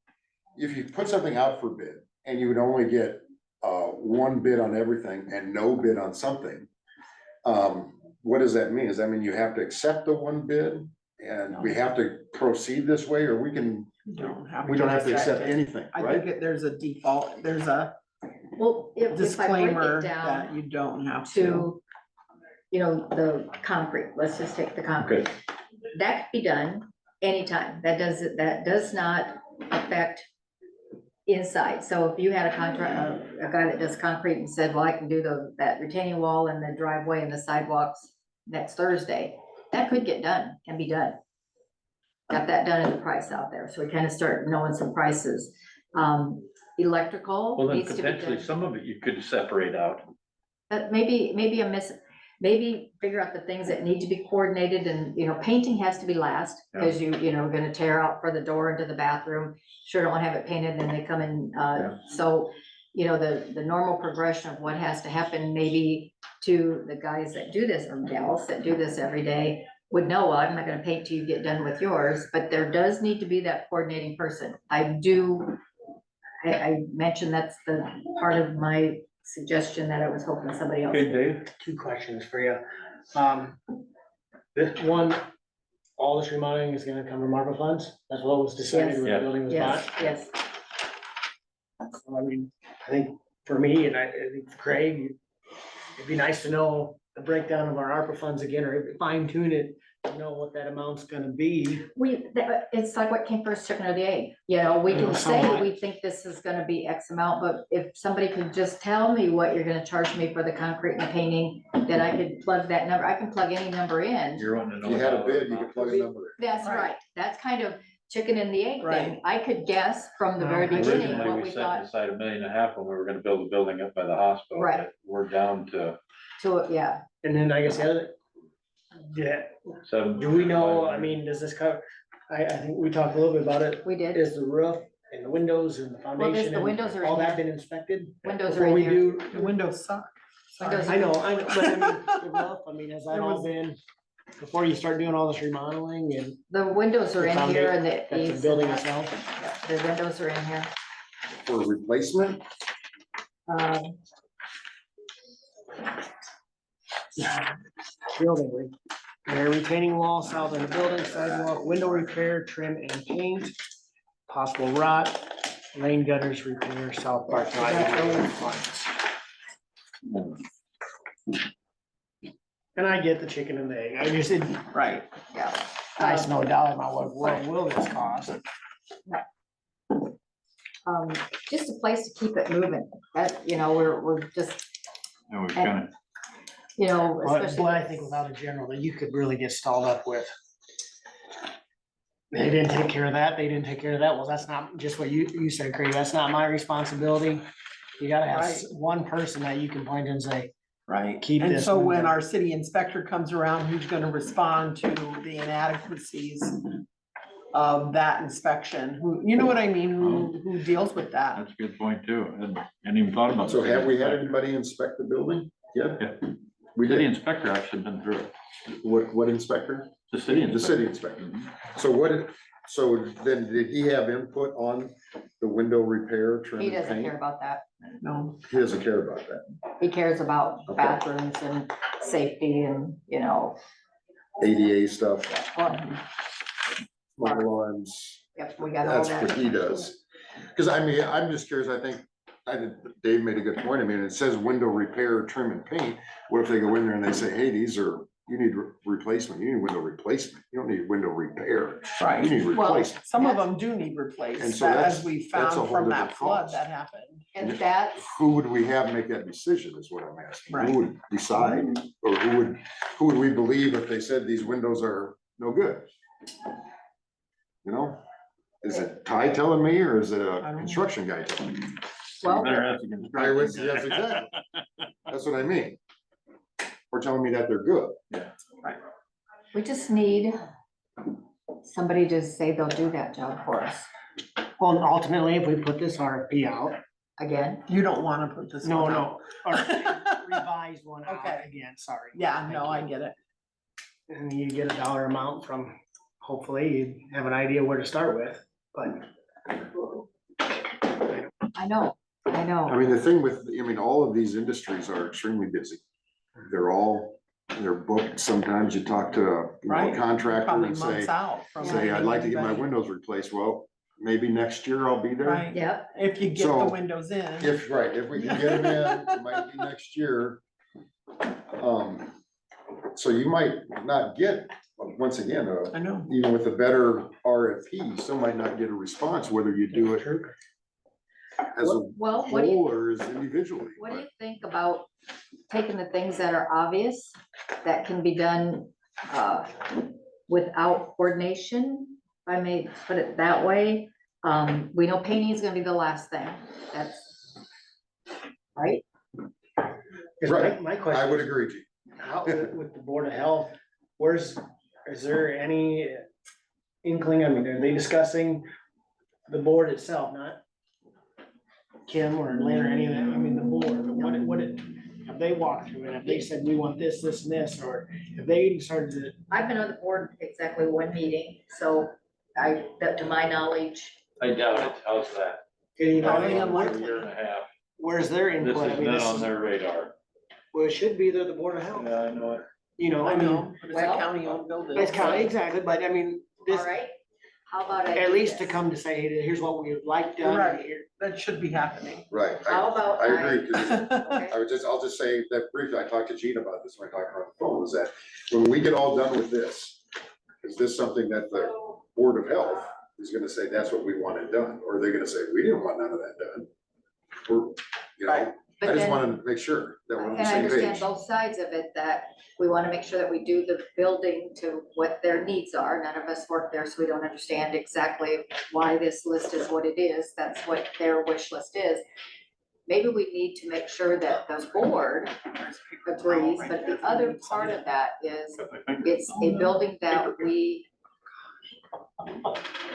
if you put something out for bid and you would only get, one bid on everything and no bid on something. What does that mean? Does that mean you have to accept the one bid and we have to proceed this way, or we don't have to accept anything, I right? think there's a default, there's a Well, if I break disclaimer it that down you don't have to. to, you know, the concrete, let's just take the concrete. That could be done anytime. That does not affect inside. So if you had a contract, a guy that does concrete and said, well, I can do that retaining wall and the driveway and the sidewalks next Thursday, that could get done, can be done. Got that done at the price out there. So we kind of start knowing some prices. Electrical Well, then needs to be potentially done. some of it you could separate out. Maybe figure out the things that need to be coordinated, and, you know, painting has to be last, because you know, gonna tear out for the door into the bathroom. Sure don't wanna have it painted, and then they come in, so, you know, the normal progression of what has to happen, maybe to the guys that do this, or gals that do this every day, would know, well, I'm not gonna paint till you get done with yours, but there does need to be that coordinating person. I mentioned that's the part of my suggestion that I was hoping somebody else. Okay, Dave? 2 questions for you. This one, all this remodeling is gonna come from ARPA funds, that's what was decided when the Yes. building was Yes, bought. yes. I mean, I think for me and I think for Craig, it'd be nice to know the breakdown of our ARPA funds again, or fine tune it, to know what that amount's gonna be. It's like what came first, chicken or the egg, you know, we can say we think this is gonna be X amount, but if somebody could just tell me what you're gonna charge me for the concrete and the painting, then I could plug that number, I can plug any number in. You're wanting to If know. you had a bid, you could plug a number in. That's Right. right, that's kind of chicken and the egg thing, Right. I could guess from the very beginning Originally, what we we set thought aside $1.5 million when we were gonna build a building up by the hospital. Right. but We're down to to it, yeah. And then I guess the other, yeah, 7. do we know, I mean, does this cover, I think we talked a little bit about it. We did, Is the roof and the windows and the Well, foundation the windows are and all in that here. been inspected? Windows are Before in we here. do, The windows suck. Sorry. Windows I know, but I mean, the roof, I mean, has that There all was- been, before you start doing all this remodeling and the windows are The in here and the that's the eaves building and that. itself? Yeah, the windows are in here. For replacement, Um, Building, retaining wall south of the building, sidewalk, window repair, trim and paint, possible rot, rain gutters repair, south parking lot. And I get the chicken and the egg, I just, it's Right. yeah. nice to know a dollar amount, what will this cost? Just a place to keep it moving, that, you know, we're just, And we've kind of, you know, But especially. I think without a general, that you could really get stalled up with. They didn't take care of that, they didn't take care of that, well, that's not just what you said, Craig, that's not my responsibility. You gotta have one person that you can point and say, Right. Keep And this so when moving. our city inspector comes around, who's gonna respond to the inadequacies of that inspection? Who, you know what I mean? Who deals with that? that's a good point too. Hadn't even thought about. so the have we had city anybody inspect the building? Yeah, Yeah. we City did. inspector actually been through it. What inspector? The city The inspector. city inspector. So so then did he have input on the window repair, trim He and doesn't care paint? about that, No. He doesn't care about that. he cares about Okay. bathrooms and safety and, you know, ADA stuff, well, smoke alarms, yep, we got all that's what that. he does. Cause I mean, I'm just curious, Dave made a good point, I mean, it says window repair, trim and paint. What if they go in there and they say, hey, you need replacement, you need window replacement, you don't need window repair, you Right. need Well, replacement. Some of them do need replaced, And so as that's- we that's a found whole from that different flood cost. that happened. And that's, Who would we have make that decision is what I'm asking, Right. who would decide, or who would we believe if they said these windows are no good? You know, is it Ty telling me, or is it I a don't know. construction guy telling me? well, Better ask the I would, construction yes, guy. exactly. That's what I mean. Or telling me that they're good. we just need somebody to say they'll do that job for us. well, and ultimately, if we put this RFP out, Again, You don't wanna put this no, one no, out. or revised one out Okay. again, sorry. Yeah, no, I get it. And you get a dollar amount from, hopefully, you have an idea where to start with, but. I know, I I know, mean, all of these industries are extremely busy. They're booked. Sometimes you talk to a Right. contractor Probably and months say, out from. I'd like to get my anybody. windows replaced. Well, maybe next year I'll be there. Right, yep, if you get the So, windows in. If we can get them in, it might be next year. So you might not get, once again, I know. even with a better RFP, you still might not get a response, whether you do it as a well, what do you, whole or as individually. what do you think about taking the things that are obvious, that can be done, without coordination? If I may put it that way, we know painting is gonna be the last thing, that's, right? Right. My I question, would agree, Gene. how, with the Board of Health, is there any inkling, I mean, are they discussing the board itself, not Kim or Lynn or any of them, I mean, the board, have they walked through it, have they said, we want this, this, and this, or have they started to? I've been on the board exactly one meeting, so that to my knowledge, I doubt it. How's that? You know, Probably I mean, unlikely. A year and a half. where's their This input? I is mean, not this on is, their radar. well, it should be, they're the Board of Health, Yeah, I know it. you know, I I mean, know, but it's a Well- county owned building. it's kind of, exactly, but I mean, all this, right? How about I At do least to this? come to say, hey, here's what we would like done. Right. Here. That should be happening. Right. How about I agree, 'cause Okay. I'll just say that briefly, I talked to Gene about this when I talked on the phone, is that when we get all done with this, is this something that the Board of Health is gonna say, that's what we wanted done, or are they gonna say, we didn't want none of that done? Or, you know, I But just then- wanna make sure that we're on the And I same understand page. both sides of it, that we want to make sure that we do the building to what their needs are. None of us work there, so we don't understand exactly why this list is what it is. That's what their wish list is. Maybe we need to make sure that the board agrees, but the other part of that is it's a building that we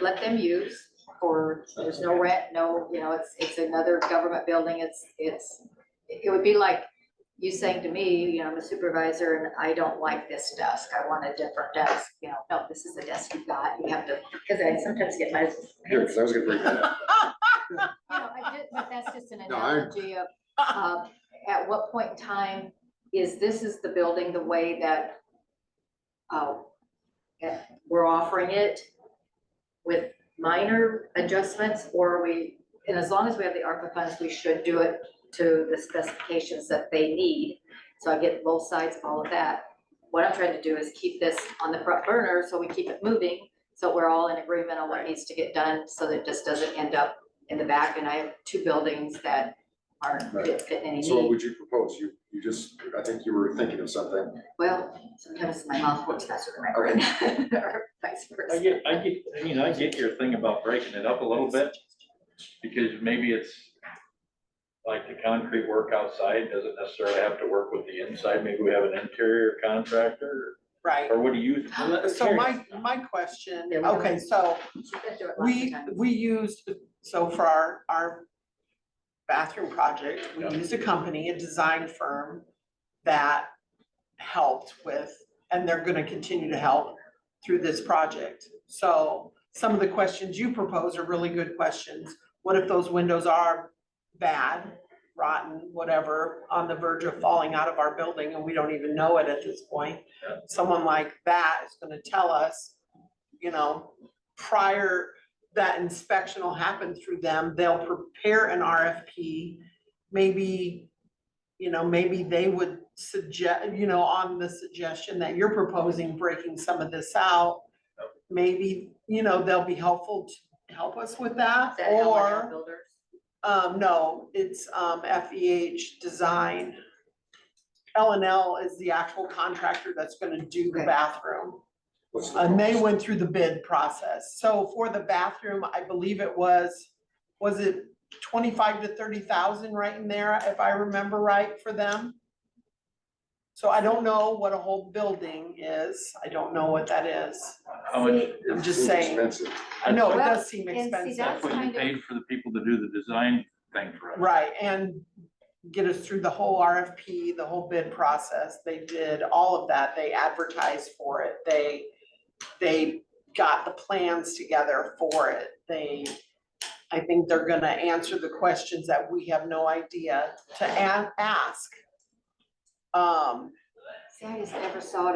let them use for, there's no rent, no, it's another government building. It would be like you saying to me, I'm a supervisor and I don't like this desk. I want a different desk, no, this is the desk you got. You have to, because I sometimes get my. Good, because I was gonna bring that up. But that's just an No, I- analogy of, at what point in time is the building the way that we're offering it with minor adjustments, or are we, and as long as we have the ARPA funds, we should do it to the specifications that they need. So I get both sides of all of that. What I'm trying to do is keep this on the front burner, so we keep it moving, so we're all in agreement on what needs to get done, so that it just doesn't end up in the back, and I have two buildings that aren't Right. fitting any So what need. would you propose? You just, I think you were thinking of something. Well, sometimes my mouth works faster than my brain, or vice versa. I get your thing about breaking it up a little bit, because maybe it's like the concrete work outside doesn't necessarily have to work with the inside. Maybe we have an interior contractor, Right. or what do you? So my question, Yeah, we don't- okay, so She's been through it lots of times. we used, so for our bathroom project, we Yeah. used a company, a design firm that helped with, and they're gonna continue to help through this project. So some of the questions you propose are really good questions. What if those windows are bad, rotten, whatever, on the verge of falling out of our building and we don't even know it at this point? Yeah. Someone like that is gonna tell us, prior, that inspection will happen through them, they'll prepare an RFP. Maybe, maybe they would suggest, on the suggestion that you're proposing, breaking some of this out. Maybe, they'll be helpful to help us with that, Is that how much our or, builders? no, it's, FEH Design. L&L is the actual contractor that's gonna do the Okay. bathroom. What's the And they cost? went through the bid process. So for the bathroom, I believe it was it 25 to 30,000 right in there, if I remember right, for them? So I don't know what a whole building is. I don't know what that is. How much? I'm just Seems saying. expensive. I know, it Well, does seem and see, expensive. That's what you kind of- paid for the people to do the design thing for us. Right, and get us through the whole RFP, the whole bid process. They did all of that. They advertised for it. They got the plans together for it. I think they're gonna answer the questions that we have no idea to ask. See, I just never saw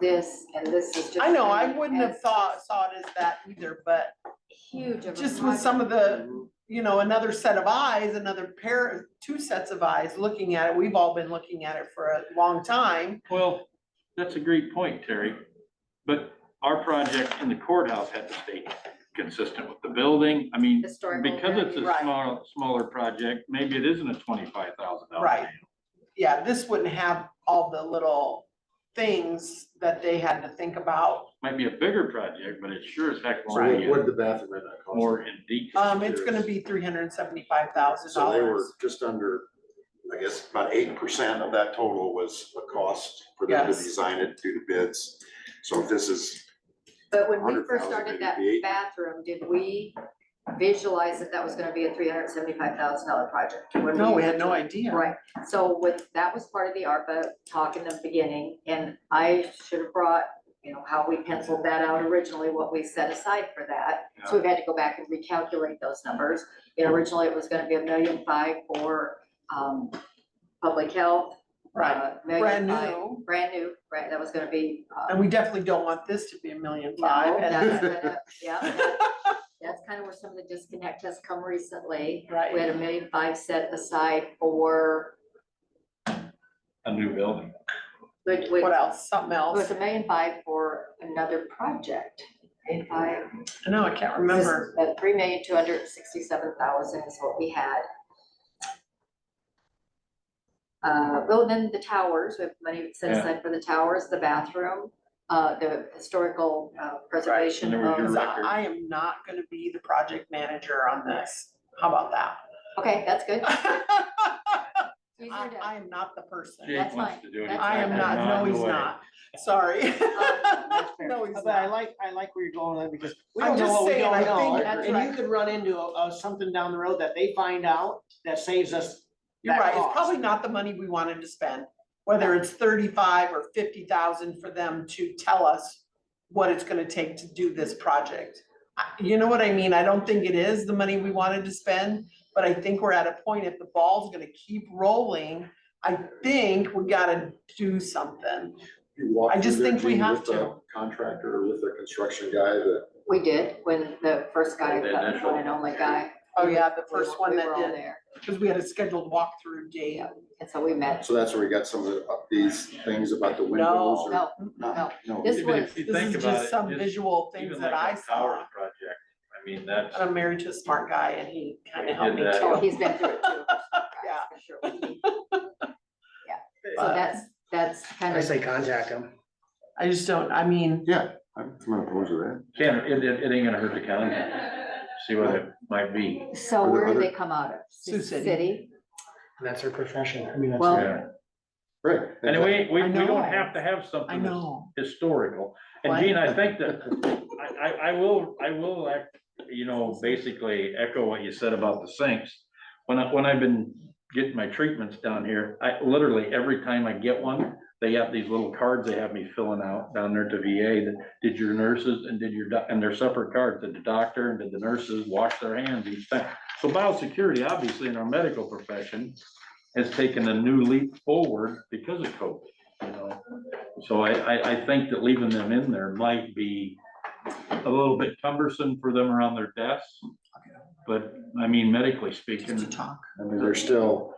this, and this is just. I know, I kind of wouldn't have as saw it as that either, but Huge of a just with some of project. the, another set of eyes, two sets of eyes looking at it. We've all been looking at it for a long time. Well, that's a great point, Terry. But our project in the courthouse had to stay consistent with the building. I mean, Historical because it's a value. smaller project, maybe it isn't a $25,000. Right. Yeah, this wouldn't have all the little things that they had to think about. Might be a bigger project, but it sure as heck So won't what be would the bathroom end up costing? more in detail. It's gonna be $375,000. So they were just under, I guess, about 8% of that total was a cost for them to Yes. design it, do the bids. So if this is, But when we 100,000 first started maybe that it'd be 8. bathroom, did we visualize that was gonna be a $375,000 project? When No, we had no idea. Right, so that was part of the ARPA talk in the beginning, and I should have brought, how we penciled that out originally, what we set aside for that. So we've had to go back and recalculate those numbers. Originally, it was gonna be $1.5 million for, public health, Right, brand new. Brand new, right, that was gonna be. And we definitely don't want this to be $1.5 million. No, that's gonna- yeah, that's kind of where some of the disconnect has come recently. Right. We had $1.5 million set aside for, A new building. it What else? Something was else? $1.5 million for another project. $1.5 million. I know, I can't remember. $3,267,000 is what we had. Well, then the towers, we have money set aside for the towers, the bathroom, the historical preservation And there was your of. record. I am not gonna be the project manager on this. How about that? Okay, that's good. Easier I to- I am not the person. Jake That's wants fine. to do it. That's I am fine. not, no, he's way. not. Sorry. That's fair. No, he's But I not. like where you're going with it, because we I'm don't know just what we saying, don't I know. think that's And right. you could run into something down the road that they find out that saves us. You're that right, it's cost. probably not the money we wanted to spend, whether it's 35 or 50,000 for them to tell us what it's gonna take to do this project. You know what I mean? I don't think it is the money we wanted to spend, but I think we're at a point, if the ball's gonna keep rolling, I think we gotta do something. You walk I just through there, think we Gene, have with the to. Contractor or with the construction guy that. We did, when the first guy, The the initial. one and only guy. Oh, yeah, the we first were- one we that were all did, there. because we had a scheduled walkthrough date. Yeah. And so we met. So that's where we got some of these things about the windows or? No, No. No. This Even was- if you This think is about just it, some just visual things even that like I that Towers saw. project, I mean, that's, And I'm married to a smart guy and he kind We of helped me did that. oh, too. he's been through it too. Yeah. For sure. So But that's kind I of, say contact them. I just don't, I mean, Yeah, I'm not opposed to that. it ain't gonna hurt the county. See what it might be. so Are there where do other- they come out of? Sioux City. City? And that's their profession. I mean, that's. Well, Yeah. Right. And we I don't know. have to have I something that's know. historical. And What? Gene, I think that, I will, you know, basically echo what you said about the sinks. When I've been getting my treatments down here, I literally, every time I get one, they have these little cards they have me filling out down there to VA, that did your nurses and and they're separate cards, did the doctor and did the nurses wash their hands each time? So biosecurity, obviously, in our medical profession, has taken a new leap forward because of COVID, you know? So I think that leaving them in there might be a little bit cumbersome for them around their desks. But I mean, medically speaking, Just to talk. I mean, there's still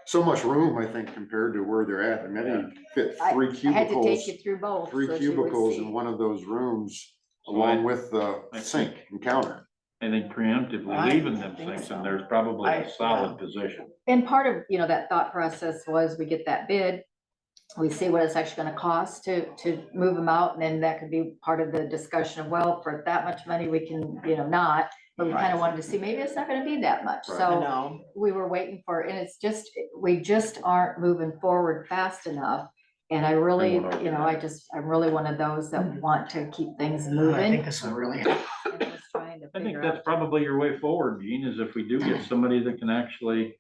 so much room, I think, compared to where they're at. I mean, they fit I three had to take cubicles, you through both. three so that you would cubicles see. in one of those rooms, So along I- with the I sink and counter. I think preemptively Right, leaving I them think things, so. and there's probably I- a solid position. And part of, that thought process was we get that bid, we see what it's actually gonna cost to move them out, and then that could be part of the discussion of, well, for that much money, we can, not. But we kind Right. of wanted to see, maybe it's not gonna be that much, Right. I so know. we were waiting for, and it's just, we just aren't moving forward fast enough. And I really, I wanna- I'm really one of those that want to keep things I think moving. this is really. And I was trying to I think figure that's out. probably your way forward, Gene, is if we do get somebody that can actually.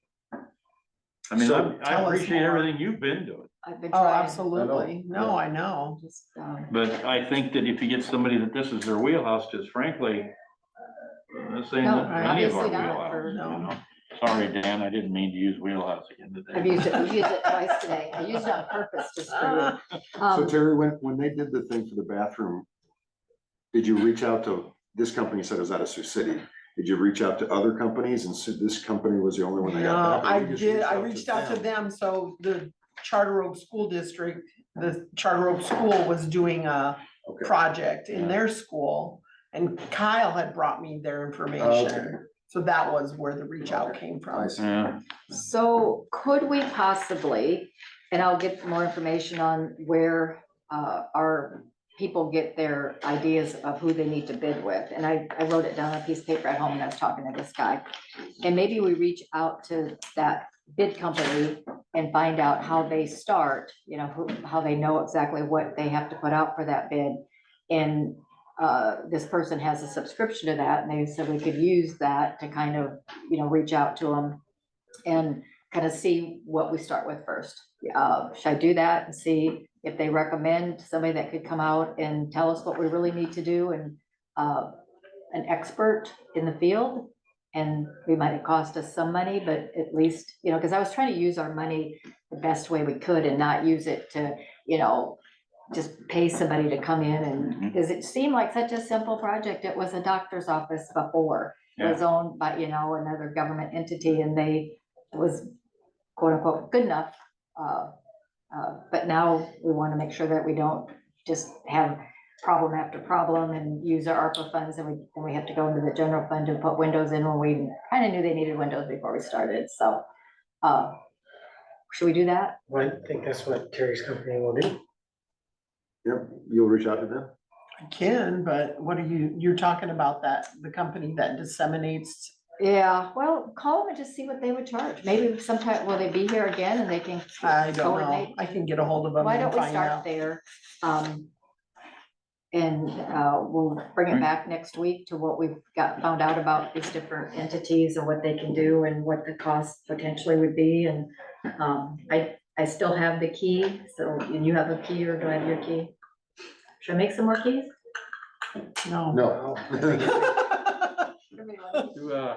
I mean, So, I tell us appreciate more. everything you've been doing, I've been Oh, trying. absolutely. No, I know. Just, but I think that if you get somebody that this is their wheelhouse, because frankly. This ain't No, any of our obviously not. wheelhouse, you No. know? Sorry, Dan, I didn't mean to use wheelhouse again today. I've used it twice today. I used it on purpose just for you. So Terry, when they did the thing for the bathroom, did you reach out to, this company said it was out of Sioux City. Did you reach out to other companies and this company was the only one that No, got back? Or I you just did, I reached out to them? them, so the Charter Oak School District, the Charter Oak School was doing a Okay. project in their school. And Kyle had brought me their Okay. information, so that was where the reach out Okay. came I from. see. Yeah, So could we possibly, and I'll get more information on where our people get their ideas of who they need to bid with. And I wrote it down on a piece of paper at home and I was talking to this guy. And maybe we reach out to that bid company and find out how they start, how they know exactly what they have to put out for that bid. And this person has a subscription to that, and they said we could use that to kind of, reach out to them and kind of see what we start with first. Should I do that and see if they recommend somebody that could come out and tell us what we really need to do, and an expert in the field? And we might have cost us some money, but at least, you know, because I was trying to use our money the best way we could and not use it to, you know, just pay somebody to come in and, because it seemed like such a simple project. It was a doctor's office before. It was owned by, you know, another government entity, and it was quote unquote good enough. But now we want to make sure that we don't just have problem after problem and use our ARPA funds, and we have to go into the general fund and put windows in when we kind of knew they needed windows before we started, so. Should we do that? Well, I think that's what Terry's company will do. Yep, you'll reach out to them? I can, but what are you're talking about the company that disseminates? Yeah, well, call them and just see what they would charge. Maybe sometime, will they be here again and they can? I don't know. coordinate? I can get a hold of them Why and don't we find start out. there? And we'll bring it back next week to what we've found out about these different entities and what they can do and what the cost potentially would be. And I still have the key, so you have a key, or do I have your key? Should I make some more keys? No. No.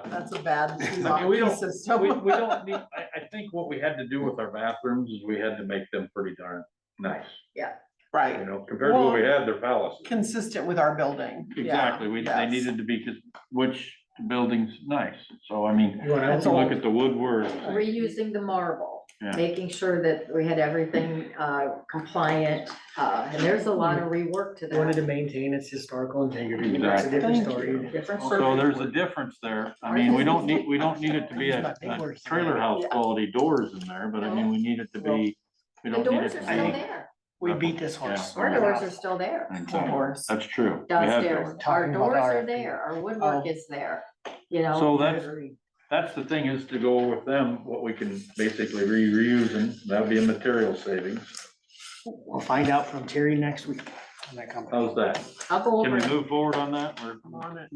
That's a bad I mean, we don't, system. we don't need, I think what we had to do with our bathrooms is we had to make them pretty darn nice. You Right, know, compared to what we had, their palaces. consistent with our building. Yeah, Exactly, they yes. needed to be, which the building's nice, so I mean, You want if to you look at the woodwork. Reusing the marble, Yeah. making sure that we had everything compliant, and there's a lot of rework to wanted to that. maintain its historical integrity. That's a different Thank story. Different So there's a difference there, I mean, we don't need it to be a trailer house quality doors in there, but I mean, we need it to be, we The don't need it doors to are be. still there. We beat this horse. Our doors are still there. Exactly. Doors. That's true. We have Downstairs, doors. our Talking about doors are RFP. there, our woodwork Oh. is there, you know. So that's the thing, is to go with them, what we can basically reuse, and that'll be a material savings. We'll find out from Terry next week on that company. How's that? I'll go Can over, we move forward on that, or? I'm on it.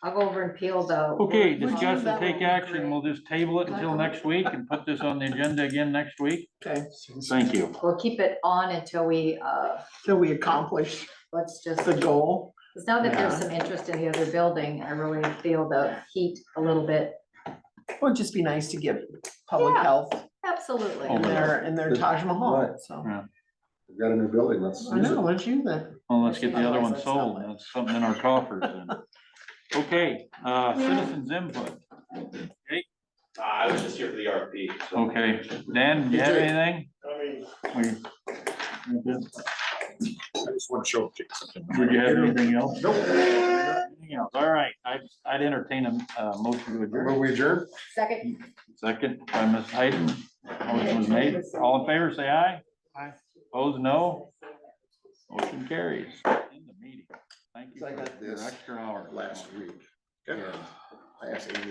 I'll go over and peel the. Okay, Would you- discuss that and would take be action, great. we'll just table it until next week and put this on the agenda again next week. Okay, Thank you. We'll keep it on until we, till we accomplish let's just, the goal. because now that there's Yeah. some interest in the other building, I really feel the heat a little bit. Would just be nice to give public Yeah. health Absolutely. Oh, in their Taj Mahal, so. We've got a new building, let's I use it. know, let's use it. Well, let's get the other one Otherwise, that's sold, not that's something in our coffers then. Okay, citizens input, I was just here for the RFP. so- okay, Dan, do you have anything? I just want to show. Did you have anything else? Nope. Anything else? All right, I'd entertain a motion to adjourn. Will we adjourn? Second. Second by Ms. Hayden. Motion was made. All in favor, say aye. Aye. Opposed, no. Motion carries. In the meeting. Thank you I got for your this extra hour. last week. And I asked Amy